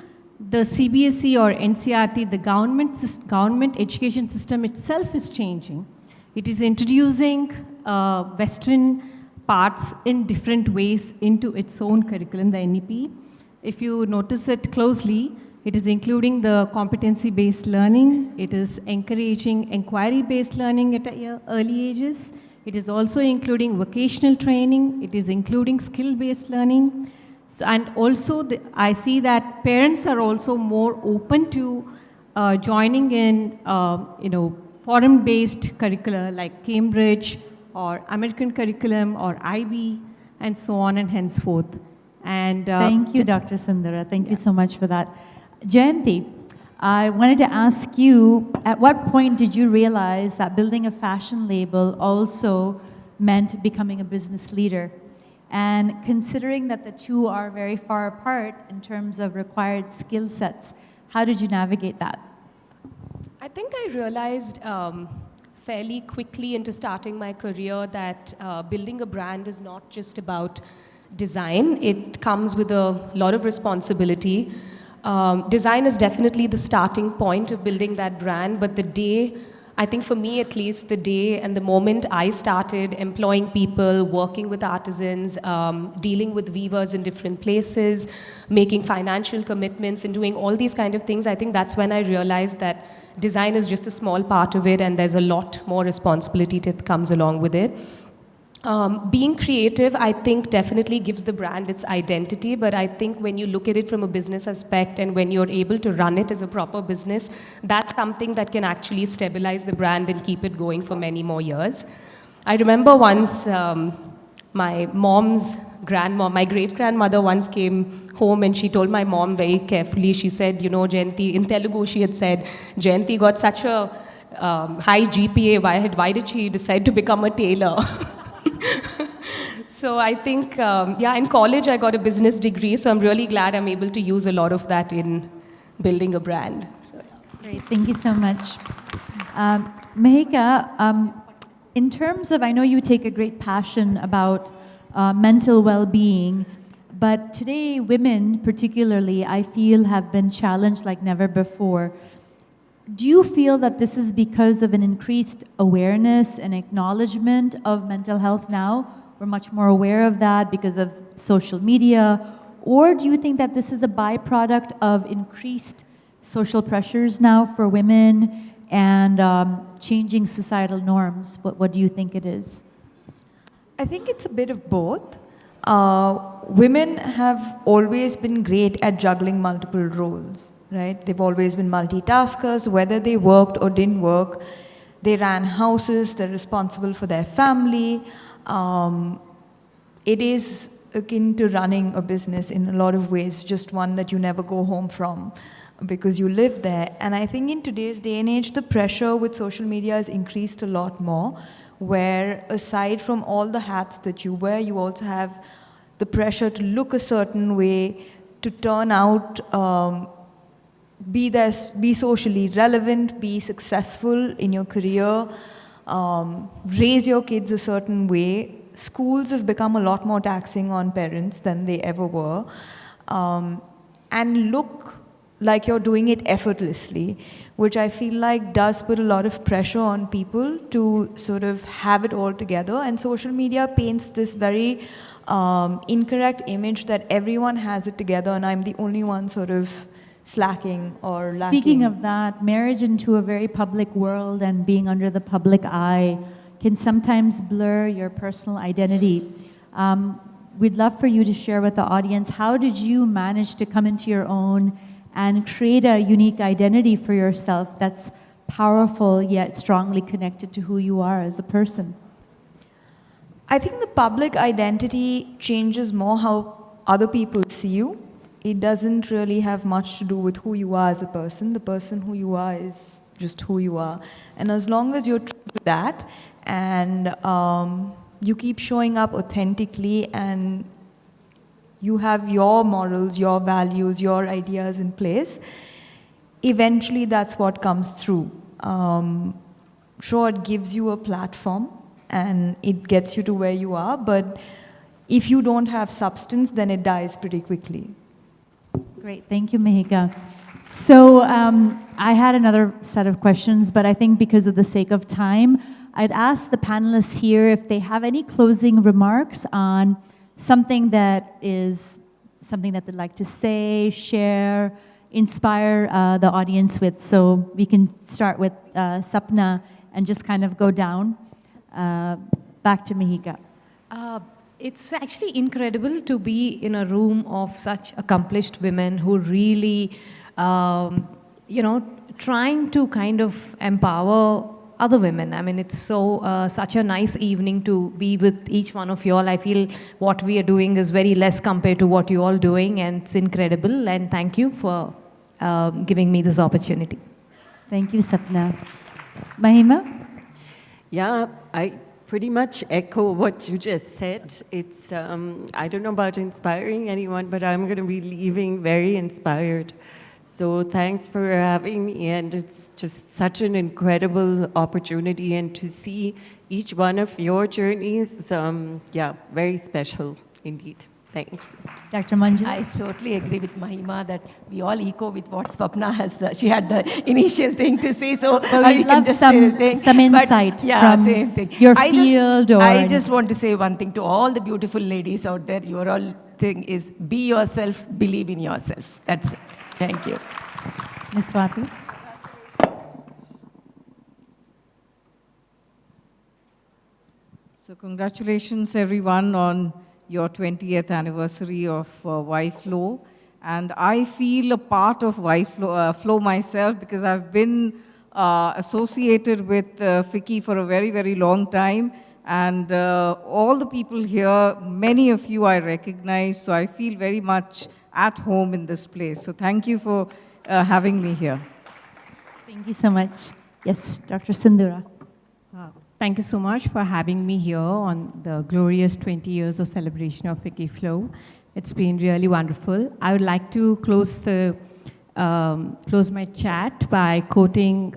the CBSE or NCRT, the government education system itself is changing. It is introducing Western parts in different ways into its own curriculum, the NEP. If you notice it closely, it is including the competency-based learning. It is encouraging inquiry-based learning at early ages. It is also including vocational training. It is including skill-based learning. So, and also, I see that parents are also more open to joining in, foreign-based curricula like Cambridge or American curriculum or IB, and so on and henceforth. And thank you, Dr. Sundara. Thank you so much for that. Jayanti, I wanted to ask you, at what point did you realize that building a fashion label also meant becoming a business leader? And considering that the two are very far apart in terms of required skill sets, how did you navigate that? I think I realized fairly quickly into starting my career that building a brand is not just about design. It comes with a lot of responsibility. Design is definitely the starting point of building that brand, but the day, I think for me at least, the day and the moment I started employing people, working with artisans, dealing with weavers in different places, making financial commitments and doing all these kind of things, I think that's when I realized that design is just a small part of it and there's a lot more responsibility that comes along with it. Being creative, I think, definitely gives the brand its identity, but I think when you look at it from a business aspect and when you're able to run it as a proper business, that's something that can actually stabilize the brand and keep it going for many more years. I remember once my mom's grandmom, my great-grandmother once came home and she told my mom very carefully, she said, you know, Jayanti, in Telugu she had said, Jayanti got such a high GPA, why did she decide to become a tailor? So I think, in college I got a business degree, so I'm really glad I'm able to use a lot of that in building a brand. So, Great, thank you so much. Mahika, In terms of, I know you take a great passion about mental well-being, but today women particularly, I feel, have been challenged like never before. Do you feel that this is because of an increased awareness and acknowledgement of mental health now? We're much more aware of that because of social media. Or do you think that this is a byproduct of increased social pressures now for women and changing societal norms? What do you think it is? I think it's a bit of both. Women have always been great at juggling multiple roles, right? They've always been multitaskers, whether they worked or didn't work. They ran houses, they're responsible for their family. It is akin to running a business in a lot of ways, just one that you never go home from because you live there. And I think in today's day and age, the pressure with social media has increased a lot more, where aside from all the hats that you wear, you also have the pressure to look a certain way, to turn out, be socially relevant, be successful in your career, raise your kids a certain way. Schools have become a lot more taxing on parents than they ever were, and look like you're doing it effortlessly, which I feel like does put a lot of pressure on people to sort of have it all together. And social media paints this very incorrect image that everyone has it together and I'm the only one sort of slacking or lacking. Speaking of that, marriage into a very public world and being under the public eye can sometimes blur your personal identity. We'd love for you to share with the audience, how did you manage to come into your own and create a unique identity for yourself that's powerful yet strongly connected to who you are as a person? I think the public identity changes more how other people see you. It doesn't really have much to do with who you are as a person. The person who you are is just who you are. And as long as you're true to that, and you keep showing up authentically and you have your morals, your values, your ideas in place, eventually that's what comes through. Sure, it gives you a platform and it gets you to where you are, but if you don't have substance, then it dies pretty quickly. Great, thank you, Mihika. So I had another set of questions, but I think because of the sake of time, I'd ask the panelists here if they have any closing remarks on something that they'd like to say, share, inspire the audience with. So we can start with Sapna and just kind of go down. Back to Mihika. It's actually incredible to be in a room of such accomplished women who really, trying to kind of empower other women. I mean, it's such a nice evening to be with each one of you all. I feel what we are doing is very less compared to what you all doing, and it's incredible. And thank you for giving me this opportunity. Thank you, Sapna. Mahima? Yeah, I pretty much echo what you just said. It's, I don't know about inspiring anyone, but I'm going to be leaving very inspired. So thanks for having me, and it's just such an incredible opportunity, and to see each one of your journeys, very special indeed. Thank you. Dr. Manjula? I totally agree with Mahima that we all echo with what Swapna has. She had the initial thing to say, so we'd love some insight from same thing. your field. I just want to say one thing to all the beautiful ladies out there. Your all thing is be yourself, believe in yourself. That's it. Thank you. Ms. Swati? So congratulations everyone on your 20th anniversary of YFlow. And I feel a part of YFlow Flow myself because I've been associated with Ficci for a very, very long time. And all the people here, many of you I recognize, so I feel very much at home in this place. So thank you for having me here. Thank you so much. Yes, Dr. Sindhura. Thank you so much for having me here on the glorious 20 years of celebration of Ficci Flow. It's been really wonderful. I would like to close my chat by quoting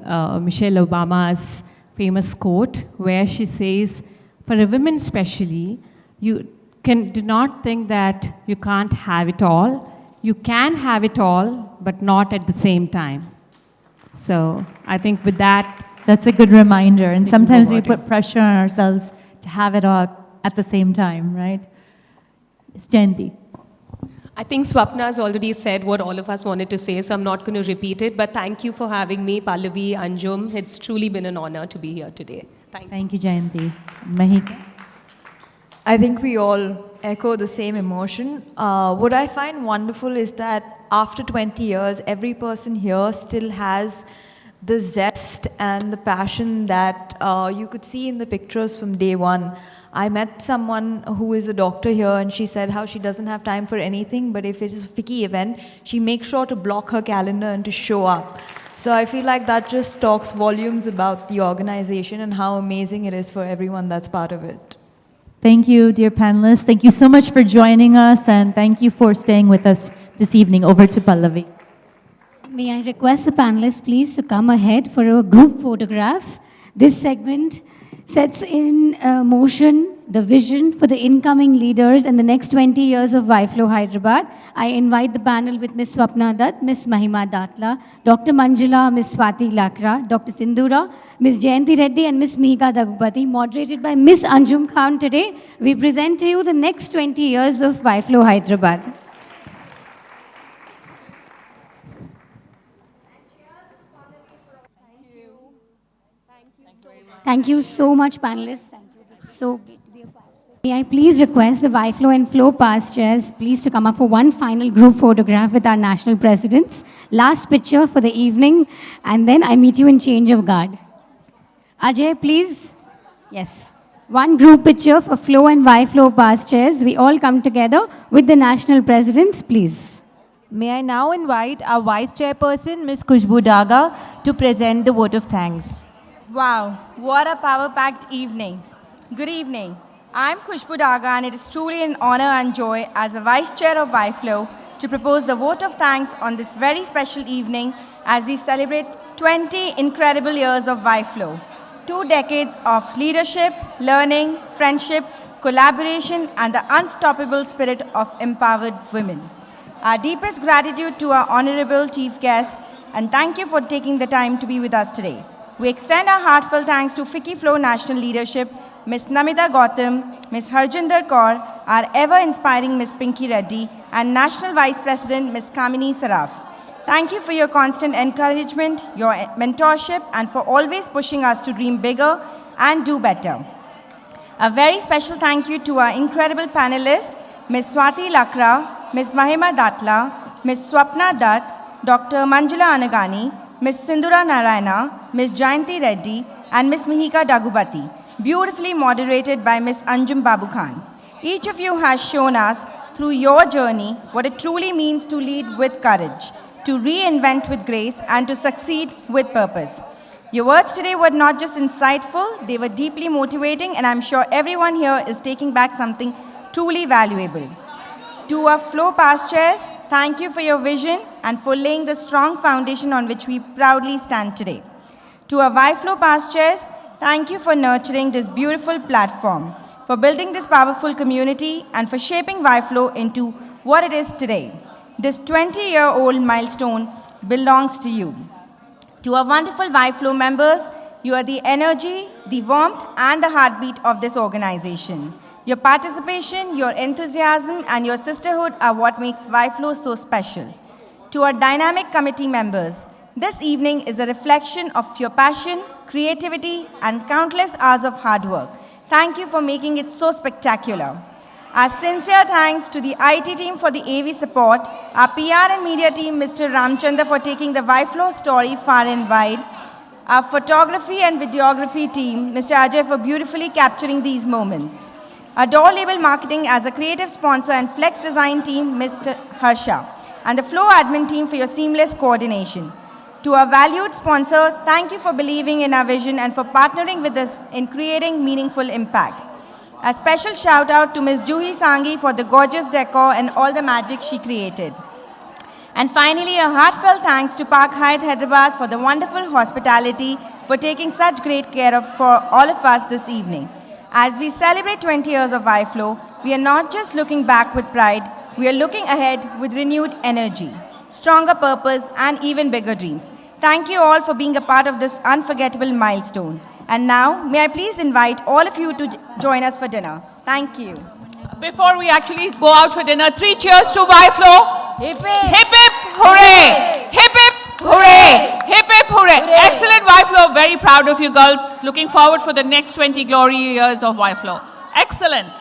Michelle Obama's famous quote where she says, for a woman especially, do not think that you can't have it all. You can have it all, but not at the same time. So I think with that, that's a good reminder. And sometimes we put pressure on ourselves to have it all at the same time, right? It's Jayanti. I think Swapna has already said what all of us wanted to say, so I'm not going to repeat it. But thank you for having me, Pallavi, Anjum. It's truly been an honor to be here today. Thank you, Jayanti. Mahika? I think we all echo the same emotion. What I find wonderful is that after 20 years, every person here still has the zest and the passion that you could see in the pictures from day one. I met someone who is a doctor here, and she said how she doesn't have time for anything, but if it is a Ficci event, she makes sure to block her calendar and to show up. So I feel like that just talks volumes about the organization and how amazing it is for everyone that's part of it. Thank you, dear panelists. Thank you so much for joining us, and thank you for staying with us this evening. Over to Pallavi. May I request the panelists please to come ahead for a group photograph. This segment sets in motion the vision for the incoming leaders in the next 20 years of YFlow Hyderabad. I invite the panel with Ms. Swapna Dutt, Ms. Mahima Datla, Dr. Manjula, Ms. Swati Lakra, Dr. Sindura, Ms. Jayanti Reddy, and Ms. Mihika Daggubati, moderated by Ms. Anjum Khan today. We present to you the next 20 years of YFlow Hyderabad. Thank you so much, panelists. Thank you. This is so great to be a part of it. May I please request the YFlow and Flow past chairs please to come up for one final group photograph with our national presidents. Last picture for the evening, and then I meet you in change of guard. Ajay, please. Yes. One group picture for Flow and YFlow past chairs. We all come together with the national presidents, please. May I now invite our Vice Chairperson, Ms. Khushbu Daga, to present the vote of thanks. Wow, what a power-packed evening. Good evening. I'm Khushbu Daga, and it is truly an honor and joy as the Vice Chair of YFlow to propose the vote of thanks on this very special evening as we celebrate 20 incredible years of YFlow. 2 decades of leadership, learning, friendship, collaboration, and the unstoppable spirit of empowered women. Our deepest gratitude to our honorable chief guest, and thank you for taking the time to be with us today. We extend our heartfelt thanks to Ficci Flow National Leadership, Ms. Namita Gautam, Ms. Harjinder Kaur, our ever-inspiring Ms. Pinky Reddy, and National Vice President Ms. Kamini Saraf. Thank you for your constant encouragement, your mentorship, and for always pushing us to dream bigger and do better. A very special thank you to our incredible panelists, Ms. Swati Lakra, Ms. Mahima Datla, Ms. Swapna Dutt, Dr. Manjula Anagani, Ms. Sindura Narayana, Ms. Jayanti Reddy, and Ms. Mihika Daggubati, beautifully moderated by Ms. Anjum Babu Khan. Each of you has shown us through your journey what it truly means to lead with courage, to reinvent with grace, and to succeed with purpose. Your words today were not just insightful, they were deeply motivating, and I'm sure everyone here is taking back something truly valuable. To our Flow past chairs, thank you for your vision and for laying the strong foundation on which we proudly stand today. To our YFlow past chairs, thank you for nurturing this beautiful platform, for building this powerful community, and for shaping YFlow into what it is today. This 20-year-old milestone belongs to you. To our wonderful YFlow members, you are the energy, the warmth, and the heartbeat of this organization. Your participation, your enthusiasm, and your sisterhood are what makes YFlow so special. To our dynamic committee members, this evening is a reflection of your passion, creativity, and countless hours of hard work. Thank you for making it so spectacular. Our sincere thanks to the IT team for the AV support, our PR and media team, Mr. Ramchandra, for taking the YFlow story far and wide, our photography and videography team, Mr. Ajay, for beautifully capturing these moments. Our Door Label Marketing as a creative sponsor and Flex Design team, Mr. Harsha, and the Flow Admin team for your seamless coordination. To our valued sponsor, thank you for believing in our vision and for partnering with us in creating meaningful impact. A special shout out to Ms. Juhi Sangi for the gorgeous decor and all the magic she created. And finally, a heartfelt thanks to Park Hyatt Hyderabad for the wonderful hospitality for taking such great care of for all of us this evening. As we celebrate 20 years of YFlow, we are not just looking back with pride, we are looking ahead with renewed energy, stronger purpose, and even bigger dreams. Thank you all for being a part of this unforgettable milestone. And now, may I please invite all of you to join us for dinner. Thank you. Before we actually go out for dinner, 3 cheers to YFlow. Hip hip! Hip hip hooray! Hip hip hooray! Hip hip hooray! Excellent YFlow. Very proud of you girls. Looking forward for the next 20 glory years of YFlow. Excellent.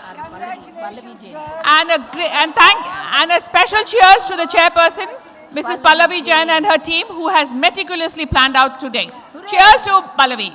And a special cheers to the chairperson, Mrs. Pallavi Jain, and her team, who has meticulously planned out today. Cheers to Pallavi.